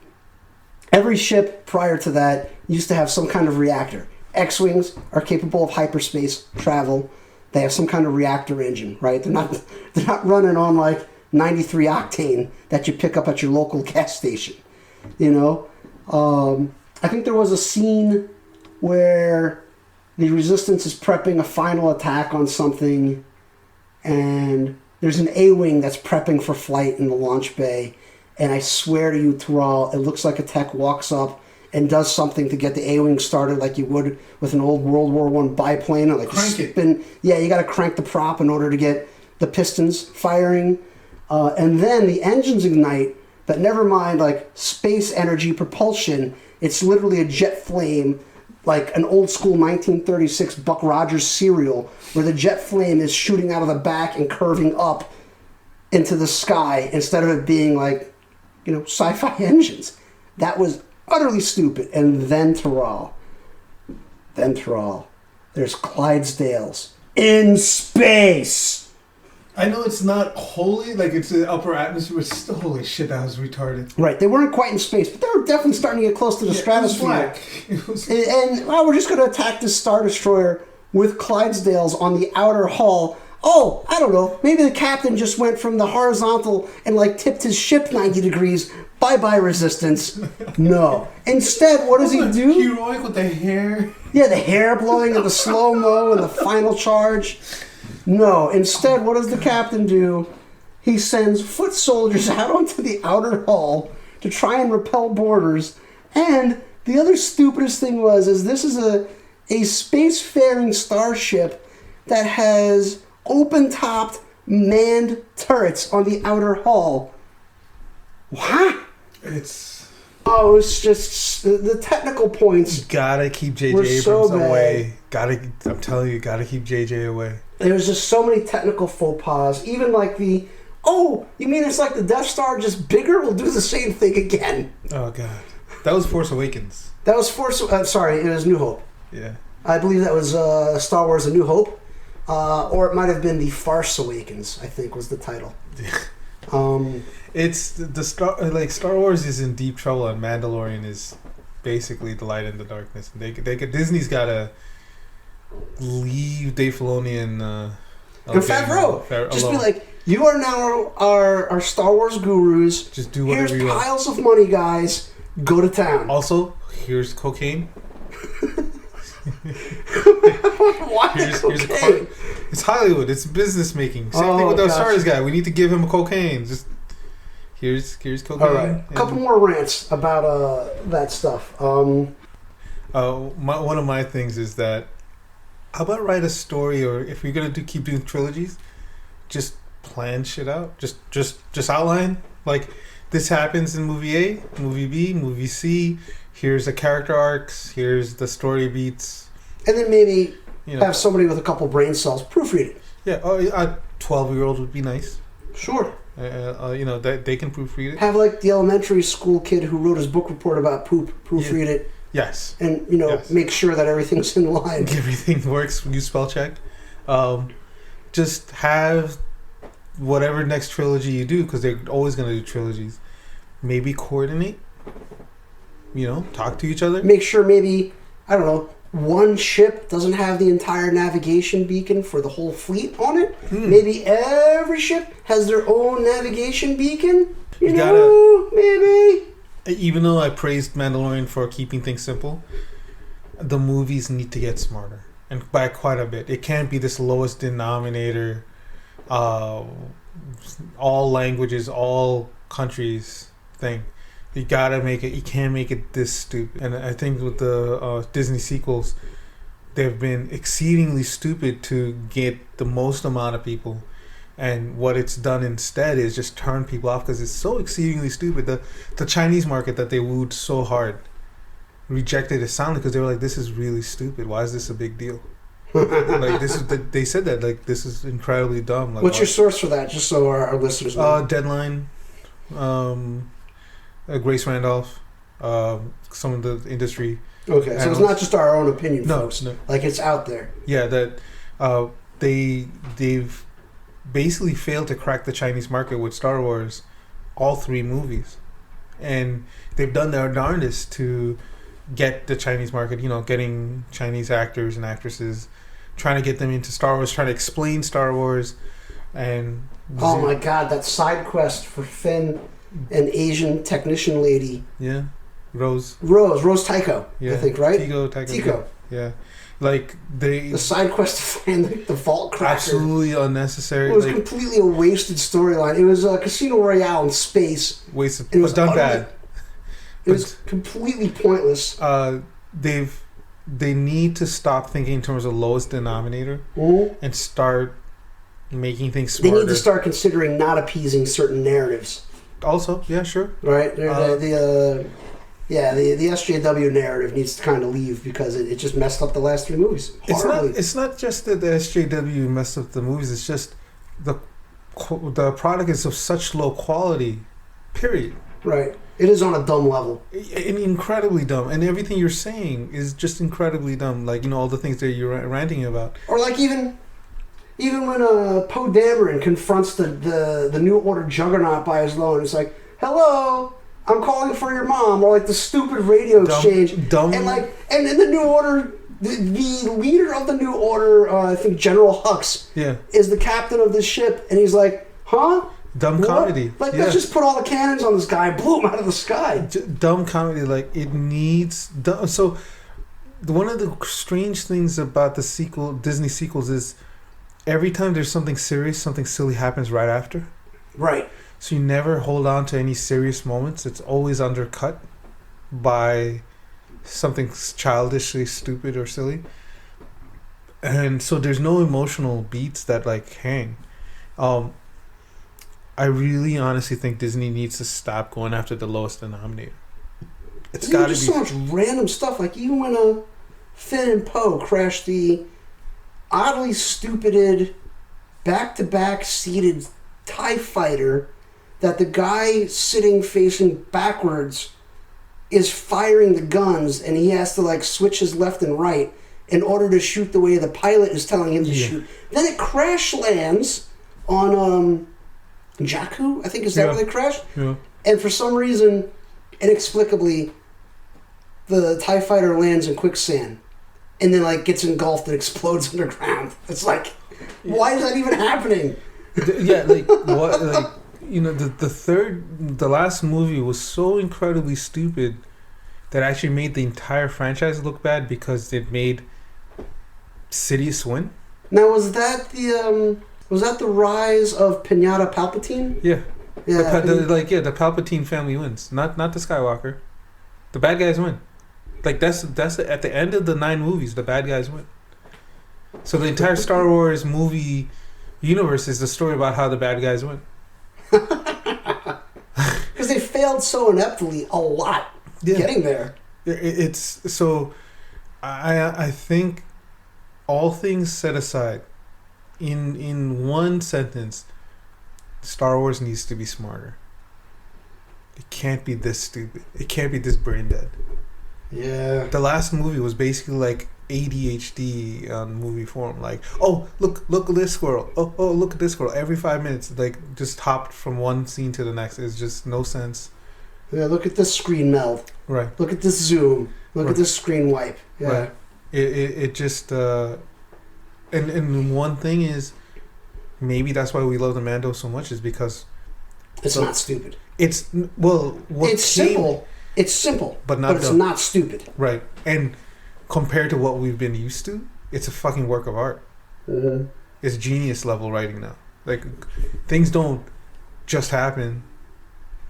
Every ship prior to that used to have some kind of reactor. X-Wings are capable of hyperspace travel. They have some kind of reactor engine, right? They're not running on like 93 octane that you pick up at your local gas station. I think there was a scene where the Resistance is prepping a final attack on something, and there's an A-Wing that's prepping for flight in the launch bay. And I swear to you, Terrell, it looks like a tech walks up and does something to get the A-Wing started like you would with an old World War I biplane. Or like crank it. Yeah, you got to crank the prop in order to get the pistons firing. And then the engines ignite, but never mind like space energy propulsion. It's literally a jet flame like an old school 1936 Buck Rogers serial where the jet flame is shooting out of the back and curving up into the sky instead of it being like, sci-fi engines. That was utterly stupid. And then Tiral. There's Clydesdales in space. I know it's not wholly, like it's the upper atmosphere, but still, holy shit, that was retarded. Right, they weren't quite in space, but they were definitely starting to get close to the stratosphere. It was And we're just going to attack this Star Destroyer with Clydesdales on the outer hull. Oh, I don't know, maybe the captain just went from the horizontal and tipped his ship 90 degrees. Bye-bye, resistance. No. Instead, what does he do? Heroic with the hair. Yeah, the hair blowing and the slow-mo and the final charge. No, instead, what does the captain do? He sends foot soldiers out onto the outer hull to try and repel boarders. And the other stupidest thing is this is a spacefaring starship that has open-topped manned turrets on the outer hull. What? It's just the technical points. Gotta keep JJ were Abrams so bad. away. I'm telling you, gotta keep JJ away. There was just so many technical faux pas. Even you mean it's like the Death Star just bigger? We'll do the same thing again. Oh god, that was Force Awakens. That was it was New Hope. Yeah, I believe that was Star Wars: A New Hope, or it might have been The Farce Awakens. I think was the title. It's the Star Wars is in deep trouble, and Mandalorian is basically the light in the darkness. Disney's gotta leave Dave Filoni and Favreau. Just be like, you are now our Star Wars gurus. Just do whatever Here's you want. piles of money, guys. Go to town. Also, here's cocaine. Why cocaine? It's Hollywood. It's business making. Same thing with our stars guy. We need to give him a cocaine. Just here's cocaine. All right, a couple more rants about that stuff. One of my things is that how about write a story, or if you're gonna keep doing trilogies, just plan shit out. Just outline like this happens in movie A, movie B, movie C. Here's the character arcs. Here's the story beats. And then maybe have somebody with a couple brain cells proofread it. Yeah, a 12-year-old would be nice. Sure. That they can proofread it. Have the elementary school kid who wrote his book report about poop proofread it. Yes. And make sure that everything's in line. Everything works. Use spell check. Just have whatever next trilogy you do, because they're always going to do trilogies. Maybe coordinate. Talk to each other. Make sure maybe, I don't know, one ship doesn't have the entire navigation beacon for the whole fleet on it. Maybe every ship has their own navigation beacon. Maybe. Even though I praised Mandalorian for keeping things simple, the movies need to get smarter, and by quite a bit. It can't be this lowest denominator, all languages, all countries thing. You gotta make it. You can't make it this stupid. And I think with the Disney sequels, they've been exceedingly stupid to get the most amount of people. And what it's done instead is just turn people off because it's so exceedingly stupid. The Chinese market that they wooed so hard rejected it soundly because they were like, "This is really stupid. Why is this a big deal?" They said that this is incredibly dumb. What's your source for that? Just so our listeners know. Deadline. Grace Randolph, some of the industry. Okay, so it's not just our own opinion, no, folks. No. It's out there. Yeah, that they've basically failed to crack the Chinese market with Star Wars, all 3 movies, and they've done their darndest to get the Chinese market. Getting Chinese actors and actresses, trying to get them into Star Wars, trying to explain Star Wars, and oh my God, that side quest for Finn. An Asian technician lady. Yeah. Rose Tycho. Yeah. I think, right? Tycho. Yeah. The side quest to find the vault cracker. Absolutely unnecessary. It was completely a wasted storyline. It was a Casino Royale in space. Wasted. It was done bad. It was completely pointless. They need to stop thinking in terms of lowest denominator and start making things smarter. They need to start considering not appeasing certain narratives. Also, yeah, sure. Right? Yeah, the SJW narrative needs to kind of leave because it just messed up the last 3 movies. Horribly. It's not just that the SJW messed up the movies. It's just the product is of such low quality. Period. Right. It is on a dumb level. Incredibly dumb, and everything you're saying is just incredibly dumb. Like all the things that you're ranting about. Or like even when Poe Dameron confronts the New Order juggernaut by his loan, it's like, "Hello, I'm calling for your mom," or like the stupid radio exchange. Dumb. And in the New Order, the leader of the New Order, I think General Hux, is the captain of this ship, and he's like, "Huh? Dumb what? comedy. Let's just put all the cannons on this guy and blew him out of the sky." Dumb comedy. Like it needs. So, one of the strange things about the Disney sequels is every time there's something serious, something silly happens right after. Right. So you never hold on to any serious moments. It's always undercut by something childishly stupid or silly. And so there's no emotional beats that hang. I really honestly think Disney needs to stop going after the lowest denominator. It's got to be so much random stuff. Like even when Finn and Poe crashed the oddly stupided back-to-back seated TIE fighter that the guy sitting facing backwards is firing the guns and he has to switch his left and right in order to shoot the way the pilot is telling him to shoot. Then it crash lands on Jakku, I think is that where they crashed? Yeah. And for some reason, inexplicably, the TIE fighter lands in quicksand and then gets engulfed and explodes underground. It's why is that even happening? What? The last movie was so incredibly stupid that actually made the entire franchise look bad because it made Sidious win. Now, was that the rise of Pinata Palpatine? Yeah. Yeah. The Palpatine family wins, not the Skywalker. The bad guys win. That's at the end of the 9 movies, the bad guys win. So the entire Star Wars movie universe is the story about how the bad guys win. Because they failed so ineptly a lot getting there. It's so. I think all things set aside, in one sentence, Star Wars needs to be smarter. It can't be this stupid. It can't be this brain dead. Yeah. The last movie was basically ADHD on movie form. Look at this squirrel. Oh, look at this squirrel. Every 5 minutes, just hopped from one scene to the next. It's just no sense. Yeah, look at this screen meld. Right. Look at this zoom. Look at this screen wipe. Yeah. Right. It just and one thing is, maybe that's why we love the Mando so much is because it's not stupid. It's simple. It's simple, but it's not stupid. Right. And compared to what we've been used to, it's a fucking work of art. Mm-hmm. It's genius level writing now. Things don't just happen.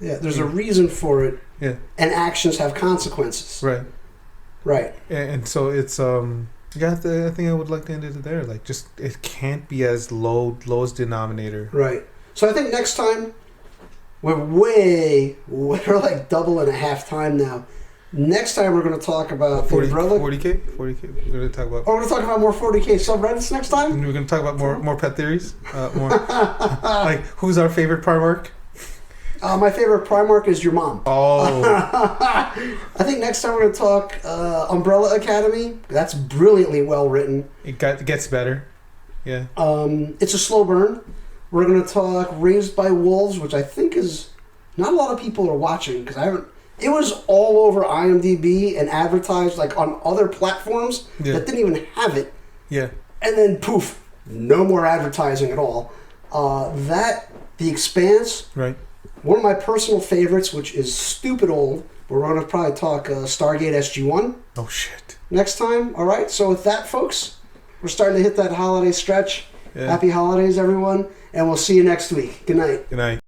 Yeah, there's a reason for it. Yeah. And actions have consequences. Right. Right. And so it's I think I would like to end it there. It can't be as lowest denominator. Right. So I think next time we're double and a half time now. Next time we're going to talk about 40K. We're going to talk about. Oh, we're going to talk about more 40K subreddits next time. We're going to talk about more pet theories. More who's our favorite Primarch? My favorite Primarch is your mom. Oh. I think next time we're going to talk Umbrella Academy. That's brilliantly well written. It gets better. Yeah. It's a slow burn. We're going to talk Raised by Wolves, which I think is not a lot of people are watching because I haven't. It was all over IMDb and advertised on other platforms that didn't even have it. Yeah. And then poof, no more advertising at all. The Expanse. Right. One of my personal favorites, which is stupid old, but we're going to probably talk Stargate SG-1. Oh, shit. Next time. All right. So with that, folks, we're starting to hit that holiday stretch. Yeah. Happy holidays, everyone. And we'll see you next week. Good night. Good night.